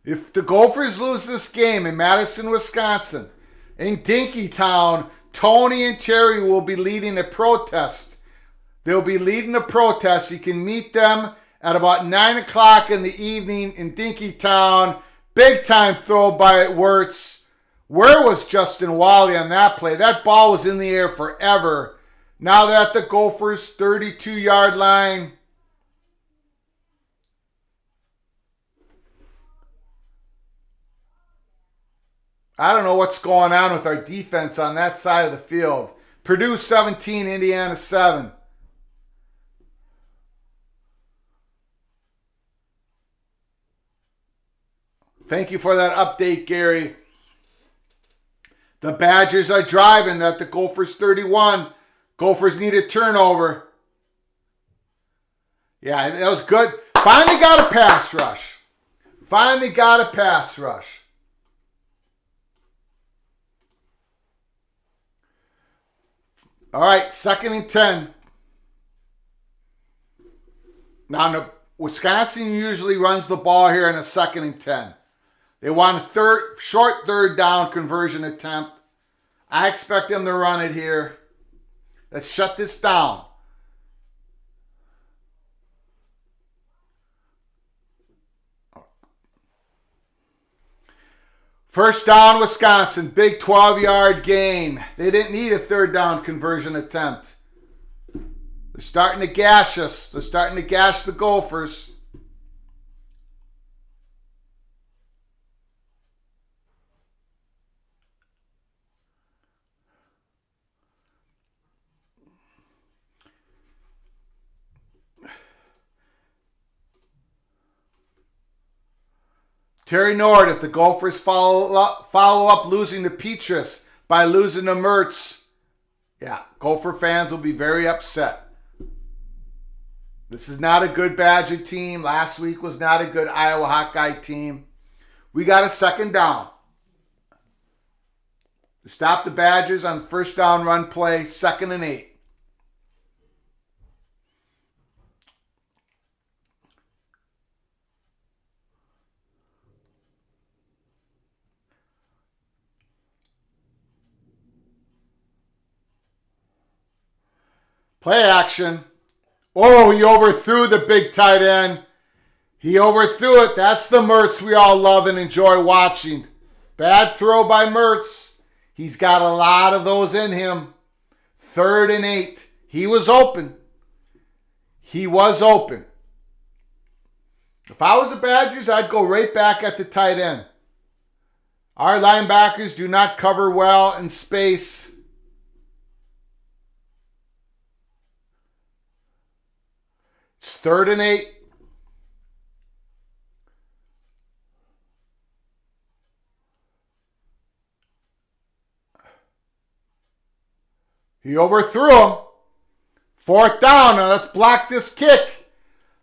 If the Gophers lose this game in Madison, Wisconsin, in Dinkytown, Tony and Terry will be leading a protest. They'll be leading a protest. You can meet them at about 9 o'clock in the evening in Dinkytown. Big time throw by Wirtz. Where was Justin Wally on that play? That ball was in the air forever. Now they're at the Gophers' 32-yard line. I don't know what's going on with our defense on that side of the field. Purdue 17, Indiana 7. Thank you for that update, Gary. The Badgers are driving at the Gophers 31. Gophers need a turnover. Yeah, that was good. Finally got a pass rush. Finally got a pass rush. All right, 2nd and 10. Now, Wisconsin usually runs the ball here in a 2nd and 10. They want a short third down conversion attempt. I expect them to run it here. Let's shut this down. First down, Wisconsin. Big 12-yard gain. They didn't need a third down conversion attempt. They're starting to gash us. They're starting to gash the Gophers. Terry Nord, if the Gophers follow up losing to Petrus by losing to Mertz, yeah, Gopher fans will be very upset. This is not a good Badger team. Last week was not a good Iowa Hawkeye team. We got a 2nd down. To stop the Badgers on first down run play, 2nd and 8. Play action. Oh, he overthrew the big tight end. He overthrew it. That's the Mertz we all love and enjoy watching. Bad throw by Mertz. He's got a lot of those in him. 3rd and 8. He was open. He was open. If I was the Badgers, I'd go right back at the tight end. Our linebackers do not cover well in space. It's 3rd and 8. He overthrew him. 4th down. Now let's block this kick.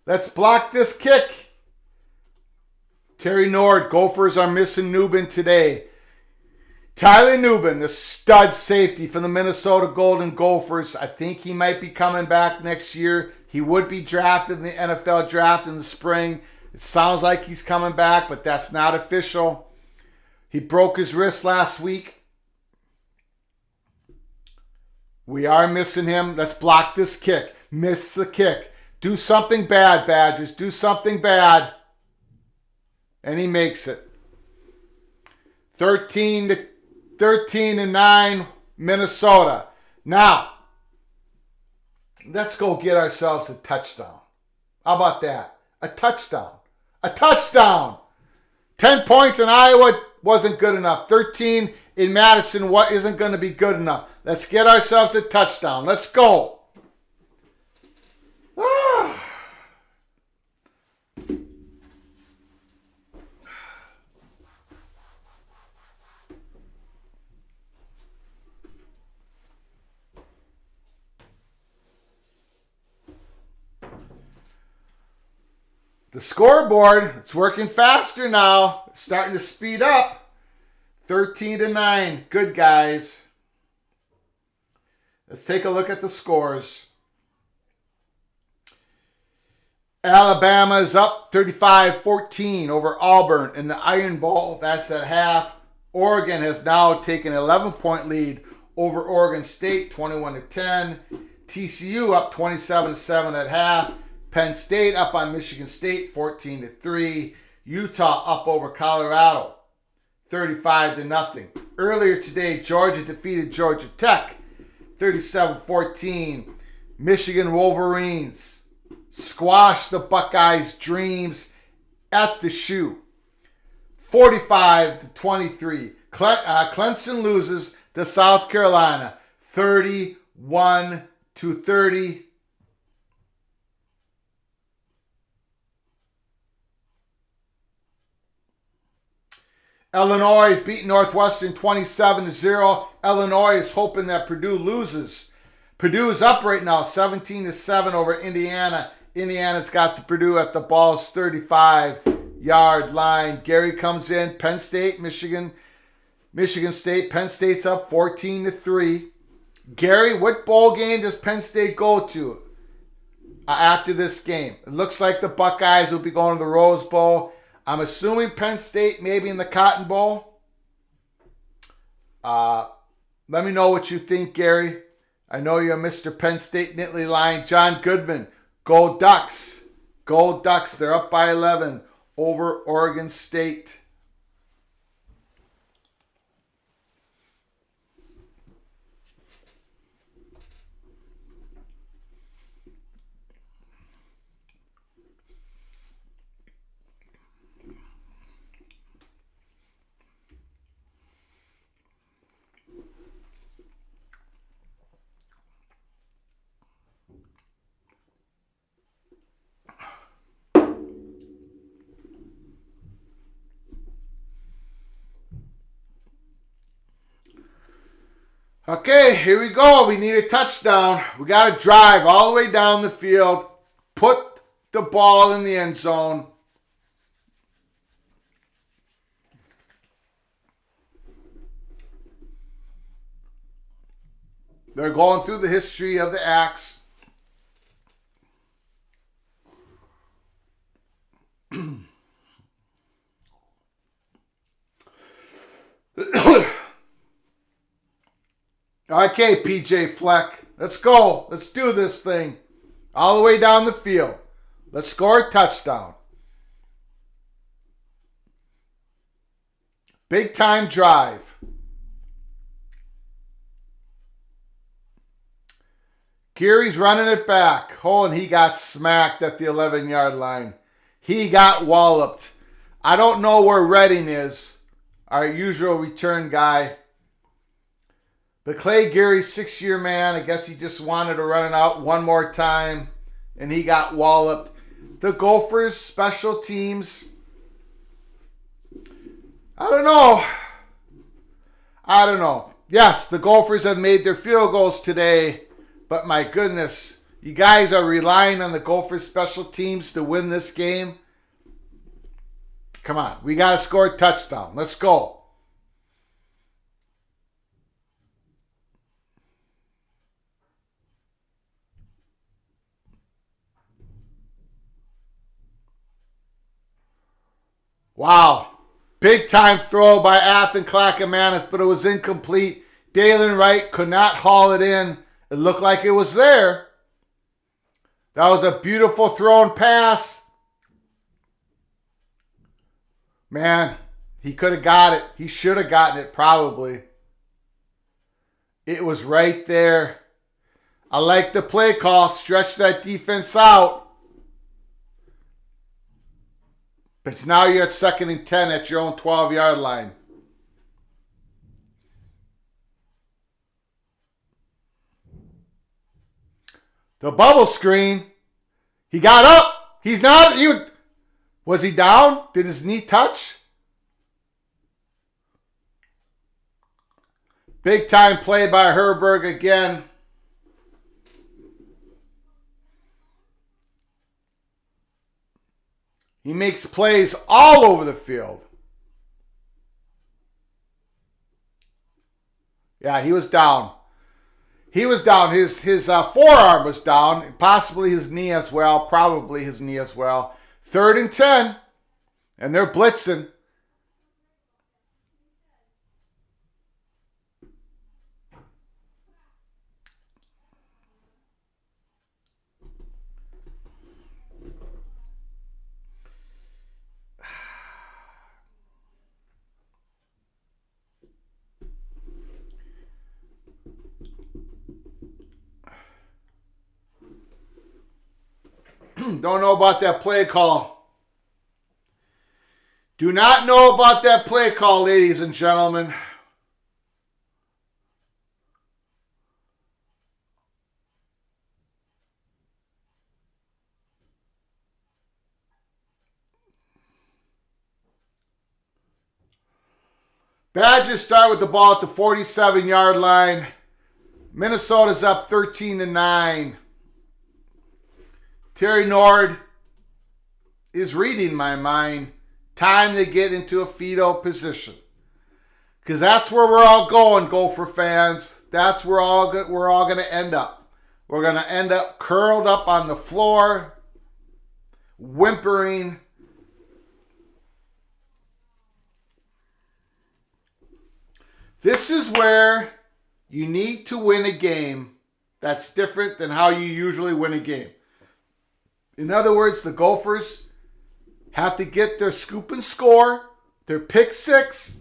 Let's block this kick. Terry Nord, Gophers are missing Nubin today. Tyler Nubin, the stud safety for the Minnesota Golden Gophers. I think he might be coming back next year. He would be drafted in the NFL draft in the spring. It sounds like he's coming back, but that's not official. He broke his wrist last week. We are missing him. Let's block this kick. Miss the kick. Do something bad, Badgers. Do something bad. And he makes it. 13 and 9, Minnesota. Now, let's go get ourselves a touchdown. How about that? A touchdown. A touchdown. 10 points in Iowa wasn't good enough. 13 in Madison isn't going to be good enough. Let's get ourselves a touchdown. Let's go. The scoreboard, it's working faster now. It's starting to speed up. 13 to 9. Good, guys. Let's take a look at the scores. Alabama is up 35-14 over Auburn in the Iron Bowl. That's at half. Oregon has now taken an 11-point lead over Oregon State, 21-10. TCU up 27-7 at half. Penn State up on Michigan State, 14-3. Utah up over Colorado, 35-0. Earlier today, Georgia defeated Georgia Tech, 37-14. Michigan Wolverines squashed the Buckeyes' dreams at the shoe, 45-23. Clemson loses to South Carolina, 31-30. Illinois is beating Northwestern 27-0. Illinois is hoping that Purdue loses. Purdue is up right now, 17-7 over Indiana. Indiana's got the Purdue at the ball's 35-yard line. Gary comes in. Penn State, Michigan State. Penn State's up 14-3. Gary, what bowl game does Penn State go to after this game? It looks like the Buckeyes will be going to the Rose Bowl. I'm assuming Penn State maybe in the Cotton Bowl. Let me know what you think, Gary. I know you're Mr. Penn State Nittany Lion. John Goodman, go Ducks. Go Ducks. They're up by 11 over Oregon State. Okay, here we go. We need a touchdown. We got to drive all the way down the field, put the ball in the end zone. They're going through the history of the Axe. Okay, PJ Fleck. Let's go. Let's do this thing. All the way down the field. Let's score a touchdown. Big time drive. Gary's running it back. Oh, and he got smacked at the 11-yard line. He got walloped. I don't know where Redding is, our usual return guy. But Clay Gary's 6-year man, I guess he just wanted to run it out one more time, and he got walloped. The Gophers special teams, I don't know. Yes, the Gophers have made their field goals today, but my goodness, you guys are relying on the Gophers special teams to win this game? Come on, we got to score a touchdown. Let's go. Wow. Big time throw by Athen Clackamanus, but it was incomplete. Dalen Wright could not haul it in. It looked like it was there. That was a beautiful thrown pass. Man, he could have got it. He should have gotten it probably. It was right there. I like the play call. Stretch that defense out. But now you're at 2nd and 10 at your own 12-yard line. The bubble screen. He got up. He's not. Was he down? Did his knee touch? Big time play by Herberg again. He makes plays all over the field. Yeah, he was down. He was down. His forearm was down. Possibly his knee as well. Probably his knee as well. 3rd and 10. And they're blitzing. Don't know about that play call. Do not know about that play call, ladies and gentlemen. Badgers start with the ball at the 47-yard line. Minnesota's up 13-9. Terry Nord is reading my mind. Time to get into a fetal position. Because that's where we're all going, Gopher fans. That's where we're all going to end up. We're going to end up curled up on the floor, whimpering. This is where you need to win a game that's different than how you usually win a game. In other words, the Gophers have to get their scoop and score, their pick six,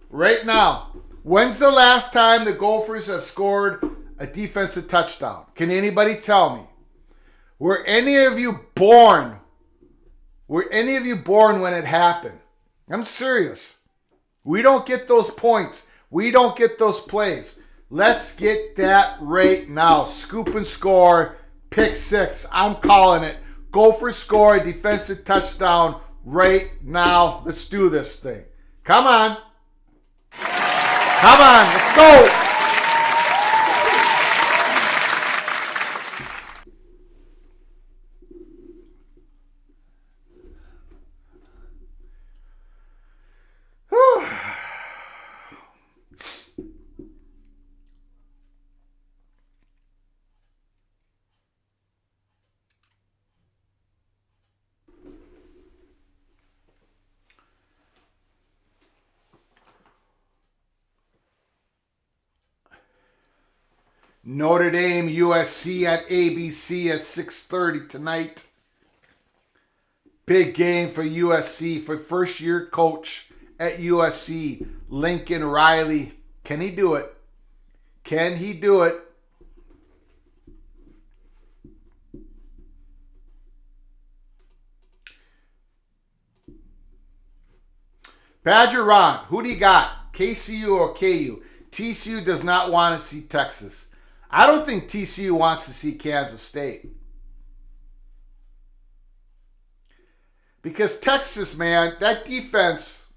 right now. When's the last time the Gophers have scored a defensive touchdown? Can anybody tell me? Were any of you born? Were any of you born when it happened? I'm serious. We don't get those points. We don't get those plays. Let's get that right now. Scoop and score, pick six. I'm calling it. Gophers score a defensive touchdown right now. Let's do this thing. Come on. Come on. Let's go. Notre Dame, USC at ABC at 6:30 tonight. Big game for USC, for first-year coach at USC, Lincoln Riley. Can he do it? Can he do it? Badger Ron, who do you got? KCU or KU? TCU does not want to see Texas. I don't think TCU wants to see Kansas State. Because Texas, man, that defense,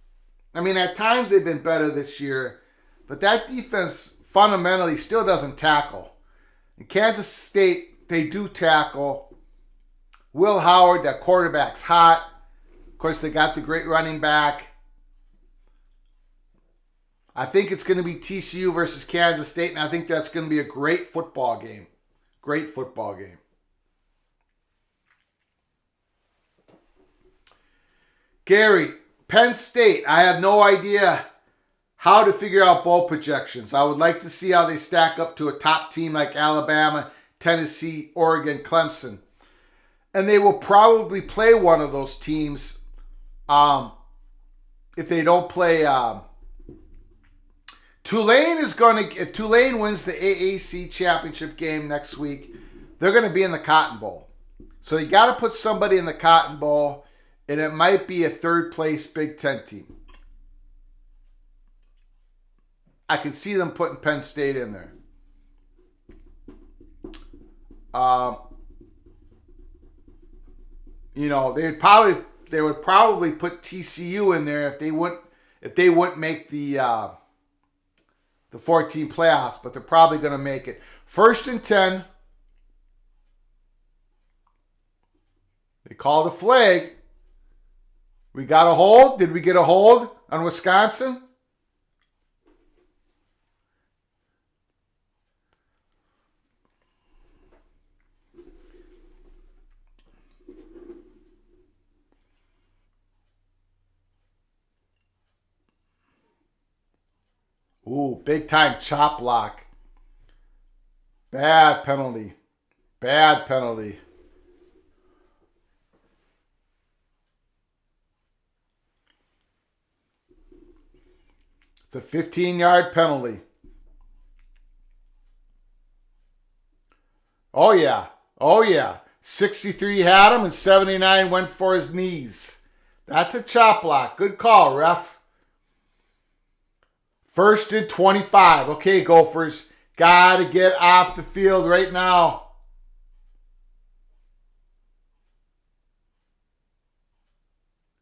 I mean, at times they've been better this year, but that defense fundamentally still doesn't tackle. In Kansas State, they do tackle. Will Howard, that quarterback's hot. Of course, they got the great running back. I think it's going to be TCU versus Kansas State, and I think that's going to be a great football game. Great football game. Gary, Penn State. I have no idea how to figure out bowl projections. I would like to see how they stack up to a top team like Alabama, Tennessee, Oregon, Clemson. And they will probably play one of those teams if they don't play... Tulane is going to, if Tulane wins the AAC championship game next week, they're going to be in the Cotton Bowl. So you got to put somebody in the Cotton Bowl, and it might be a third place Big Ten team. I can see them putting Penn State in there. You know, they would probably put TCU in there if they wouldn't make the 14 playoffs, but they're probably going to make it. 1st and 10. They call the flag. We got a hold. Did we get a hold on Wisconsin? Ooh, big time chop block. Bad penalty. Bad penalty. It's a 15-yard penalty. Oh, yeah. Oh, yeah. 63 had him, and 79 went for his knees. That's a chop block. Good call, ref. 1st and 25. Okay, Gophers. Got to get off the field right now.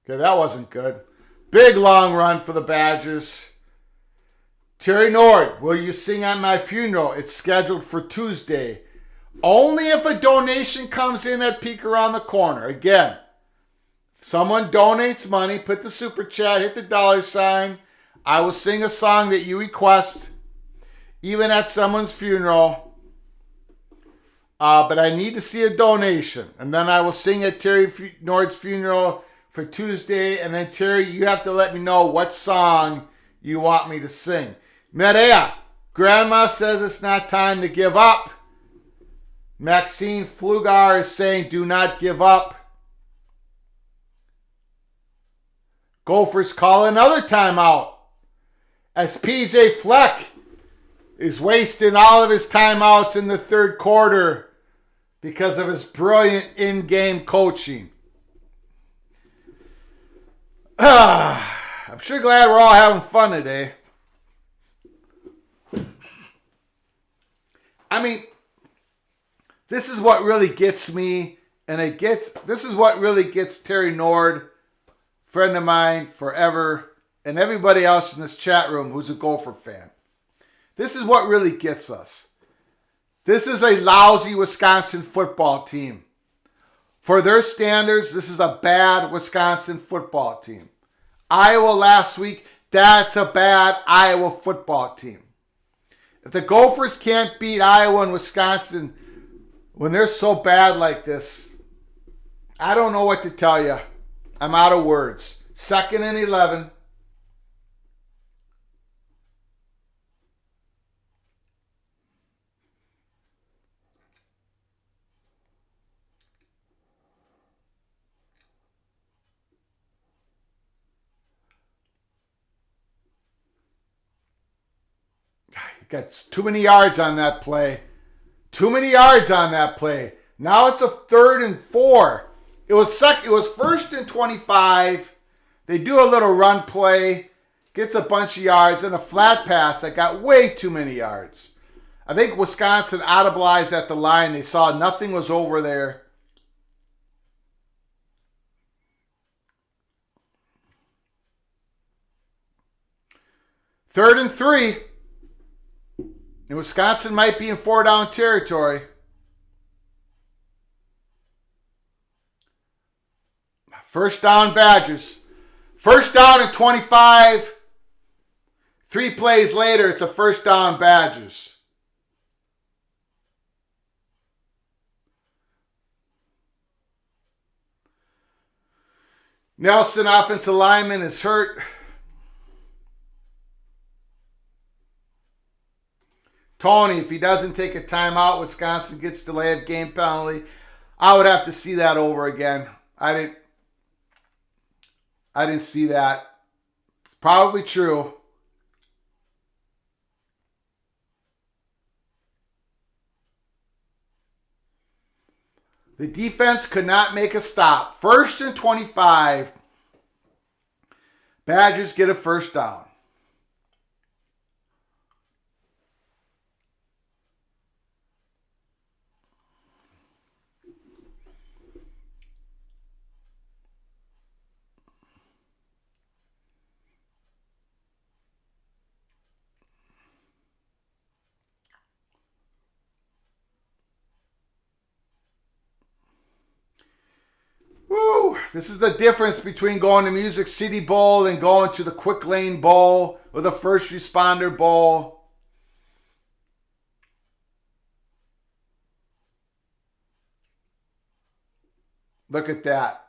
Okay, that wasn't good. Big long run for the Badgers. Terry Nord, will you sing at my funeral? It's scheduled for Tuesday. Only if a donation comes in at Peek Around the Corner. Again, if someone donates money, put the super chat, hit the $sign. I will sing a song that you request, even at someone's funeral. But I need to see a donation. And then I will sing at Terry Nord's funeral for Tuesday. And then, Terry, you have to let me know what song you want me to sing. Medea, Grandma says it's not time to give up. Maxine Flugar is saying do not give up. Gophers call another timeout as PJ Fleck is wasting all of his timeouts in the third quarter because of his brilliant in-game coaching. I'm sure glad we're all having fun today. I mean, this is what really gets me, and this is what really gets Terry Nord, friend of mine forever, and everybody else in this chat room who's a Gopher fan. This is what really gets us. This is a lousy Wisconsin football team. For their standards, this is a bad Wisconsin football team. Iowa last week, that's a bad Iowa football team. If the Gophers can't beat Iowa and Wisconsin when they're so bad like this, I don't know what to tell you. I'm out of words. 2nd and 11. Got too many yards on that play. Too many yards on that play. Now it's a 3rd and 4. It was 1st and 25. They do a little run play, gets a bunch of yards, and a flat pass that got way too many yards. I think Wisconsin audibilized at the line. They saw nothing was over there. Third and 3. And Wisconsin might be in 4-down territory. First down, Badgers. First down and 25. 3 plays later, it's a first down, Badgers. Nelson, offensive lineman, is hurt. Tony, if he doesn't take a timeout, Wisconsin gets delay of game penalty. I would have to see that over again. I didn't see that. It's probably true. The defense could not make a stop. 1st and 25. Badgers get a first down. Woo! This is the difference between going to Music City Bowl and going to the Quick Lane Bowl or the First Responder Bowl. Look at that.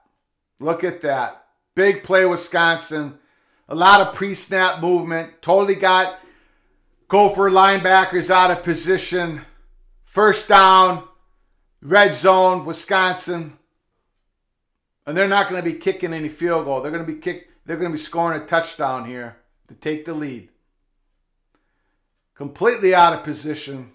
Look at that. Big play, Wisconsin. A lot of pre-snap movement. Totally got Gopher linebackers out of position. First down. Red zone, Wisconsin. And they're not going to be kicking any field goal. They're going to be scoring a touchdown here to take the lead. Completely out of position.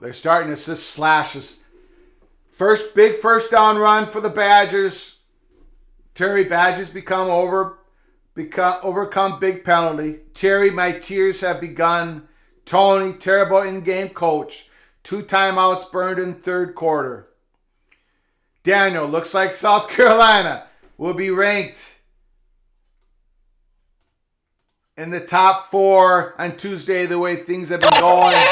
They're starting to just slashes. Big first down run for the Badgers. Terry, Badgers overcome big penalty. Terry, my tears have begun. Tony, terrible in-game coach. 2 timeouts burned in third quarter. Daniel, looks like South Carolina will be ranked in the top 4 on Tuesday the way things have been going.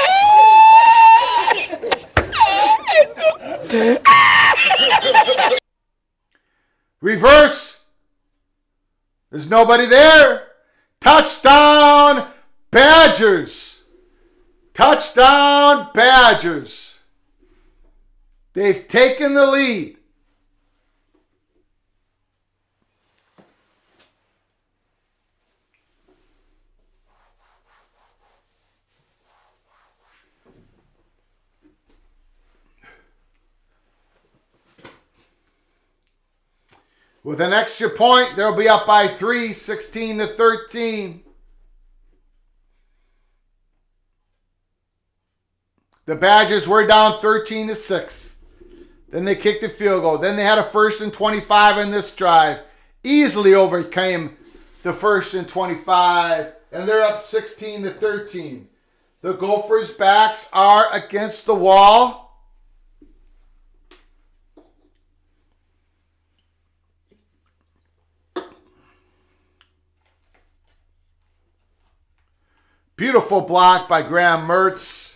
Reverse. There's nobody there. Touchdown, Badgers. Touchdown, Badgers. They've taken the lead. With an extra point, they'll be up by 3, 16-13. The Badgers were down 13-6. Then they kicked a field goal. Then they had a 1st and 25 in this drive. Easily overcame the 1st and 25. And they're up 16-13. The Gophers' backs are against the wall. Beautiful block by Graham Mertz.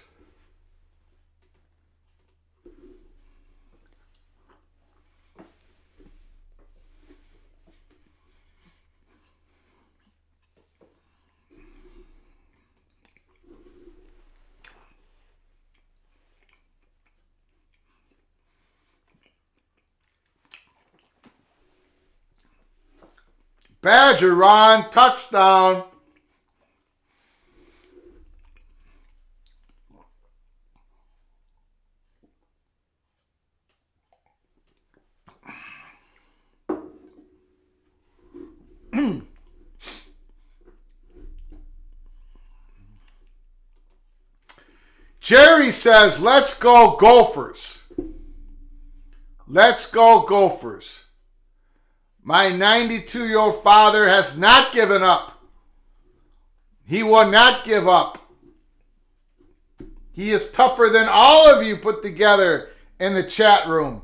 Badger run, touchdown. Jerry says, let's go Gophers. Let's go Gophers. My 92-year-old father has not given up. He will not give up. He is tougher than all of you put together in the chat room.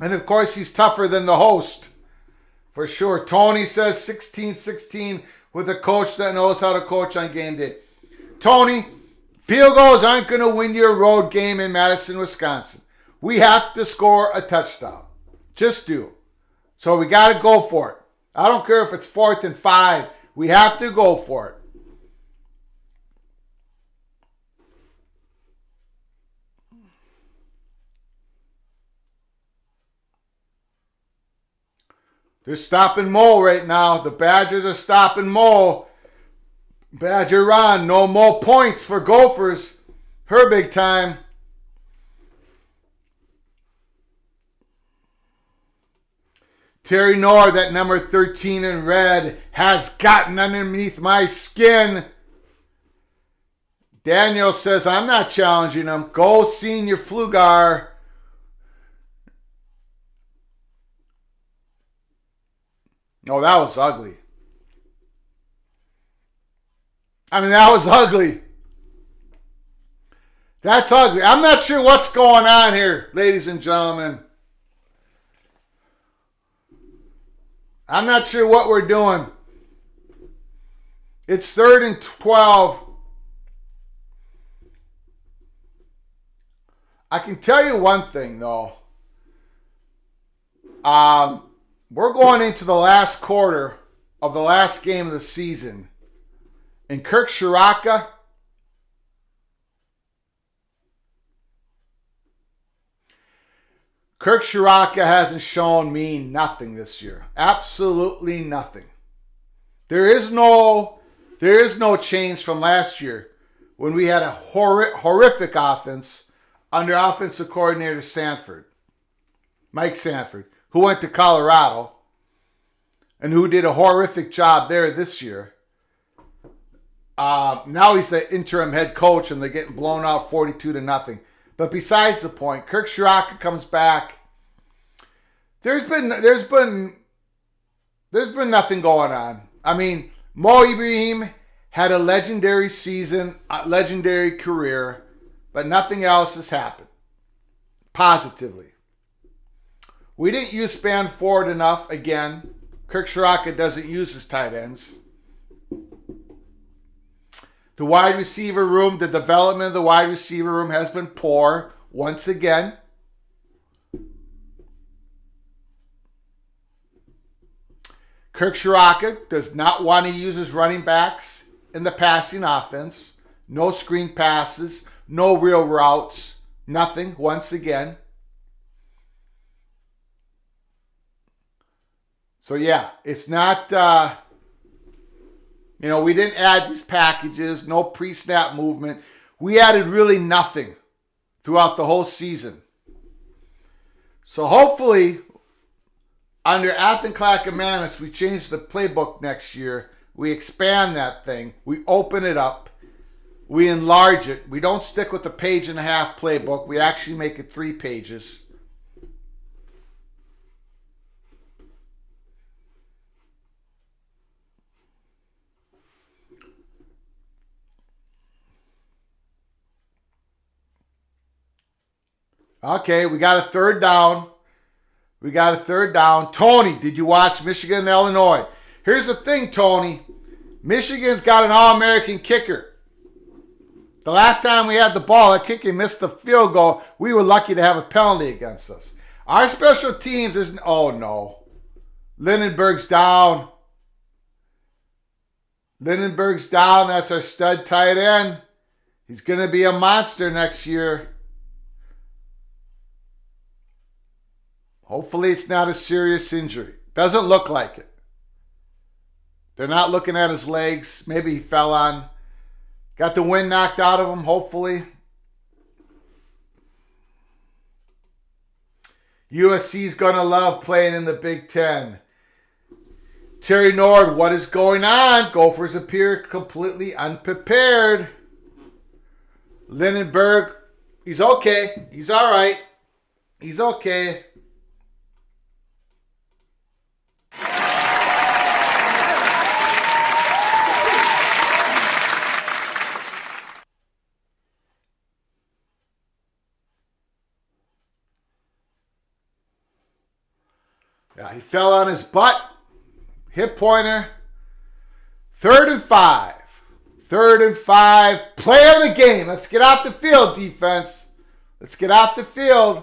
And of course, he's tougher than the host. For sure. Tony says 16-16 with a coach that knows how to coach on game day. Tony, field goals aren't going to win your road game in Madison, Wisconsin. We have to score a touchdown. Just do. So we got to go for it. I don't care if it's 4th and 5. We have to go for it. They're stopping Mo right now. The Badgers are stopping Mo. Badger run. No more points for Gophers. Her big time. Terry Knorr, that number 13 in red, has gotten underneath my skin. Daniel says, I'm not challenging him. Go Senior Flugar. Oh, that was ugly. I mean, that was ugly. That's ugly. I'm not sure what's going on here, ladies and gentlemen. I'm not sure what we're doing. It's 3rd and 12. I can tell you one thing, though. We're going into the last quarter of the last game of the season. And Kirk Shiraka, hasn't shown me nothing this year. Absolutely nothing. There is no change from last year when we had a horrific offense under offensive coordinator Mike Sanford, who went to Colorado and who did a horrific job there this year. Now he's the interim head coach, and they're getting blown out 42-0. But besides the point, Kirk Shiraka comes back. There's been nothing going on. I mean, Mo Ibrahim had a legendary season, a legendary career, but nothing else has happened positively. We didn't use Span Ford enough again. Kirk Shiraka doesn't use his tight ends. The wide receiver room, the development of the wide receiver room has been poor once again. Kirk Shiraka does not want to use his running backs in the passing offense. No screen passes, no real routes, nothing once again. So yeah, it's not, we didn't add these packages, no pre-snap movement. We added really nothing throughout the whole season. So hopefully, under Athan Clackamanis, we change the playbook next year. We expand that thing. We open it up. We enlarge it. We don't stick with the 1.5-page playbook. We actually make it 3 pages. Okay, we got a third down. Tony, did you watch Michigan and Illinois? Here's the thing, Tony. Michigan's got an All-American kicker. The last time we had the ball, that kicker missed the field goal. We were lucky to have a penalty against us. Our special teams isn't... Oh, no. Lindenberg's down. That's our stud tight end. He's going to be a monster next year. Hopefully it's not a serious injury. Doesn't look like it. They're not looking at his legs. Maybe he fell on. Got the wind knocked out of him, hopefully. USC's going to love playing in the Big Ten. Terry Nord, what is going on? Gophers appear completely unprepared. Lindenberg, he's okay. He's all right. He's okay. Yeah, he fell on his butt. Hip pointer. 3rd and 5. Play of the game. Let's get off the field, defense. Let's get off the field.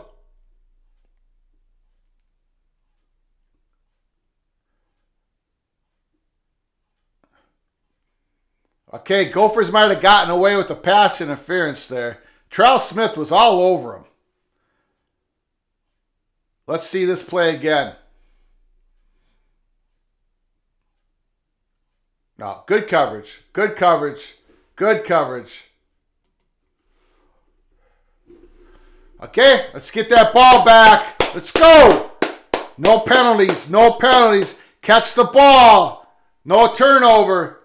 Okay, Gophers might have gotten away with the pass interference there. Terrell Smith was all over him. Let's see this play again. No, good coverage. Okay, let's get that ball back. Let's go. No penalties. Catch the ball. No turnover.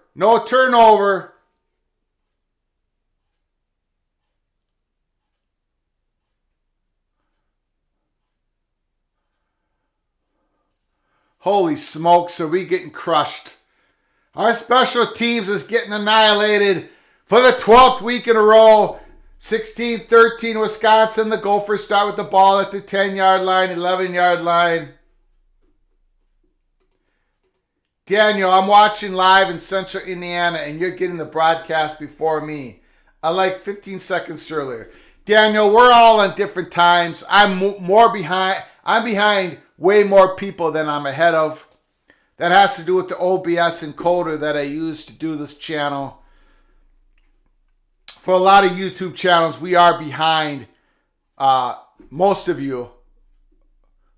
Holy smokes, are we getting crushed? Our special teams is getting annihilated for the 12th week in a row. 16-13 Wisconsin. The Gophers start with the ball at the 10-yard line, 11-yard line. Daniel, I'm watching live in Central Indiana, and you're getting the broadcast before me. I like 15 seconds earlier. Daniel, we're all on different times. I'm behind way more people than I'm ahead of. That has to do with the OBS encoder that I use to do this channel. For a lot of YouTube channels, we are behind most of you.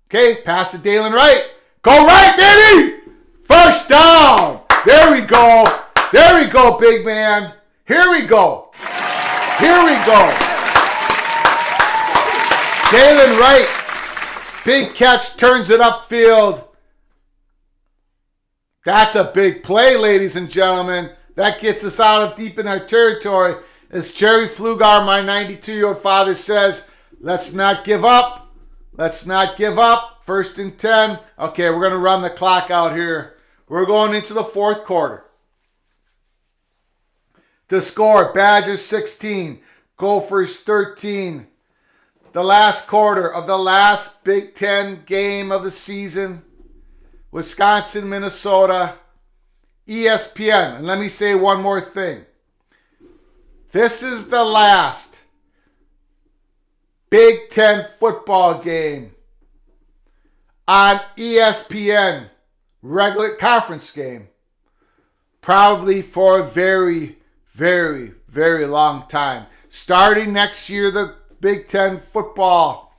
Okay, pass to Dalen Wright. Go right, baby! First down. There we go, big man. Here we go. Dalen Wright. Big catch, turns it upfield. That's a big play, ladies and gentlemen. That gets us out of deep in our territory. As Jerry Flugar, my 92-year-old father, says, let's not give up. Let's not give up. 1st and 10. Okay, we're going to run the clock out here. We're going into the 4th quarter. The score, Badgers 16, Gophers 13. The last quarter of the last Big Ten game of the season. Wisconsin, Minnesota. ESPN. And let me say one more thing. This is the last Big Ten football game on ESPN, regular conference game, probably for a very, very, very long time. Starting next year, the Big Ten football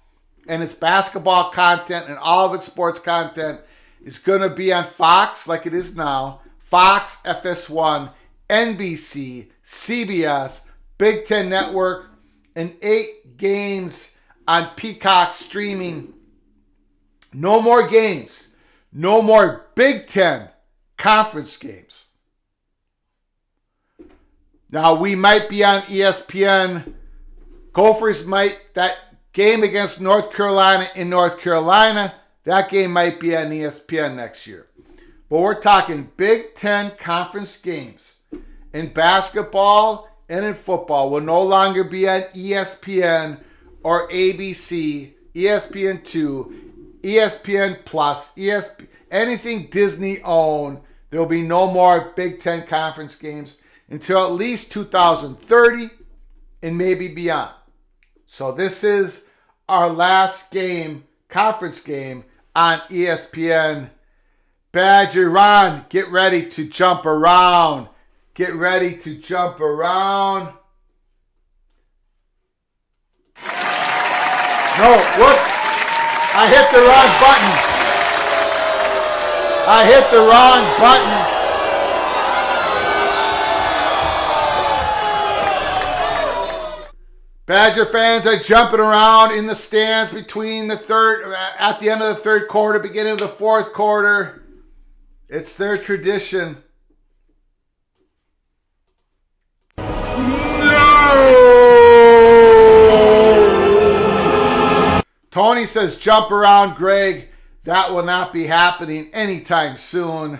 and its basketball content and all of its sports content is going to be on Fox like it is now, Fox, FS1, NBC, CBS, Big Ten Network, and 8 games on Peacock streaming. No more games. No more Big Ten conference games. Now, we might be on ESPN. Gophers might, that game against North Carolina in North Carolina, that game might be on ESPN next year. But we're talking Big Ten conference games in basketball and in football will no longer be on ESPN or ABC, ESPN2, ESPN Plus, anything Disney owned. There will be no more Big Ten conference games until at least 2030 and maybe beyond. So this is our last game, conference game on ESPN. Badger Ron, get ready to jump around. Get ready to jump around. No, whoops. I hit the wrong button. I hit the wrong button. Badger fans are jumping around in the stands between the third, at the end of the 3rd quarter, beginning of the 4th quarter. It's their tradition. Tony says, jump around, Greg. That will not be happening anytime soon.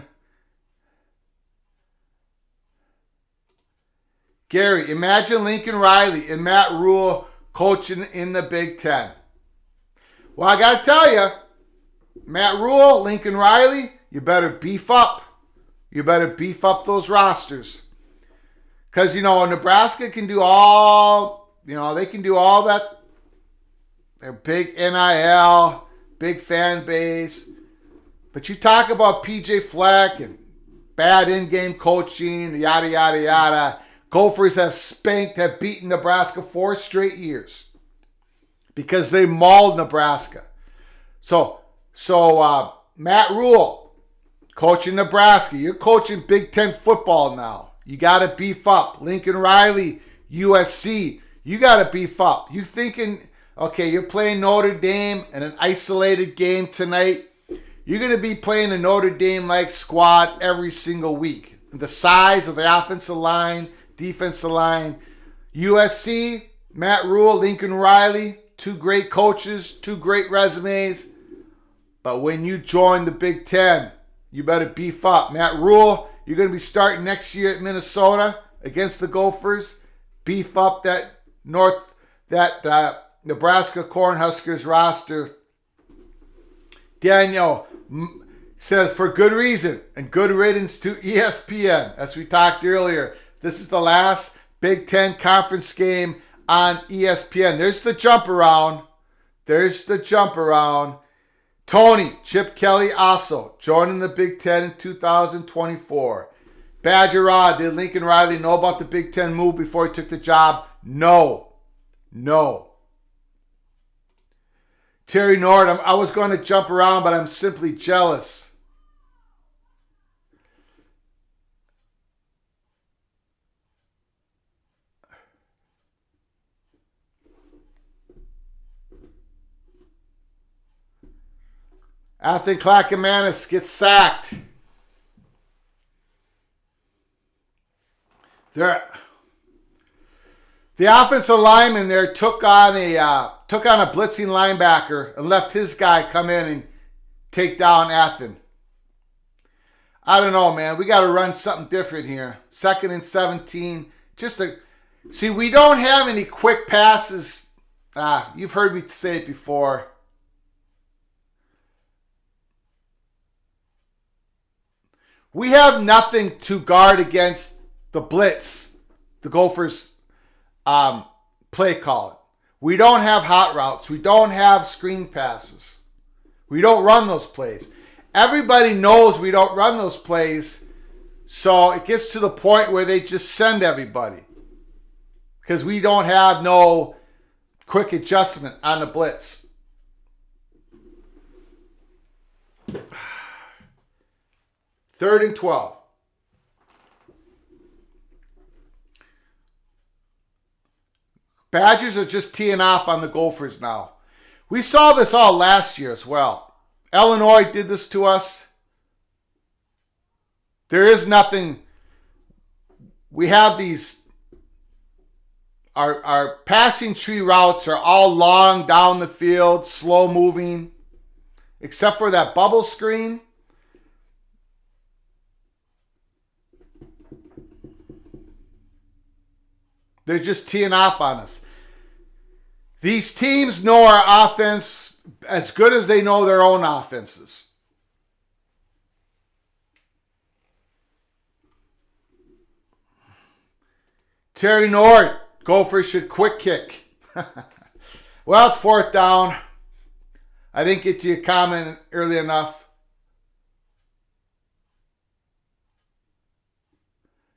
Gary, imagine Lincoln Riley and Matt Rule coaching in the Big Ten. Well, I got to tell you, Matt Rule, Lincoln Riley, you better beef up. You better beef up those rosters. Because, Nebraska can do all, they can do all that. They're big NIL, big fan base. But you talk about PJ Fleck and bad in-game coaching, yada, yada, yada. Gophers have beaten Nebraska 4 straight years because they mauled Nebraska. So Matt Rule, coaching Nebraska. You're coaching Big Ten football now. You got to beef up. Lincoln Riley, USC, you got to beef up. You thinking, okay, you're playing Notre Dame in an isolated game tonight. You're going to be playing a Notre Dame-like squad every single week. The size of the offensive line, defensive line. USC, Matt Rule, Lincoln Riley, 2 great coaches, 2 great resumes. But when you join the Big Ten, you better beef up. Matt Rule, you're going to be starting next year at Minnesota against the Gophers. Beef up that Nebraska Cornhuskers roster. Daniel says, for good reason and good riddance to ESPN. As we talked earlier, this is the last Big Ten conference game on ESPN. There's the jump around. There's the jump around. Tony, Chip Kelly also joining the Big Ten in 2024. Badger Rod, did Lincoln Riley know about the Big Ten move before he took the job? No. Terry Nord, I was going to jump around, but I'm simply jealous. Anthony Clackamanus gets sacked. The offensive lineman there took on a blitzing linebacker and left his guy come in and take down Athen. I don't know, man. We got to run something different here. 2nd and 17. See, we don't have any quick passes. You've heard me say it before. We have nothing to guard against the blitz, the Gophers play call. We don't have hot routes. We don't have screen passes. We don't run those plays. Everybody knows we don't run those plays, so it gets to the point where they just send everybody because we don't have no quick adjustment on the blitz. Third and 12. Badgers are just teeing off on the Gophers now. We saw this all last year as well. Illinois did this to us. There is nothing. We have these. Our passing tree routes are all long down the field, slow moving, except for that bubble screen. They're just teeing off on us. These teams know our offense as good as they know their own offenses. Terry Nord, Gophers should quick kick. Well, it's 4th down. I didn't get to your comment early enough.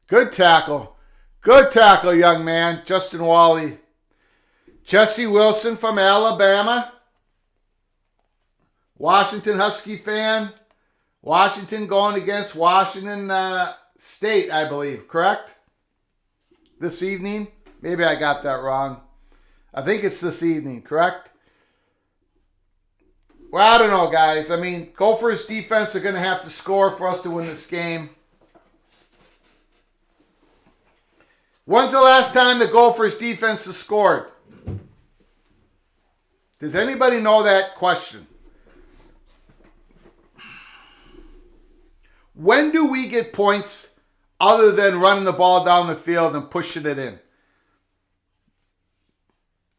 Good tackle. Good tackle, young man. Justin Wally. Jesse Wilson from Alabama. Washington Husky fan. Washington going against Washington State, I believe. Correct? This evening? Maybe I got that wrong. I think it's this evening. Correct? Well, I don't know, guys. I mean, Gophers defense are going to have to score for us to win this game. When's the last time the Gophers defense has scored? Does anybody know that question? When do we get points other than running the ball down the field and pushing it in?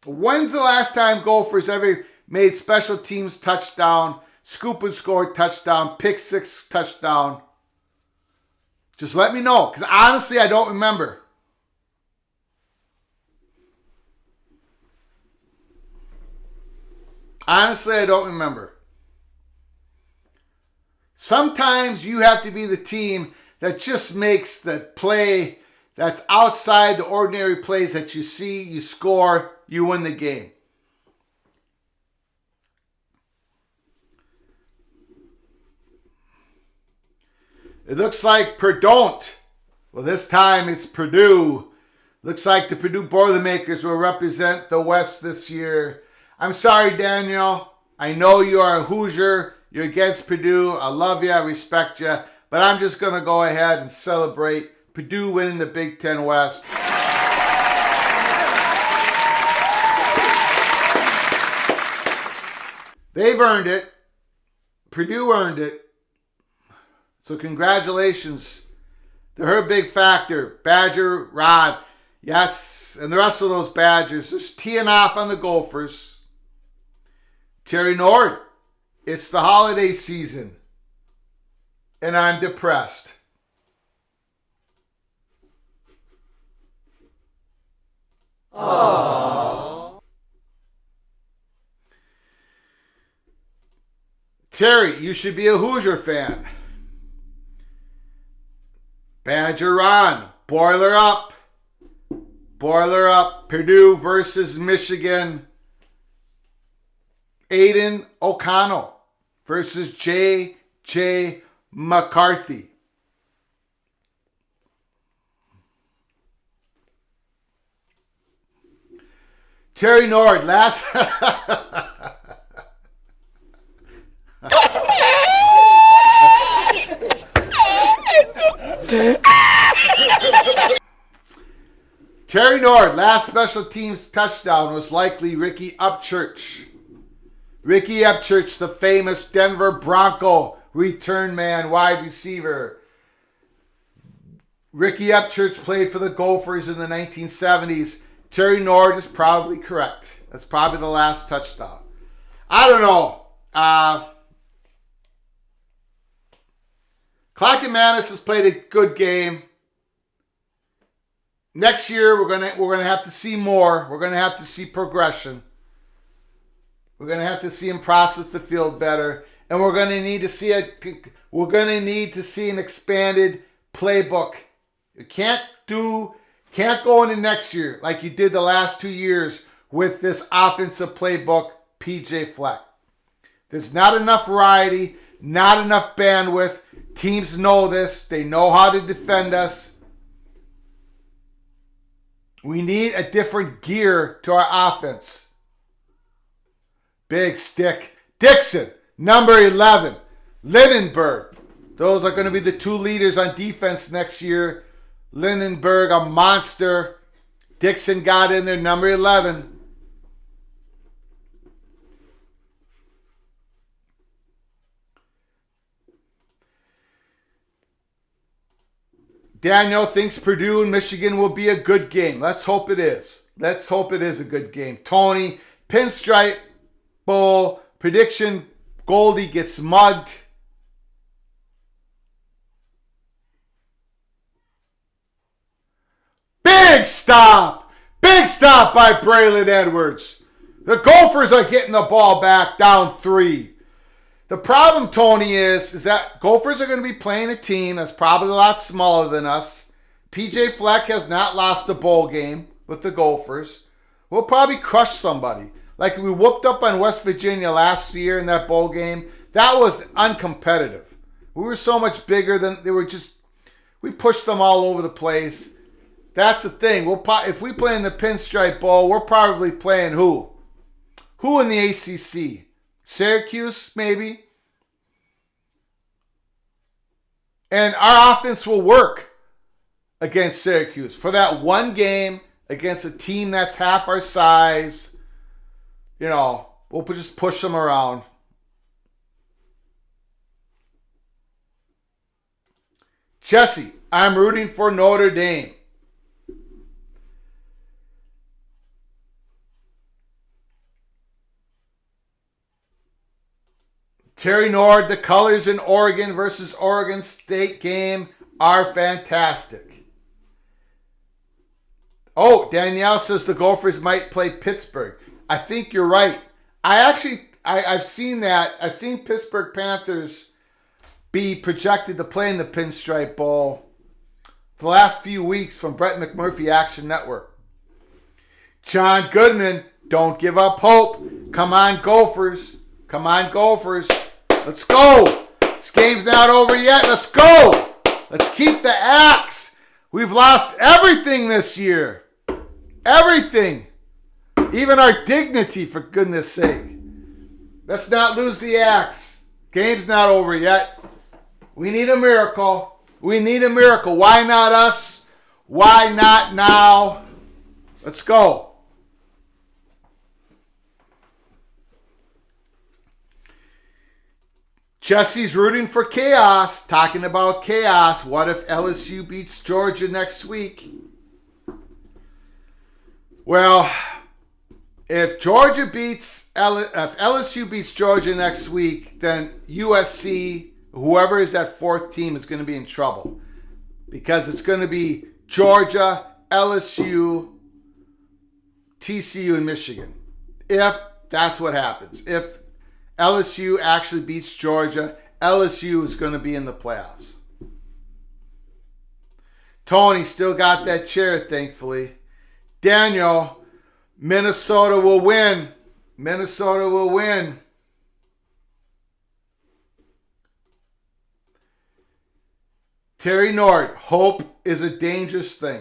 When's the last time Gophers ever made special teams touchdown, scoop and score touchdown, pick six touchdown? Just let me know, because honestly, I don't remember. Honestly, I don't remember. Sometimes you have to be the team that just makes the play that's outside the ordinary plays that you see, you score, you win the game. It looks like Purdue. Well, this time it's Purdue. Looks like the Purdue Boilermakers will represent the West this year. I'm sorry, Daniel. I know you are a Hoosier. You're against Purdue. I love you. I respect you. But I'm just going to go ahead and celebrate Purdue winning the Big Ten West. They've earned it. Purdue earned it. So congratulations to her big factor, Badger Rod. Yes, and the rest of those Badgers just teeing off on the Gophers. Terry Nord, it's the holiday season, and I'm depressed. Aww. Terry, you should be a Hoosier fan. Badger Ron, boiler up. Boiler up. Purdue versus Michigan. Aiden O'Connell versus J.J. McCarthy. Terry Nord, last... Terry Nord, last special teams touchdown was likely Ricky Upchurch. Ricky Upchurch, the famous Denver Bronco return man, wide receiver. Ricky Upchurch played for the Gophers in the 1970s. Terry Nord is probably correct. That's probably the last touchdown. I don't know. Clackamas has played a good game. Next year we're gonna have to see more. We're gonna have to see progression. We're gonna have to see him process the field better, and we're gonna need to see an expanded playbook. You can't go into next year like you did the last 2 years with this offensive playbook, PJ Fleck. There's not enough variety, not enough bandwidth. Teams know this. They know how to defend us. We need a different gear to our offense. Big stick. Dixon, number 11. Lindenberg. Those are going to be the two leaders on defense next year. Lindenberg, a monster. Dixon got in there, number 11. Daniel thinks Purdue and Michigan will be a good game. Let's hope it is. Let's hope it is a good game. Tony, Pinstripe Bowl, prediction, Goldie gets mugged. Big stop! Big stop by Braylon Edwards. The Gophers are getting the ball back down 3. The problem, Tony, is that Gophers are going to be playing a team that's probably a lot smaller than us. PJ Fleck has not lost a bowl game with the Gophers. We'll probably crush somebody. Like we whooped up on West Virginia last year in that bowl game. That was uncompetitive. We were so much bigger than they were. We pushed them all over the place. That's the thing. If we play in the Pinstripe Bowl, we're probably playing who? Who in the ACC? Syracuse, maybe. And our offense will work against Syracuse for that one game against a team that's half our size. You know, we'll just push them around. Jesse, I'm rooting for Notre Dame. Terry Nord, the colors in Oregon versus Oregon State game are fantastic. Oh, Danielle says the Gophers might play Pittsburgh. I think you're right. I've seen that. I've seen Pittsburgh Panthers be projected to play in the Pinstripe Bowl for the last few weeks from Brett McMurphy Action Network. John Goodman, don't give up hope. Come on, Gophers. Come on, Gophers. Let's go. This game's not over yet. Let's go. Let's keep the axe. We've lost everything this year. Everything. Even our dignity, for goodness sake. Let's not lose the axe. Game's not over yet. We need a miracle. We need a miracle. Why not us? Why not now? Let's go. Jesse's rooting for chaos. Talking about chaos. What if LSU beats Georgia next week? Well, if LSU beats Georgia next week, then USC, whoever is that fourth team, is going to be in trouble. Because it's going to be Georgia, LSU, TCU, and Michigan. If that's what happens. If LSU actually beats Georgia, LSU is going to be in the playoffs. Tony still got that chair, thankfully. Daniel, Minnesota will win. Minnesota will win. Terry Nord, hope is a dangerous thing.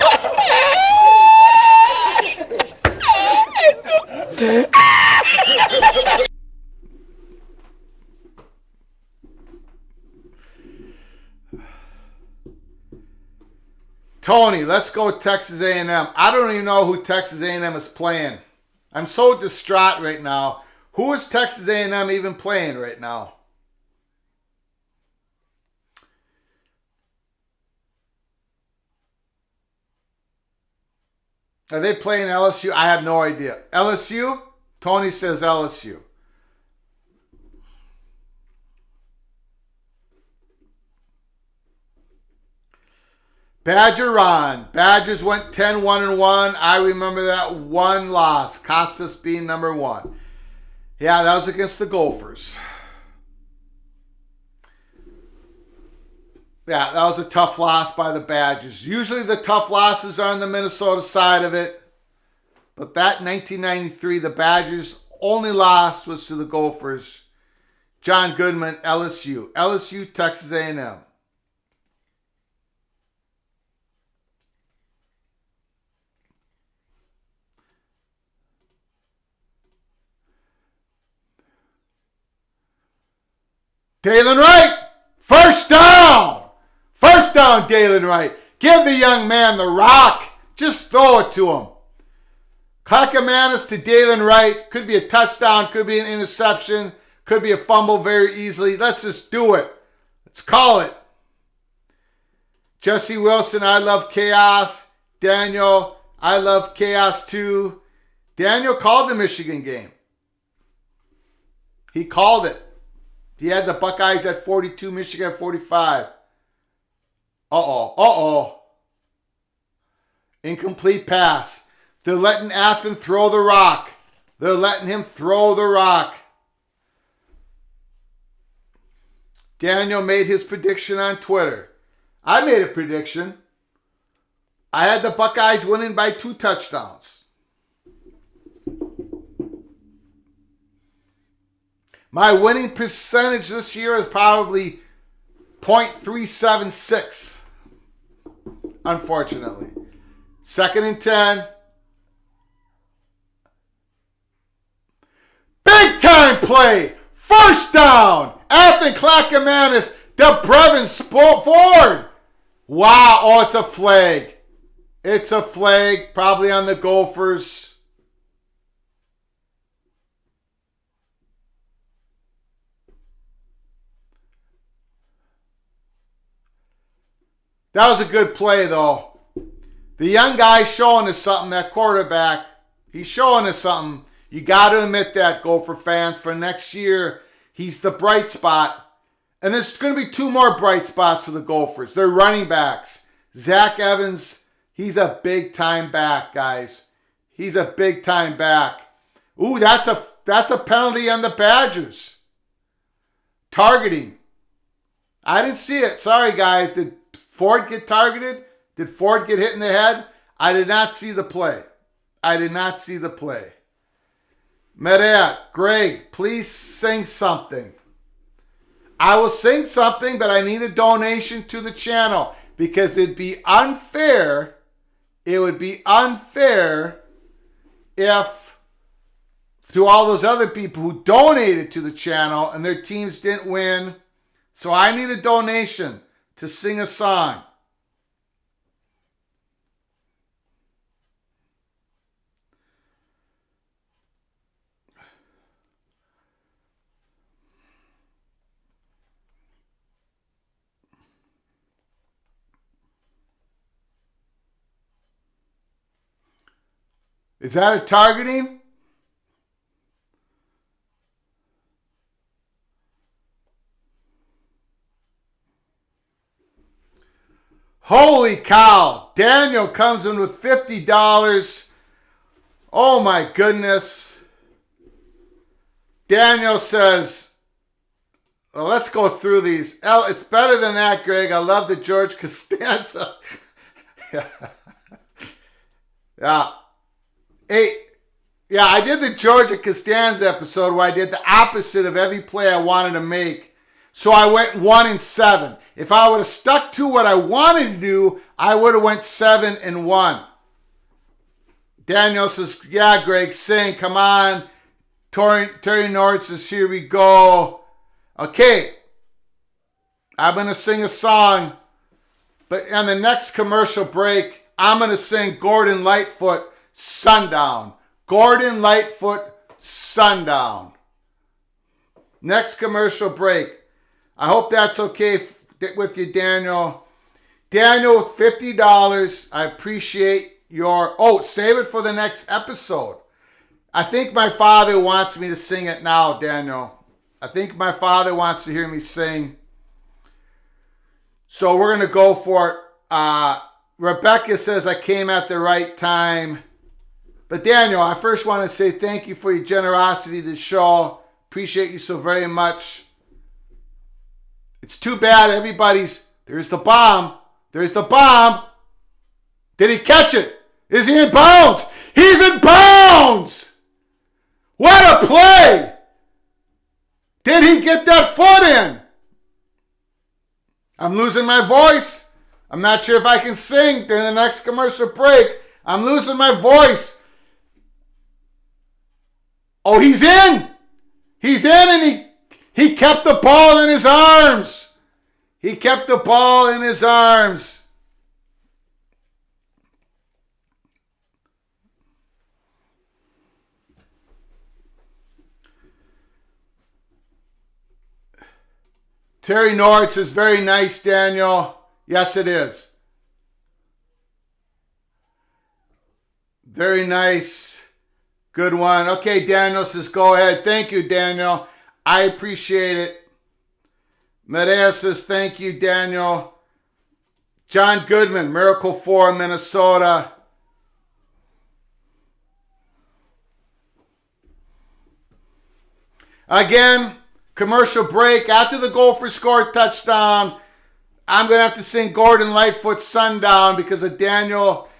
Tony, let's go with Texas A&M. I don't even know who Texas A&M is playing. I'm so distraught right now. Who is Texas A&M even playing right now? Are they playing LSU? I have no idea. LSU? Tony says LSU. Badger Ron. Badgers went 10-1-1. I remember that one loss. Costas being number 1. Yeah, that was against the Gophers. Yeah, that was a tough loss by the Badgers. Usually the tough losses are on the Minnesota side of it. But that 1993, the Badgers' only loss was to the Gophers. John Goodman, LSU. LSU, Texas A&M. Dalen Wright, first down. First down, Dalen Wright. Give the young man the rock. Just throw it to him. Clackamanis to Dalen Wright. Could be a touchdown, could be an interception, could be a fumble very easily. Let's just do it. Let's call it. Jesse Wilson, I love chaos. Daniel, I love chaos too. Daniel called the Michigan game. He called it. He had the Buckeyes at 42, Michigan at 45. Uh-oh. Incomplete pass. They're letting Athen throw the rock. They're letting him throw the rock. Daniel made his prediction on Twitter. I made a prediction. I had the Buckeyes winning by 2 touchdowns. My winning percentage this year is probably .376. Unfortunately. 2nd and 10. Big time play. First down. Anthony Clackamanis to Brevin Ford. Wow. Oh, it's a flag. It's a flag. Probably on the Gophers. That was a good play, though. The young guy's showing us something, that quarterback. He's showing us something. You got to admit that, Gopher fans. For next year, he's the bright spot. And there's going to be 2 more bright spots for the Gophers. They're running backs. Zach Evans, he's a big-time back, guys. He's a big-time back. Ooh, that's a penalty on the Badgers. Targeting. I didn't see it. Sorry, guys. Did Ford get targeted? Did Ford get hit in the head? I did not see the play. Medat, Greg, please sing something. I will sing something, but I need a donation to the channel because it'd be unfair. It would be unfair if to all those other people who donated to the channel and their teams didn't win. So I need a donation to sing a song. Is that a targeting? Holy cow. Daniel comes in with $50. Oh my goodness. Daniel says, well, let's go through these. It's better than that, Greg. I love the George Costanza. Yeah. Yeah, I did the Georgia Costanza episode where I did the opposite of every play I wanted to make. So I went 1-7. If I would have stuck to what I wanted to do, I would have went 7-1. Daniel says, yeah, Greg, sing. Come on. Terry North says, here we go. Okay. I'm going to sing a song. But on the next commercial break, I'm going to sing Gordon Lightfoot, Sundown. Gordon Lightfoot, Sundown. Next commercial break. I hope that's okay with you, Daniel. Daniel, $50. I appreciate your... Oh, save it for the next episode. I think my father wants me to sing it now, Daniel. I think my father wants to hear me sing. So we're going to go for it. Rebecca says I came at the right time. But Daniel, I first want to say thank you for your generosity to the show. Appreciate you so very much. It's too bad everybody's... There's the bomb. There's the bomb. Did he catch it? Is he in bounds? He's in bounds! What a play! Did he get that foot in? I'm losing my voice. I'm not sure if I can sing during the next commercial break. I'm losing my voice. Oh, he's in. He's in, and he kept the ball in his arms. He kept the ball in his arms. Terry Norris is very nice, Daniel. Yes, it is. Very nice. Good one. Okay, Daniel says go ahead. Thank you, Daniel. I appreciate it. Medea says thank you, Daniel. John Goodman, Miracle 4, Minnesota. Again, commercial break. After the Gophers score a touchdown, I'm going to have to sing Gordon Lightfoot, Sundown, because of Daniel.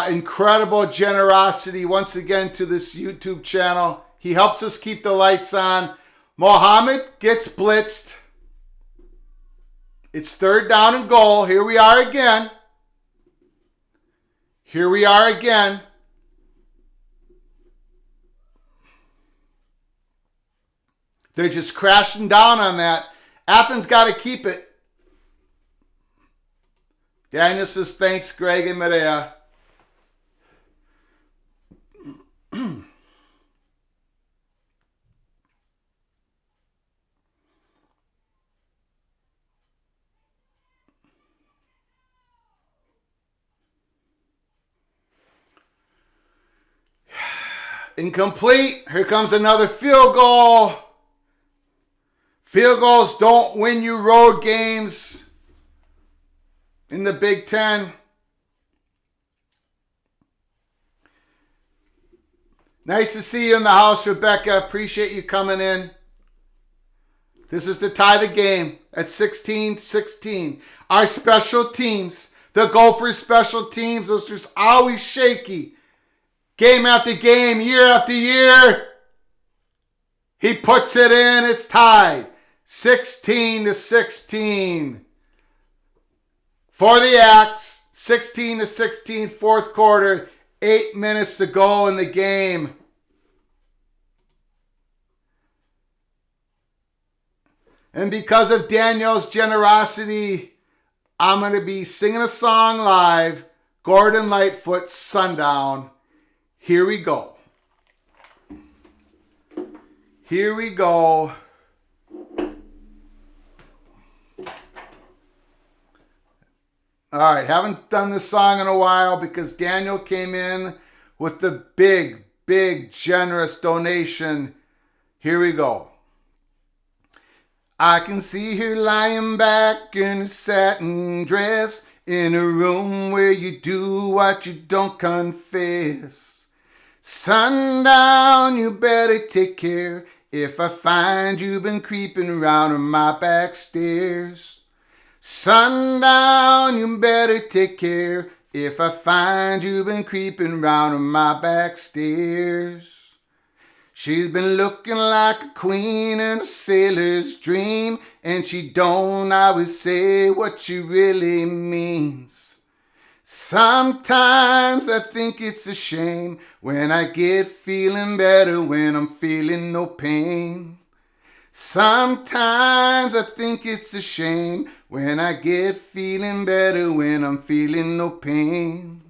Incredible generosity once again to this YouTube channel. He helps us keep the lights on. Mohammed gets blitzed. It's 3rd down and goal. Here we are again. Here we are again. They're just crashing down on that. Athens got to keep it. Daniel says, thanks, Greg and Medea. Incomplete. Here comes another field goal. Field goals don't win you road games in the Big Ten. Nice to see you in the house, Rebecca. Appreciate you coming in. This is to tie the game at 16-16. Our special teams, the Gophers special teams, was just always shaky. Game after game, year after year. He puts it in. It's tied. 16-16. For the Axe, 16-16, fourth quarter. 8 minutes to go in the game. And because of Daniel's generosity, I'm going to be singing a song live. Gordon Lightfoot, Sundown. Here we go. Here we go. All right, haven't done this song in a while because Daniel came in with the big, generous donation. Here we go. I can see her lying back in a satin dress in a room where you do what you don't confess. Sundown, you better take care if I find you've been creeping around on my back stairs. Sundown, you better take care if I find you've been creeping round on my back stairs. She's been looking like a queen in a sailor's dream, and she don't always say what she really means. Sometimes I think it's a shame when I get feeling better when I'm feeling no pain. Sometimes I think it's a shame when I get feeling better when I'm feeling no pain.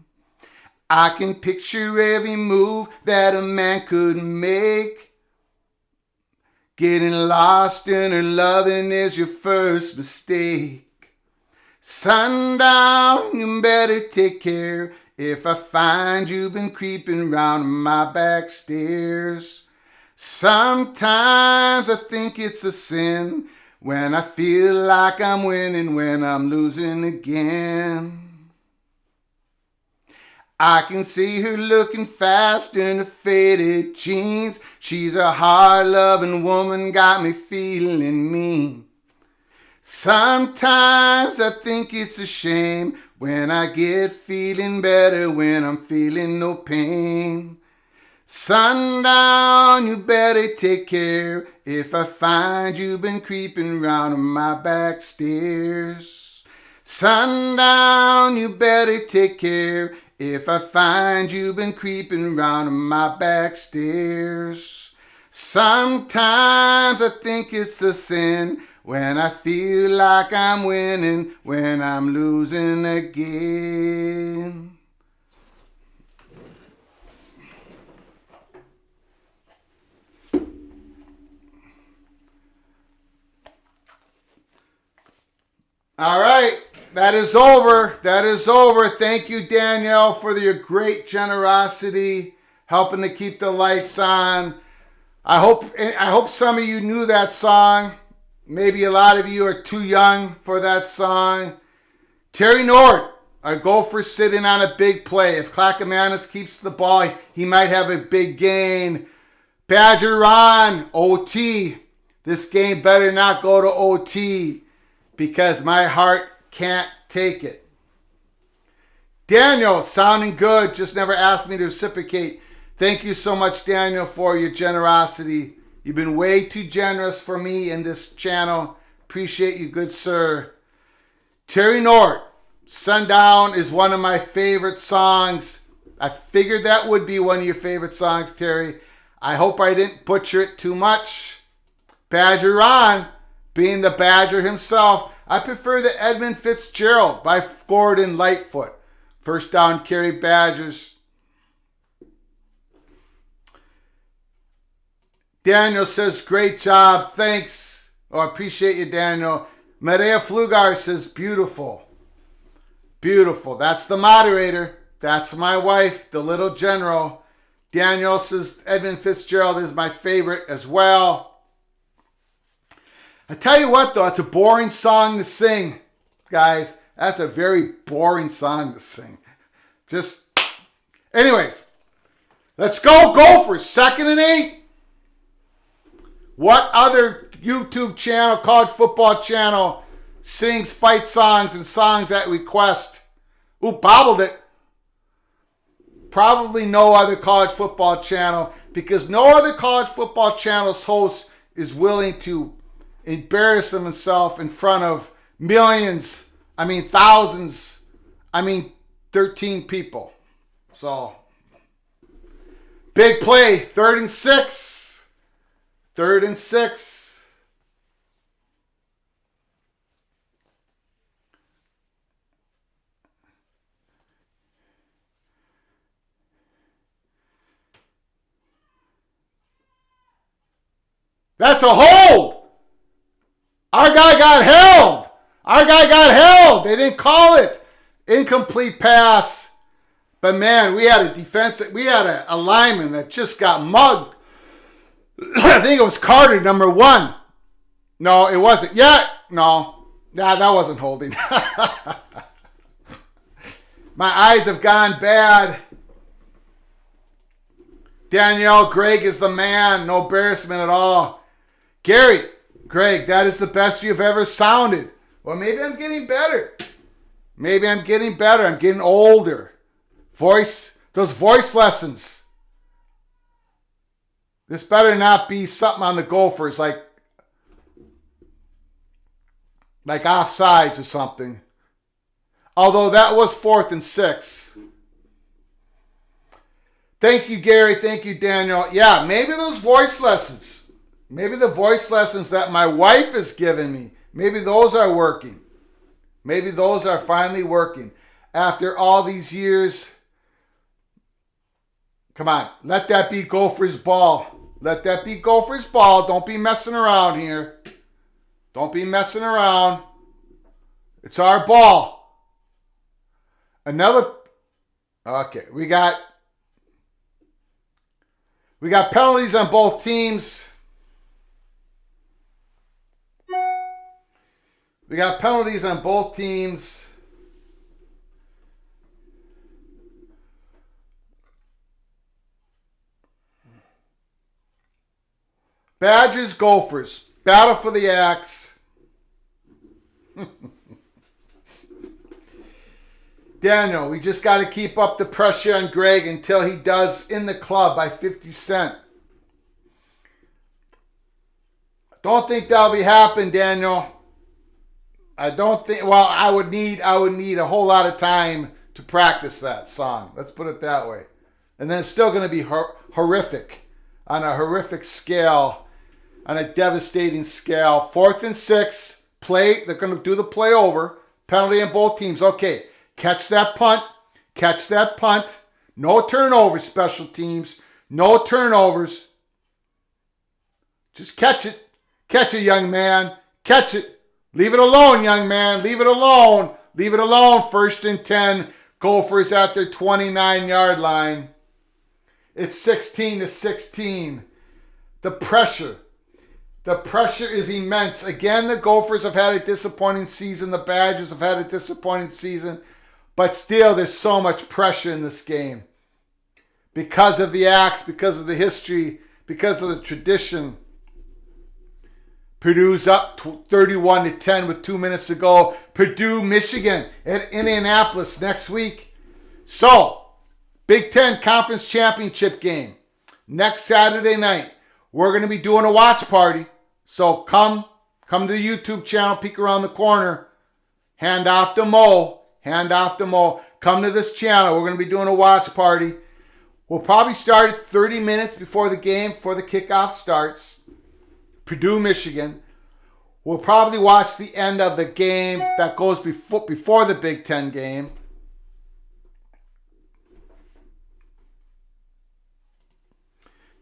I can picture every move that a man could make. Getting lost in her loving is your first mistake. Sundown, you better take care if I find you've been creeping round my back stairs. Sometimes I think it's a sin when I feel like I'm winning when I'm losing again. I can see her looking fast in her faded jeans. She's a hard-loving woman, got me feeling mean. Sometimes I think it's a shame when I get feeling better when I'm feeling no pain. Sundown, you better take care if I find you've been creeping round my back stairs. Sundown, you better take care if I find you've been creeping round my back stairs. Sometimes I think it's a sin when I feel like I'm winning when I'm losing again. All right, that is over. That is over. Thank you, Danielle, for your great generosity, helping to keep the lights on. I hope some of you knew that song. Maybe a lot of you are too young for that song. Terry Nord, our Gophers sitting on a big play. If Clackamas keeps the ball, he might have a big gain. Badger Ron, OT. This game better not go to OT because my heart can't take it. Daniel, sounding good, just never asked me to reciprocate. Thank you so much, Daniel, for your generosity. You've been way too generous for me in this channel. Appreciate you, good sir. Terry Nord, Sundown is one of my favorite songs. I figured that would be one of your favorite songs, Terry. I hope I didn't butcher it too much. Badger Ron, being the Badger himself, I prefer the Edmund Fitzgerald by Gordon Lightfoot. First down carry Badgers. Daniel says, great job, thanks. Oh, I appreciate you, Daniel. Medea Flugar says, beautiful. Beautiful. That's the moderator. That's my wife, the little general. Daniel says, Edmund Fitzgerald is my favorite as well. I tell you what, though, it's a boring song to sing, guys. That's a very boring song to sing. Anyways, let's go Gophers, 2nd and 8. What other YouTube channel, college football channel, sings fight songs and songs at request? Ooh, bobbled it. Probably no other college football channel, because no other college football channel's host is willing to embarrass himself in front of millions, thousands, 13 people. So, big play, 3rd and 6. 3rd and 6. That's a hold. Our guy got held. Our guy got held. They didn't call it. Incomplete pass. But man, we had a lineman that just got mugged. I think it was Carter, number 1. No, it wasn't. Yeah, no. Nah, that wasn't holding. My eyes have gone bad. Danielle, Greg is the man. No embarrassment at all. Gary, Greg, that is the best you've ever sounded. Well, maybe I'm getting better. I'm getting older. Those voice lessons. This better not be something on the Gophers like offsides or something. Although that was 4th and 6. Thank you, Gary. Thank you, Daniel. Yeah, maybe those voice lessons. Maybe the voice lessons that my wife has given me, maybe those are working. Maybe those are finally working. After all these years, come on, let that be Gophers ball. Let that be Gophers ball. Don't be messing around here. Don't be messing around. It's our ball. Okay, we got penalties on both teams. We got penalties on both teams. Badgers, Gophers. Battle for the axe. Daniel, we just got to keep up the pressure on Greg until he does in the club by 50 Cent. Don't think that'll be happening, Daniel. I don't think, well, I would need a whole lot of time to practice that song. Let's put it that way. And then it's still going to be horrific on a horrific scale, on a devastating scale. 4th and 6, play. They're going to do the play over. Penalty on both teams. Okay, catch that punt. Catch that punt. No turnovers, special teams. No turnovers. Just catch it. Catch it, young man. Catch it. Leave it alone, young man. Leave it alone. Leave it alone. 1st and 10. Gophers at their 29-yard line. It's 16-16. The pressure is immense. Again, the Gophers have had a disappointing season. The Badgers have had a disappointing season. But still, there's so much pressure in this game. Because of the axe, because of the history, because of the tradition. Purdue's up 31-10 with 2 minutes to go. Purdue, Michigan at Indianapolis next week. So, Big Ten Conference Championship game. Next Saturday night. We're going to be doing a watch party. So come to the YouTube channel, peek around the corner. Hand off to Mo. Come to this channel. We're going to be doing a watch party. We'll probably start at 30 minutes before the game, before the kickoff starts. Purdue, Michigan. We'll probably watch the end of the game that goes before the Big Ten game.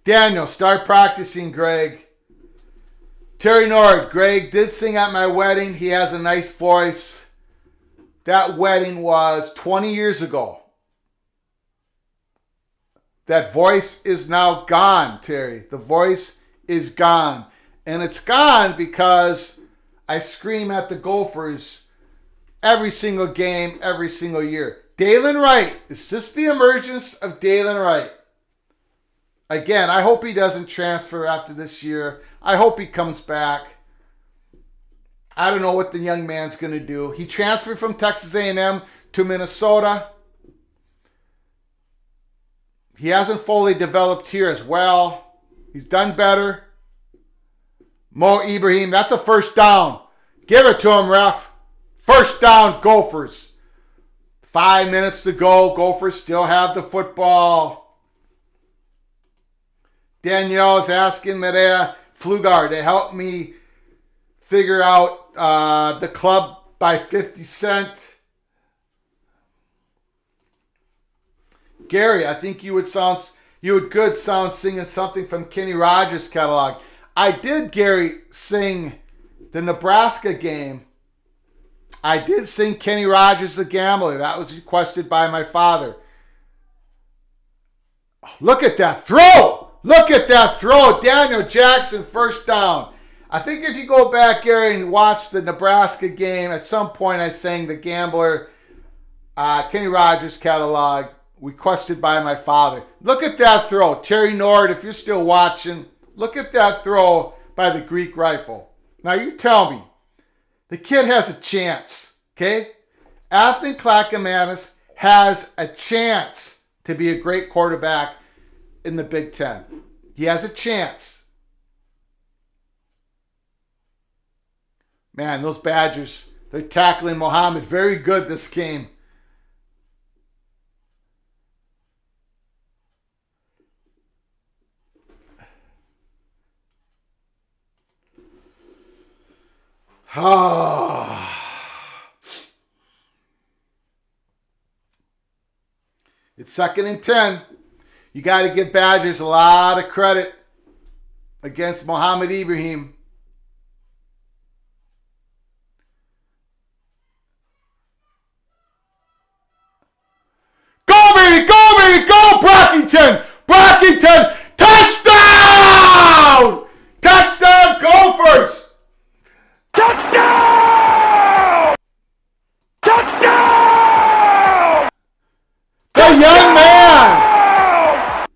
Daniel, start practicing, Greg. Terry Nord, Greg did sing at my wedding. He has a nice voice. That wedding was 20 years ago. That voice is now gone, Terry. The voice is gone. And it's gone because I scream at the Gophers every single game, every single year. Dalen Wright. It's just the emergence of Dalen Wright. Again, I hope he doesn't transfer after this year. I hope he comes back. I don't know what the young man's going to do. He transferred from Texas A&M to Minnesota. He hasn't fully developed here as well. He's done better. Mo Ibrahim, that's a first down. Give it to him, ref. First down, Gophers. 5 minutes to go. Gophers still have the football. Danielle is asking Medea Flugar to help me figure out the club by 50 Cent. Gary, I think you would sound singing something from Kenny Rogers' catalog. I did, Gary, sing the Nebraska game. I did sing Kenny Rogers the Gambler. That was requested by my father. Look at that throw! Look at that throw! Daniel Jackson, first down. I think if you go back, Gary, and watch the Nebraska game, at some point I sang the Gambler, Kenny Rogers catalog, requested by my father. Look at that throw. Terry Nord, if you're still watching, look at that throw by the Greek Rifle. Now you tell me, the kid has a chance, okay? Athlon Clackamas has a chance to be a great quarterback in the Big Ten. He has a chance. Man, those Badgers, they're tackling Mohammed very good this game. It's 2nd and 10. You got to give Badgers a lot of credit against Mohamed Ibrahim. Go, baby! Go, baby! Go, Brockington! Brockington! Touchdown! Touchdown, Gophers! Touchdown! Touchdown! The young man!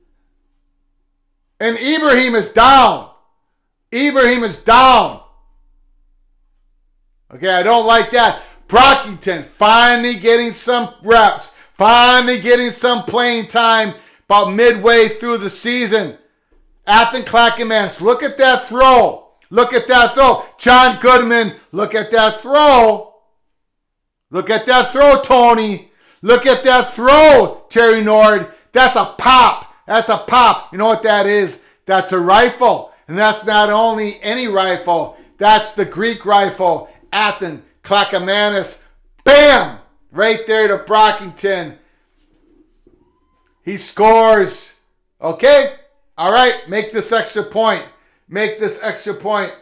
And Ibrahim is down. Ibrahim is down. Okay, I don't like that. Brockington finally getting some reps. Finally getting some playing time about midway through the season. Athen Clackamas, look at that throw. Look at that throw. John Goodman, look at that throw. Look at that throw, Tony. Look at that throw, Terry Nord. That's a pop. That's a pop. You know what that is? That's a rifle. And that's not only any rifle. That's the Greek rifle. Athen Clackamas. Bam! Right there to Brockington. He scores. Okay? All right. Make this extra point. Make this extra point.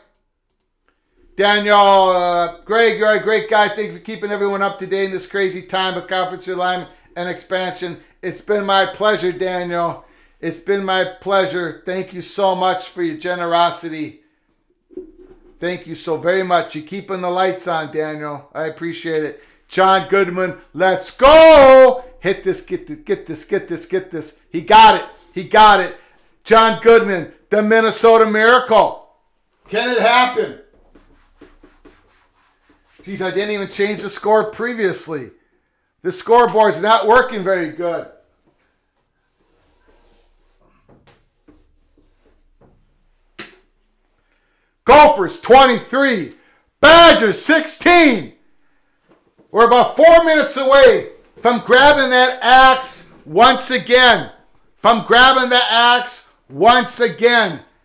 Daniel, Greg, you're a great guy. Thank you for keeping everyone up to date in this crazy time of conference alignment and expansion. It's been my pleasure, Daniel. It's been my pleasure. Thank you so much for your generosity. Thank you so very much. You're keeping the lights on, Daniel. I appreciate it. John Goodman, let's go. Hit this, get this. He got it. John Goodman, the Minnesota Miracle. Can it happen? Geez, I didn't even change the score previously. The scoreboard's not working very good. Gophers 23, Badgers 16. We're about 4 minutes away from grabbing that axe once again.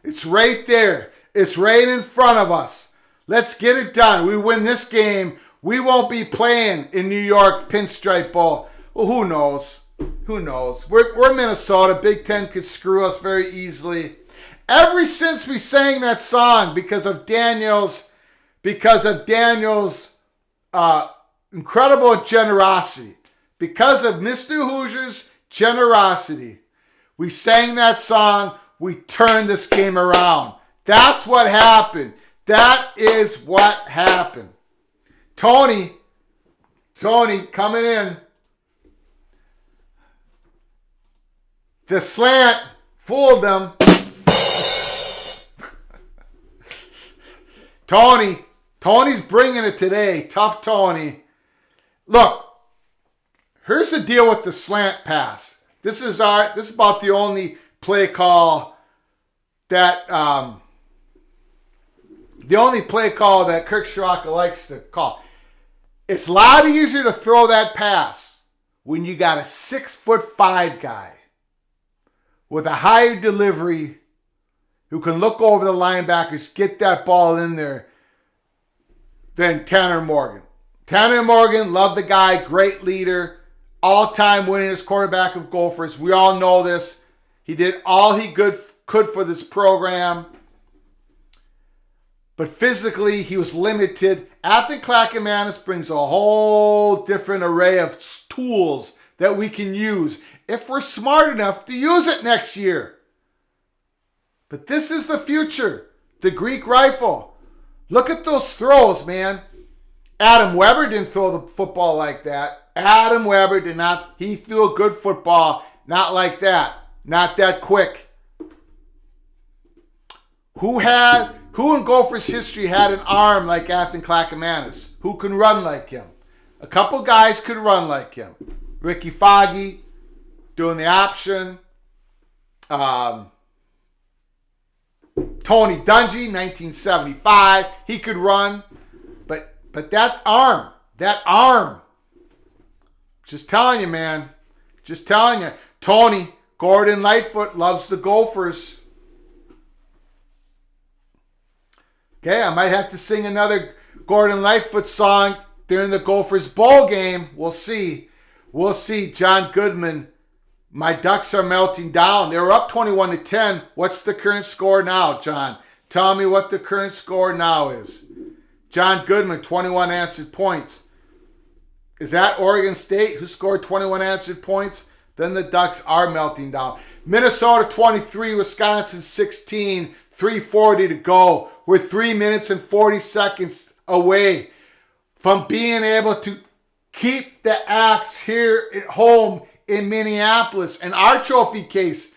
It's right there. It's right in front of us. Let's get it done. We win this game. We won't be playing in New York Pinstripe Bowl. Well, who knows? We're Minnesota. Big Ten could screw us very easily. Ever since we sang that song because of Daniel's incredible generosity, because of Mr. Hoosier's generosity, we sang that song. We turned this game around. That's what happened. That is what happened. Tony coming in. The slant fooled them. Tony's bringing it today. Tough Tony. Look, here's the deal with the slant pass. This is about the only play call that Kirk Shiraka likes to call. It's a lot easier to throw that pass when you got a 6'5" guy with a higher delivery who can look over the linebackers, get that ball in there, than Tanner Morgan. Tanner Morgan, love the guy, great leader, all-time winningest quarterback of Gophers. We all know this. He did all he could for this program. But physically, he was limited. Athen Clackamas brings a whole different array of tools that we can use if we're smart enough to use it next year. But this is the future. The Greek rifle. Look at those throws, man. Adam Weber didn't throw the football like that. Adam Weber did not. He threw a good football. Not like that. Not that quick. Who in Gophers history had an arm like Athen Clackamas? Who can run like him? A couple guys could run like him. Ricky Foggy doing the option. Tony Dungy, 1975. He could run. But that arm. Just telling you, man. Just telling you. Tony Gordon Lightfoot loves the Gophers. Okay, I might have to sing another Gordon Lightfoot song during the Gophers bowl game. We'll see. We'll see. John Goodman, my Ducks are melting down. They were up 21-10. What's the current score now, John? Tell me what the current score now is. John Goodman, 21 answered points. Is that Oregon State who scored 21 answered points? Then the Ducks are melting down. Minnesota 23, Wisconsin 16, 3:40 to go. We're 3 minutes and 40 seconds away from being able to keep the Axe here at home in Minneapolis. In our trophy case.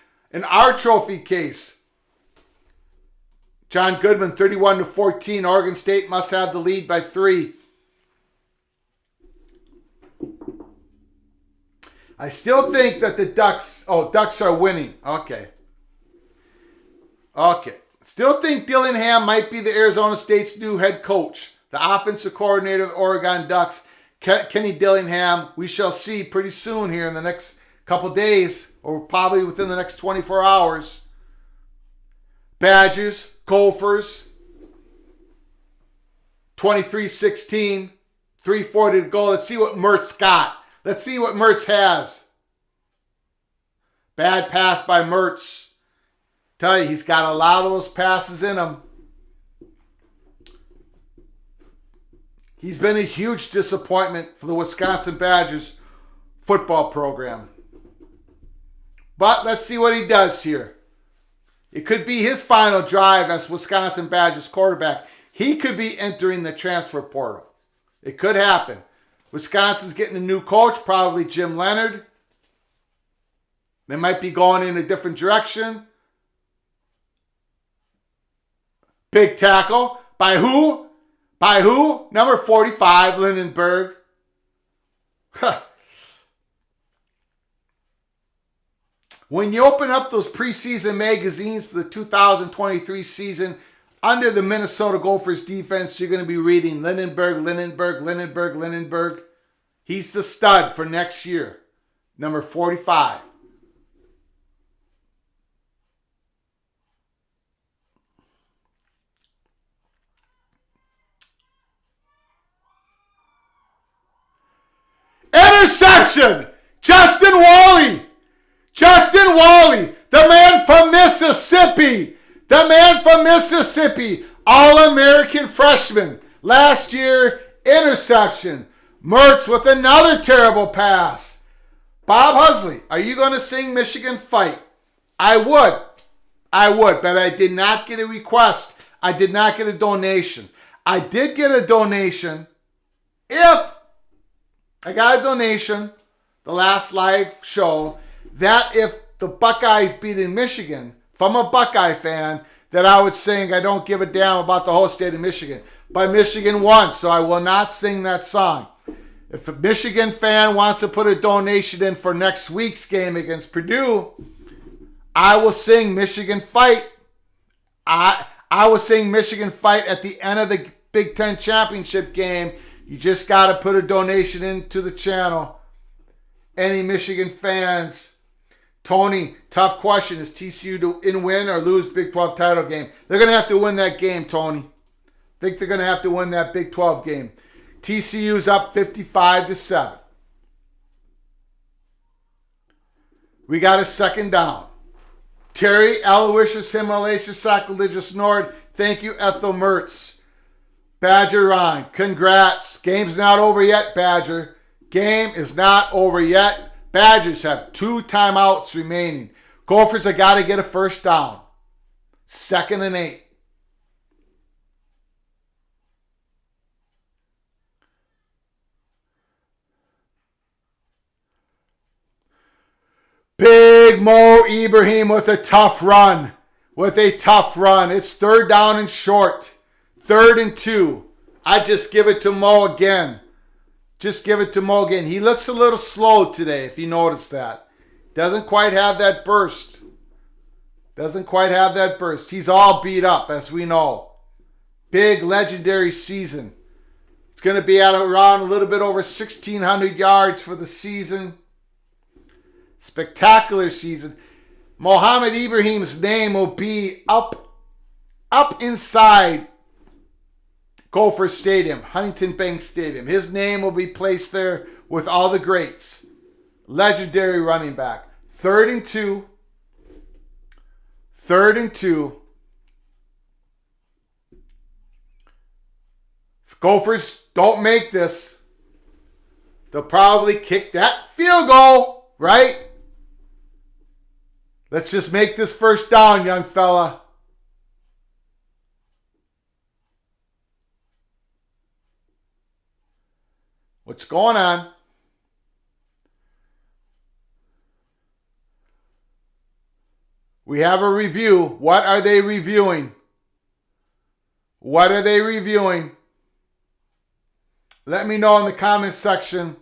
John Goodman, 31-14. Oregon State must have the lead by 3. I still think that the Ducks are winning. Okay. Still think Dillingham might be the Arizona State's new head coach. The offensive coordinator of the Oregon Ducks, Kenny Dillingham. We shall see pretty soon here in the next couple days, or probably within the next 24 hours. Badgers, Gophers, 23-16, 3:40 to go. Let's see what Mertz got. Let's see what Mertz has. Bad pass by Mertz. Tell you, he's got a lot of those passes in him. He's been a huge disappointment for the Wisconsin Badgers football program. But let's see what he does here. It could be his final drive as Wisconsin Badgers quarterback. He could be entering the transfer portal. It could happen. Wisconsin's getting a new coach, probably Jim Leonard. They might be going in a different direction. Big tackle. By who? Number 45, Lindenberg. When you open up those preseason magazines for the 2023 season, under the Minnesota Gophers defense, you're going to be reading Lindenberg. He's the stud for next year. Number 45. Interception! Justin Wally, the man from Mississippi, All-American freshman. Last year, interception. Mertz with another terrible pass. Bob Husley, are you going to sing Michigan Fight? I would, but I did not get a request. I did not get a donation. I did get a donation. I got a donation, the last live show, that if the Buckeyes beat in Michigan, from a Buckeye fan, that I would sing I Don't Give a Damn About the Whole State of Michigan. But Michigan won, so I will not sing that song. If a Michigan fan wants to put a donation in for next week's game against Purdue, I will sing Michigan Fight. I will sing Michigan Fight at the end of the Big Ten Championship game. You just got to put a donation into the channel. Any Michigan fans? Tony, tough question. Is TCU to win or lose Big 12 title game? They're going to have to win that game, Tony. I think they're going to have to win that Big 12 game. TCU's up 55-7. We got a second down. Terry, Aloysius, Himalatius, Sacrilegious Nord. Thank you, Ethel Mertz. Badger Ron, congrats. Game's not over yet, Badger. Game is not over yet. Badgers have 2 timeouts remaining. Gophers have got to get a first down. 2nd and 8. Big Mo Ibrahim with a tough run. It's 3rd down and short. 3rd and 2. I just give it to Mo again. He looks a little slow today, if you notice that. Doesn't quite have that burst. He's all beat up, as we know. Big, legendary season. It's going to be at around a little bit over 1,600 yards for the season. Spectacular season. Mohammed Ibrahim's name will be up inside Gophers Stadium, Huntington Bank Stadium. His name will be placed there with all the greats. Legendary running back. 3rd and 2. 3rd and 2. If Gophers don't make this, they'll probably kick that field goal, right? Let's just make this first down, young fella. What's going on? We have a review. What are they reviewing? What are they reviewing? Let me know in the comments section.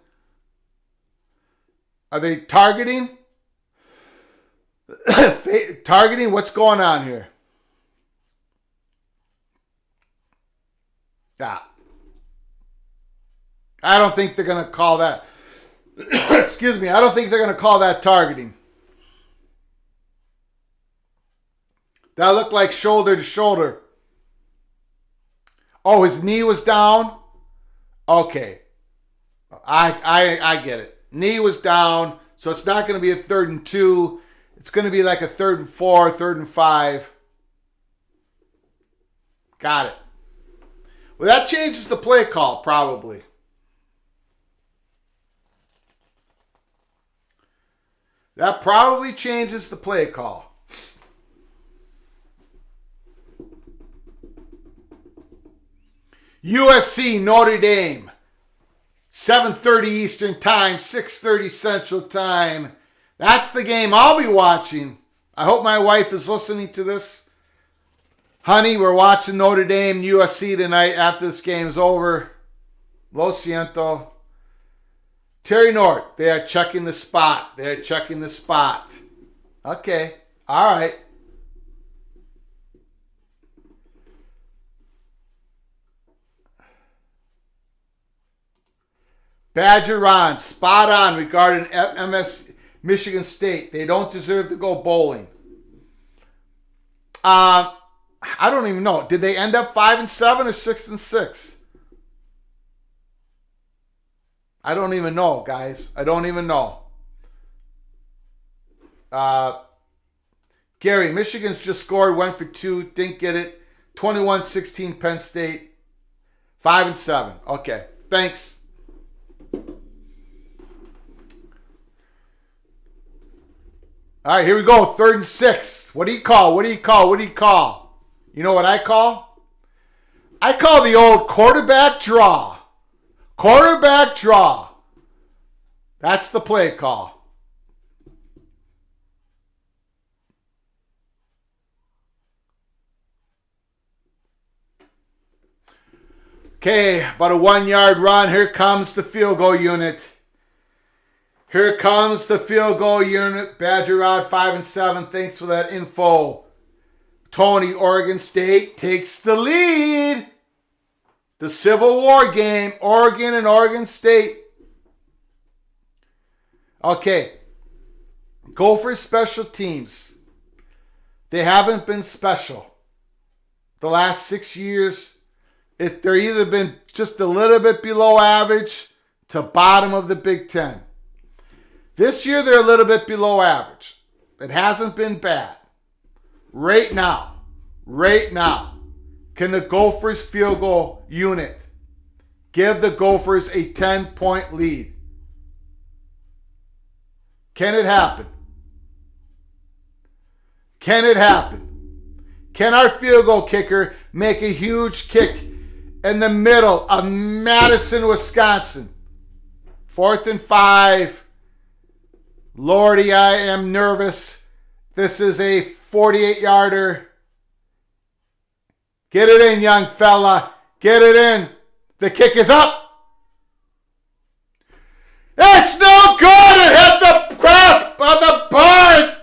Are they targeting? Targeting? What's going on here? Yeah. I don't think they're going to call that. Excuse me. I don't think they're going to call that targeting. That looked like shoulder to shoulder. Oh, his knee was down? Okay. I get it. Knee was down, so it's not going to be a 3rd and 2. It's going to be like a 3rd and 4, 3rd and 5. Got it. Well, that changes the play call, probably. That probably changes the play call. USC, Notre Dame. 7:30 Eastern Time, 6:30 Central Time. That's the game I'll be watching. I hope my wife is listening to this. Honey, we're watching Notre Dame, USC tonight after this game is over. Lo siento. Terry North, they are checking the spot. They are checking the spot. Okay. All right. Badger Ron, spot on regarding Michigan State. They don't deserve to go bowling. I don't even know. Did they end up 5-7 or 6-6? I don't even know, guys. I don't even know. Gary, Michigan's just scored, went for 2, didn't get it. 21-16 Penn State. 5-7. Okay, thanks. All right, here we go. 3rd and 6. What do you call? What do you call? What do you call? You know what I call? I call the old quarterback draw. Quarterback draw. That's the play call. Okay, about a 1-yard run. Here comes the field goal unit. Here comes the field goal unit. Badger Rod 5-7. Thanks for that info. Tony, Oregon State takes the lead. The Civil War game, Oregon and Oregon State. Okay. Gophers special teams. They haven't been special. The last 6 years, they're either been just a little bit below average to bottom of the Big Ten. This year, they're a little bit below average. It hasn't been bad. Right now, can the Gophers field goal unit give the Gophers a 10-point lead? Can it happen? Can it happen? Can our field goal kicker make a huge kick in the middle of Madison, Wisconsin? 4th and 5. Lordy, I am nervous. This is a 48-yarder. Get it in, young fella. Get it in. The kick is up. It's no good. It hit the grasp of the bars.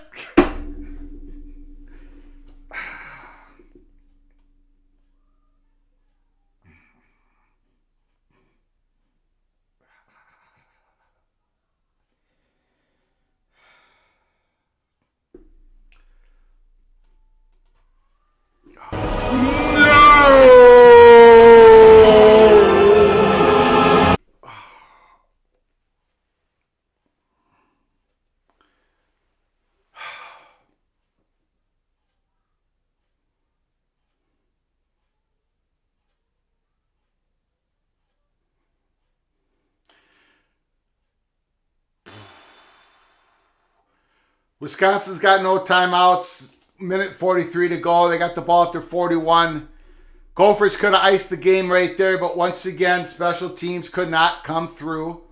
Wisconsin's got no timeouts. Minute 43 to go. They got the ball at their 41. Gophers could have iced the game right there, but once again, special teams could not come through.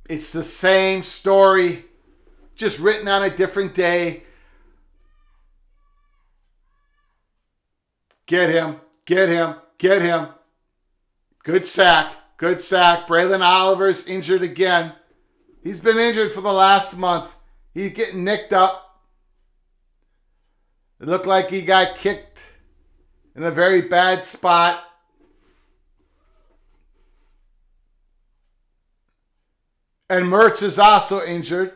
It's the same story, just written on a different day. Get him, get him, get him. Good sack, good sack. Braylon Oliver's injured again. He's been injured for the last month. He's getting nicked up. It looked like he got kicked in a very bad spot. And Mertz is also injured.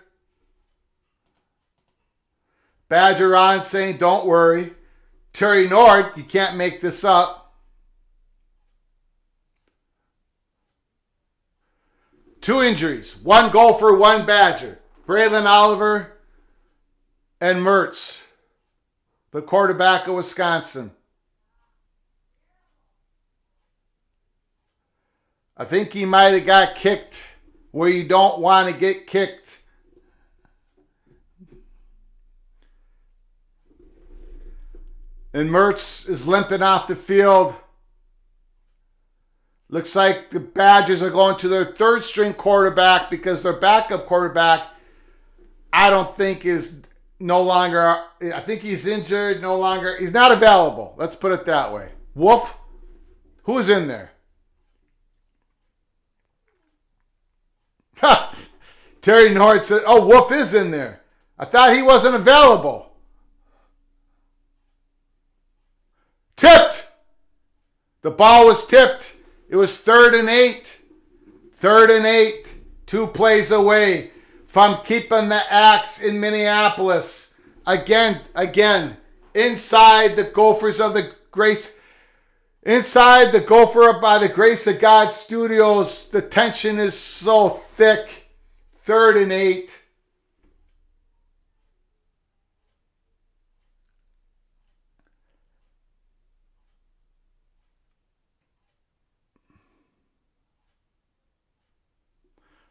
Badger Ron saying, don't worry. Terry Nord, you can't make this up. 2 injuries. 1 Gopher, 1 Badger. Braylon Oliver and Mertz, the quarterback of Wisconsin. I think he might have got kicked where you don't want to get kicked. And Mertz is limping off the field. Looks like the Badgers are going to their 3rd string quarterback because their backup quarterback, I don't think is no longer, I think he's injured, no longer, he's not available. Let's put it that way. Wolf, who's in there? Terry Nord said, oh, Wolf is in there. I thought he wasn't available. Tipped. The ball was tipped. It was 3rd and 8. 3rd and 8. 2 plays away from keeping the Axe in Minneapolis. Again, inside the Gophers of the Grace. Inside the Gopher by the Grace of God studios, the tension is so thick. 3rd and 8.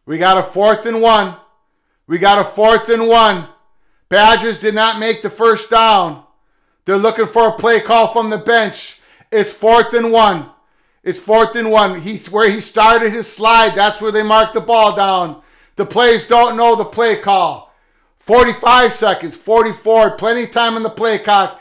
We got a 4th and 1. We got a 4th and 1. Badgers did not make the first down. They're looking for a play call from the bench. It's 4th and 1. It's 4th and 1. He's where he started his slide. That's where they marked the ball down. The players don't know the play call. 45 seconds, 44, plenty of time on the play clock.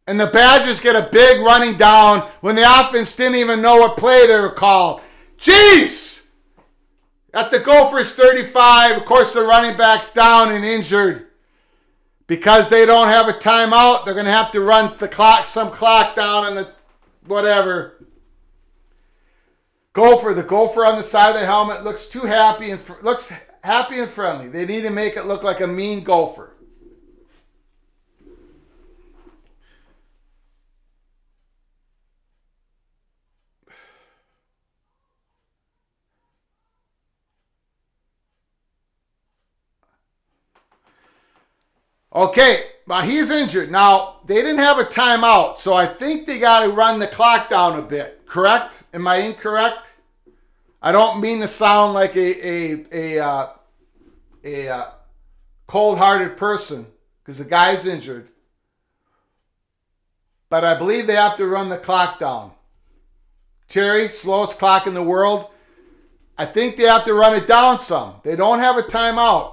And the Badgers get a big running down when the offense didn't even know what play they were called. Jeez! At the Gophers 35, of course the running back's down and injured. Because they don't have a timeout, they're going to have to run some clock down on the whatever. The Gopher on the side of the helmet looks too happy and looks happy and friendly. They need to make it look like a mean Gopher. Okay, but he's injured. Now, they didn't have a timeout, so I think they got to run the clock down a bit. Correct? Am I incorrect? I don't mean to sound like a cold-hearted person because the guy's injured. But I believe they have to run the clock down. Terry, slowest clock in the world. I think they have to run it down some. They don't have a timeout.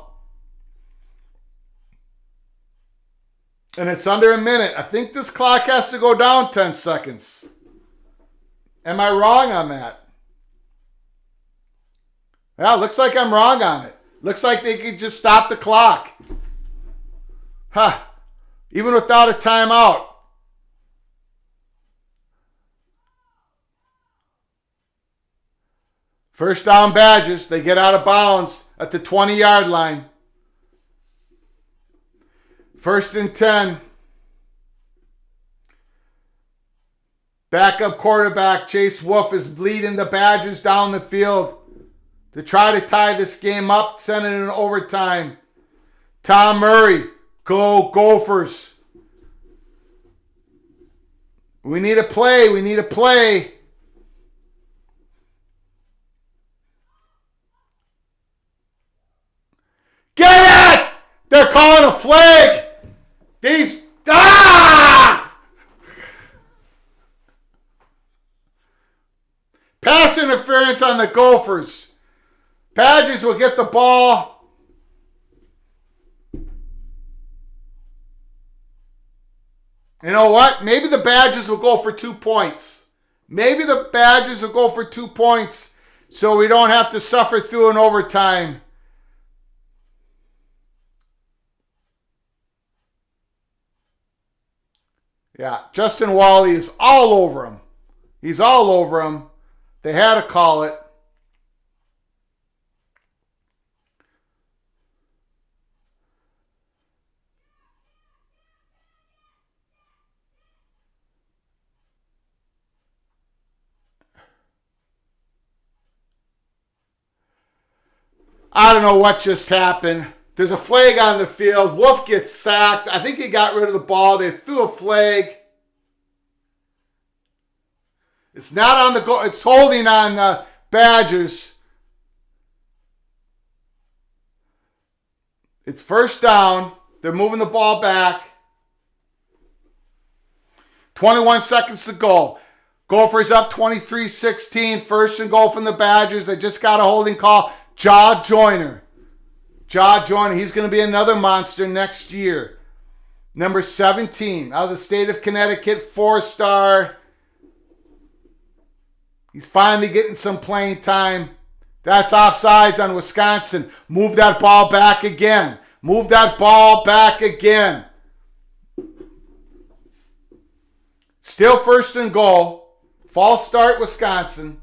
And it's under a minute. I think this clock has to go down 10 seconds. Am I wrong on that? Yeah, looks like I'm wrong on it. Looks like they could just stop the clock. Even without a timeout. First down Badgers. They get out of bounds at the 20-yard line. 1st and 10. Backup quarterback Chase Wolf is leading the Badgers down the field to try to tie this game up, send it in overtime. Tom Murray, go Gophers. We need a play. We need a play. flag. These... Ah! Pass interference on the Gophers. Badgers will get the ball. You know what? Maybe the Badgers will go for 2 points. Maybe the Badgers will go for 2 points so we don't have to suffer through an overtime. Yeah, Justin Wally is all over him. He's all over him. They had to call it. I don't know what just happened. There's a flag on the field. Wolf gets sacked. I think he got rid of the ball. They threw a flag. It's not on the goal. It's holding on the Badgers. It's first down. They're moving the ball back. 21 seconds to go. Gophers up 23-16. First and goal from the Badgers. They just got a holding call. Jaw Joyner. He's going to be another monster next year. Number 17, out of the state of Connecticut, 4-star. He's finally getting some playing time. That's offsides on Wisconsin. Move that ball back again. Still first and goal. False start, Wisconsin.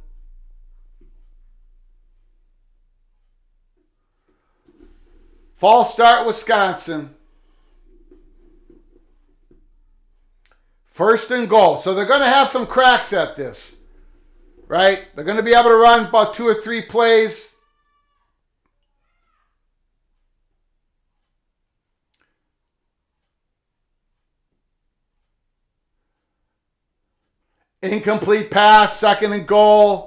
False start, Wisconsin. First and goal. So they're going to have some cracks at this, right? They're going to be able to run about 2 or 3 plays. Incomplete pass, second and goal.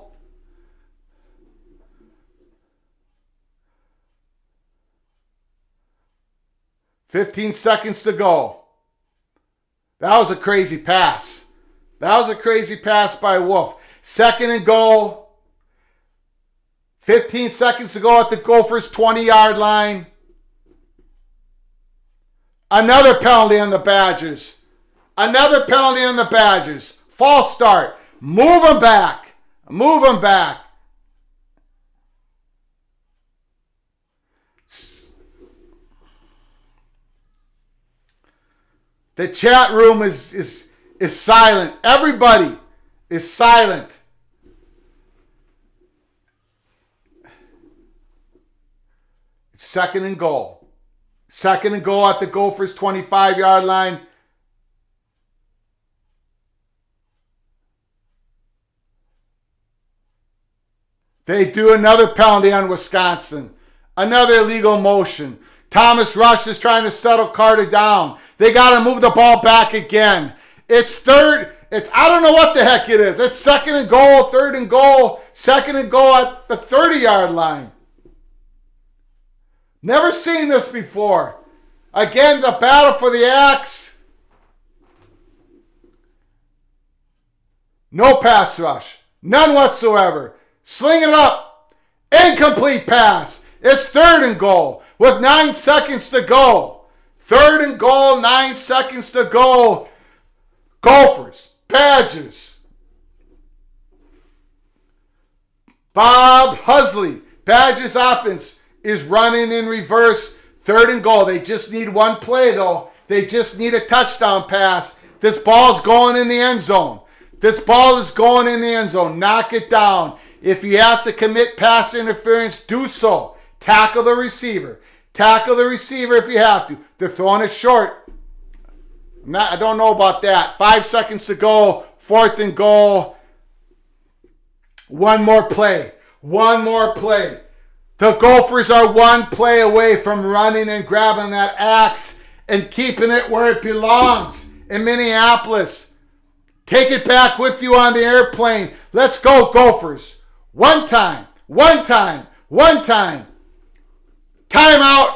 $15 seconds to go. That was a crazy pass. By Wolf. Second and goal. 15 seconds to go at the Gophers' 20-yard line. Another penalty on the Badgers. False start. Move them back. The chat room is silent. Everybody is silent. It's second and goal. Second and goal at the Gophers' 25-yard line. They do another penalty on Wisconsin. Another illegal motion. Thomas Rush is trying to settle Carter down. They got to move the ball back again. It's third. I don't know what the heck it is. It's second and goal, third and goal, second and goal at the 30-yard line. Never seen this before. Again, the battle for the axe. No pass rush. None whatsoever. Sling it up. Incomplete pass. It's third and goal with 9 seconds to go. Third and goal, 9 seconds to go. Gophers, Badgers. Bob Husley, Badgers offense is running in reverse. Third and goal. They just need one play, though. They just need a touchdown pass. This ball's going in the end zone. Knock it down. If you have to commit pass interference, do so. Tackle the receiver. If you have to. They're throwing it short. I don't know about that. 5 seconds to go. Fourth and goal. One more play. The Gophers are one play away from running and grabbing that axe and keeping it where it belongs in Minneapolis. Take it back with you on the airplane. Let's go, Gophers. One time. Timeout.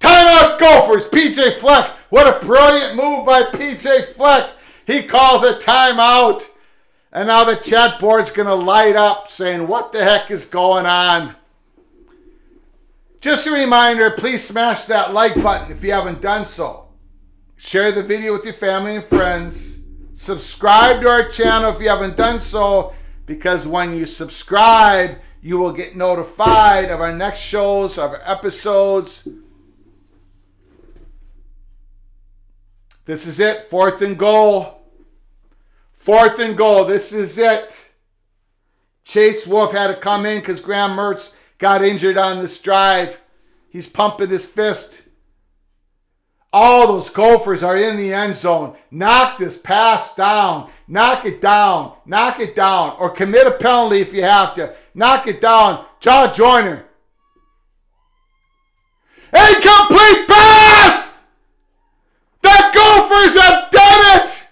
Timeout Gophers. PJ Fleck. What a brilliant move by PJ Fleck. He calls a timeout. And now the chat board's going to light up saying, what the heck is going on? Just a reminder, please smash that like button if you haven't done so. Share the video with your family and friends. Subscribe to our channel if you haven't done so, because when you subscribe, you will get notified of our next shows, of our episodes. This is it. 4th and goal. 4th and goal. This is it. Chase Wolf had to come in because Graham Mertz got injured on this drive. He's pumping his fist. All those Gophers are in the end zone. Knock this pass down. Knock it down. Knock it down. Or commit a penalty if you have to. Knock it down. Jaw Joyner. Incomplete pass! The Gophers have done it!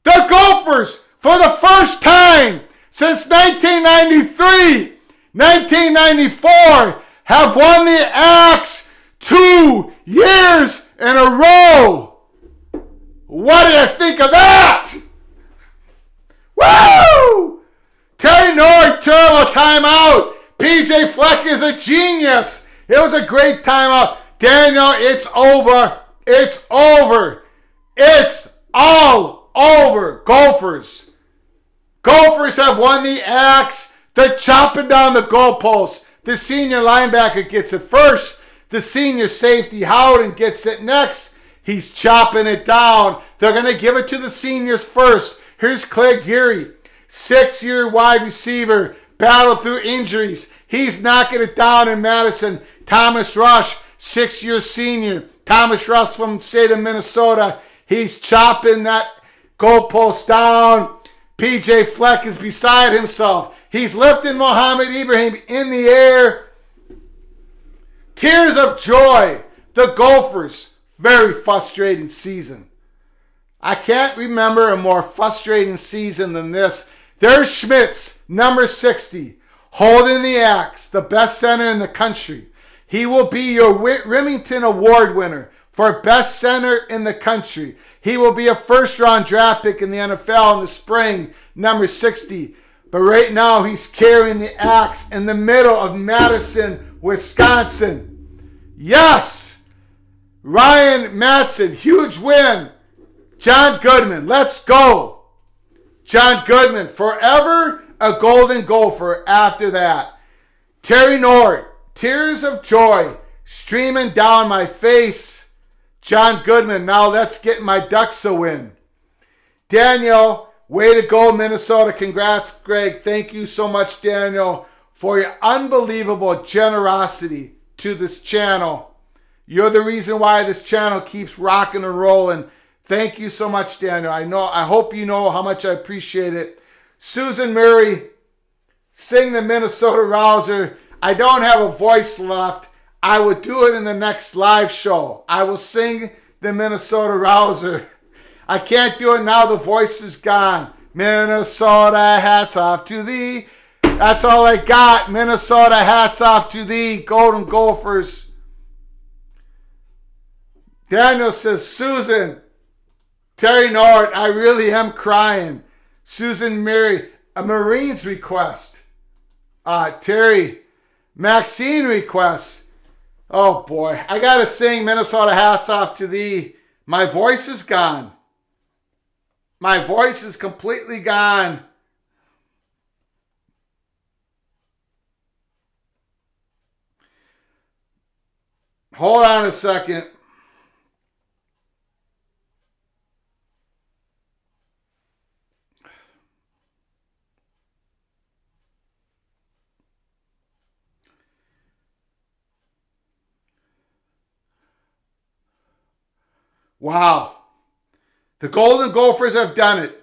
The Gophers, for the first time since 1993, 1994, have won the Axe 2 years in a row. What did I think of that? Woo! Terry Nord, terrible timeout. PJ Fleck is a genius. It was a great timeout. Daniel, it's over. It's over. It's all over. Gophers. Gophers have won the Axe. They're chopping down the goalposts. The senior linebacker gets it first. The senior safety, Howden, gets it next. He's chopping it down. They're going to give it to the seniors first. Here's Clay Geary, 6-year wide receiver, battled through injuries. He's knocking it down in Madison. Thomas Rush, 6-year senior. Thomas Rush from the state of Minnesota. He's chopping that goalpost down. PJ Fleck is beside himself. He's lifting Mohammed Ibrahim in the air. Tears of joy. The Gophers, very frustrating season. I can't remember a more frustrating season than this. There's Schmitz, number 60, holding the axe, the best center in the country. He will be your Remington Award winner for best center in the country. He will be a first-round draft pick in the NFL in the spring, number 60. But right now, he's carrying the axe in the middle of Madison, Wisconsin. Yes! Ryan Matson, huge win. John Goodman, let's go. John Goodman, forever a Golden Gopher after that. Terry Nord, tears of joy streaming down my face. John Goodman, now let's get my Ducks a win. Daniel, way to go, Minnesota. Congrats, Greg. Thank you so much, Daniel, for your unbelievable generosity to this channel. You're the reason why this channel keeps rocking and rolling. Thank you so much, Daniel. I hope you know how much I appreciate it. Susan Murray, sing the Minnesota Rouser. I don't have a voice left. I will do it in the next live show. I will sing the Minnesota Rouser. I can't do it now. The voice is gone. Minnesota, hats off to thee. That's all I got. Minnesota, hats off to thee. Golden Gophers. Daniel says, Susan, Terry Nord, I really am crying. Susan Mary, a Marines request. Terry, Maxine request. Oh boy, I gotta sing Minnesota hats off to thee. My voice is gone. My voice is completely gone. Hold on a second. Wow. The Golden Gophers have done it.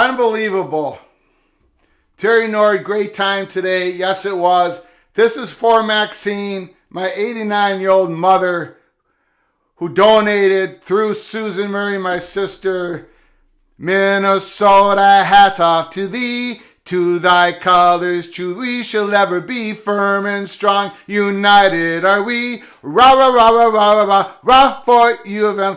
Unbelievable. Terry Nord, great time today. Yes, it was. This is for Maxine, my 89-year-old mother, who donated through Susan Murray, my sister. Minnesota, hats off to thee. To thy colors true we shall ever be, firm and strong, united are we. Rah, rah, rah, rah, rah, rah, rah, rah for U of M,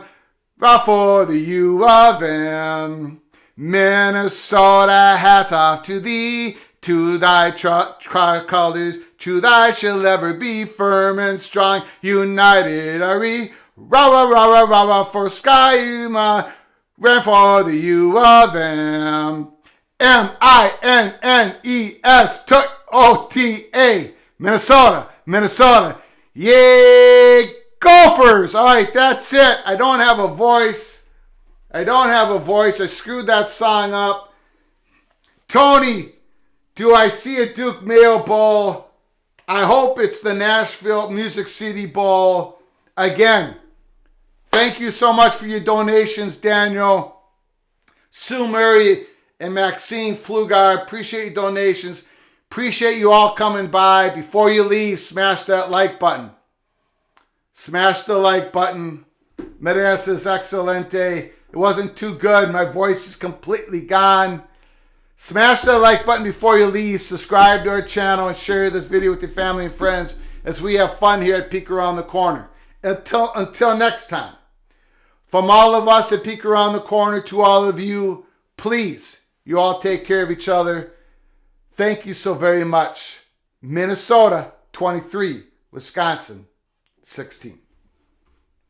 rah for the U of M. Minnesota, hats off to thee. To thy colors true thy shall ever be, firm and strong, united are we. Rah, rah, rah, rah, rah, rah for Skyuma, ran for the U of M. Minnesota, Minnesota. Yay, Gophers. All right, that's it. I don't have a voice. I screwed that song up. Tony, do I see a Duke Mayo Bowl? I hope it's the Nashville Music City Bowl. Again, thank you so much for your donations, Daniel, Sue Murray, and Maxine Pflugar. Appreciate your donations. Appreciate you all coming by. Before you leave, smash that like button. Smash the like button. Medias es excelente. It wasn't too good. My voice is completely gone. Smash that like button before you leave. Subscribe to our channel and share this video with your family and friends as we have fun here at Peek Around the Corner. Until next time. From all of us at Peek Around the Corner to all of you, please, you all take care of each other. Thank you so very much. Minnesota, 23. Wisconsin, 16.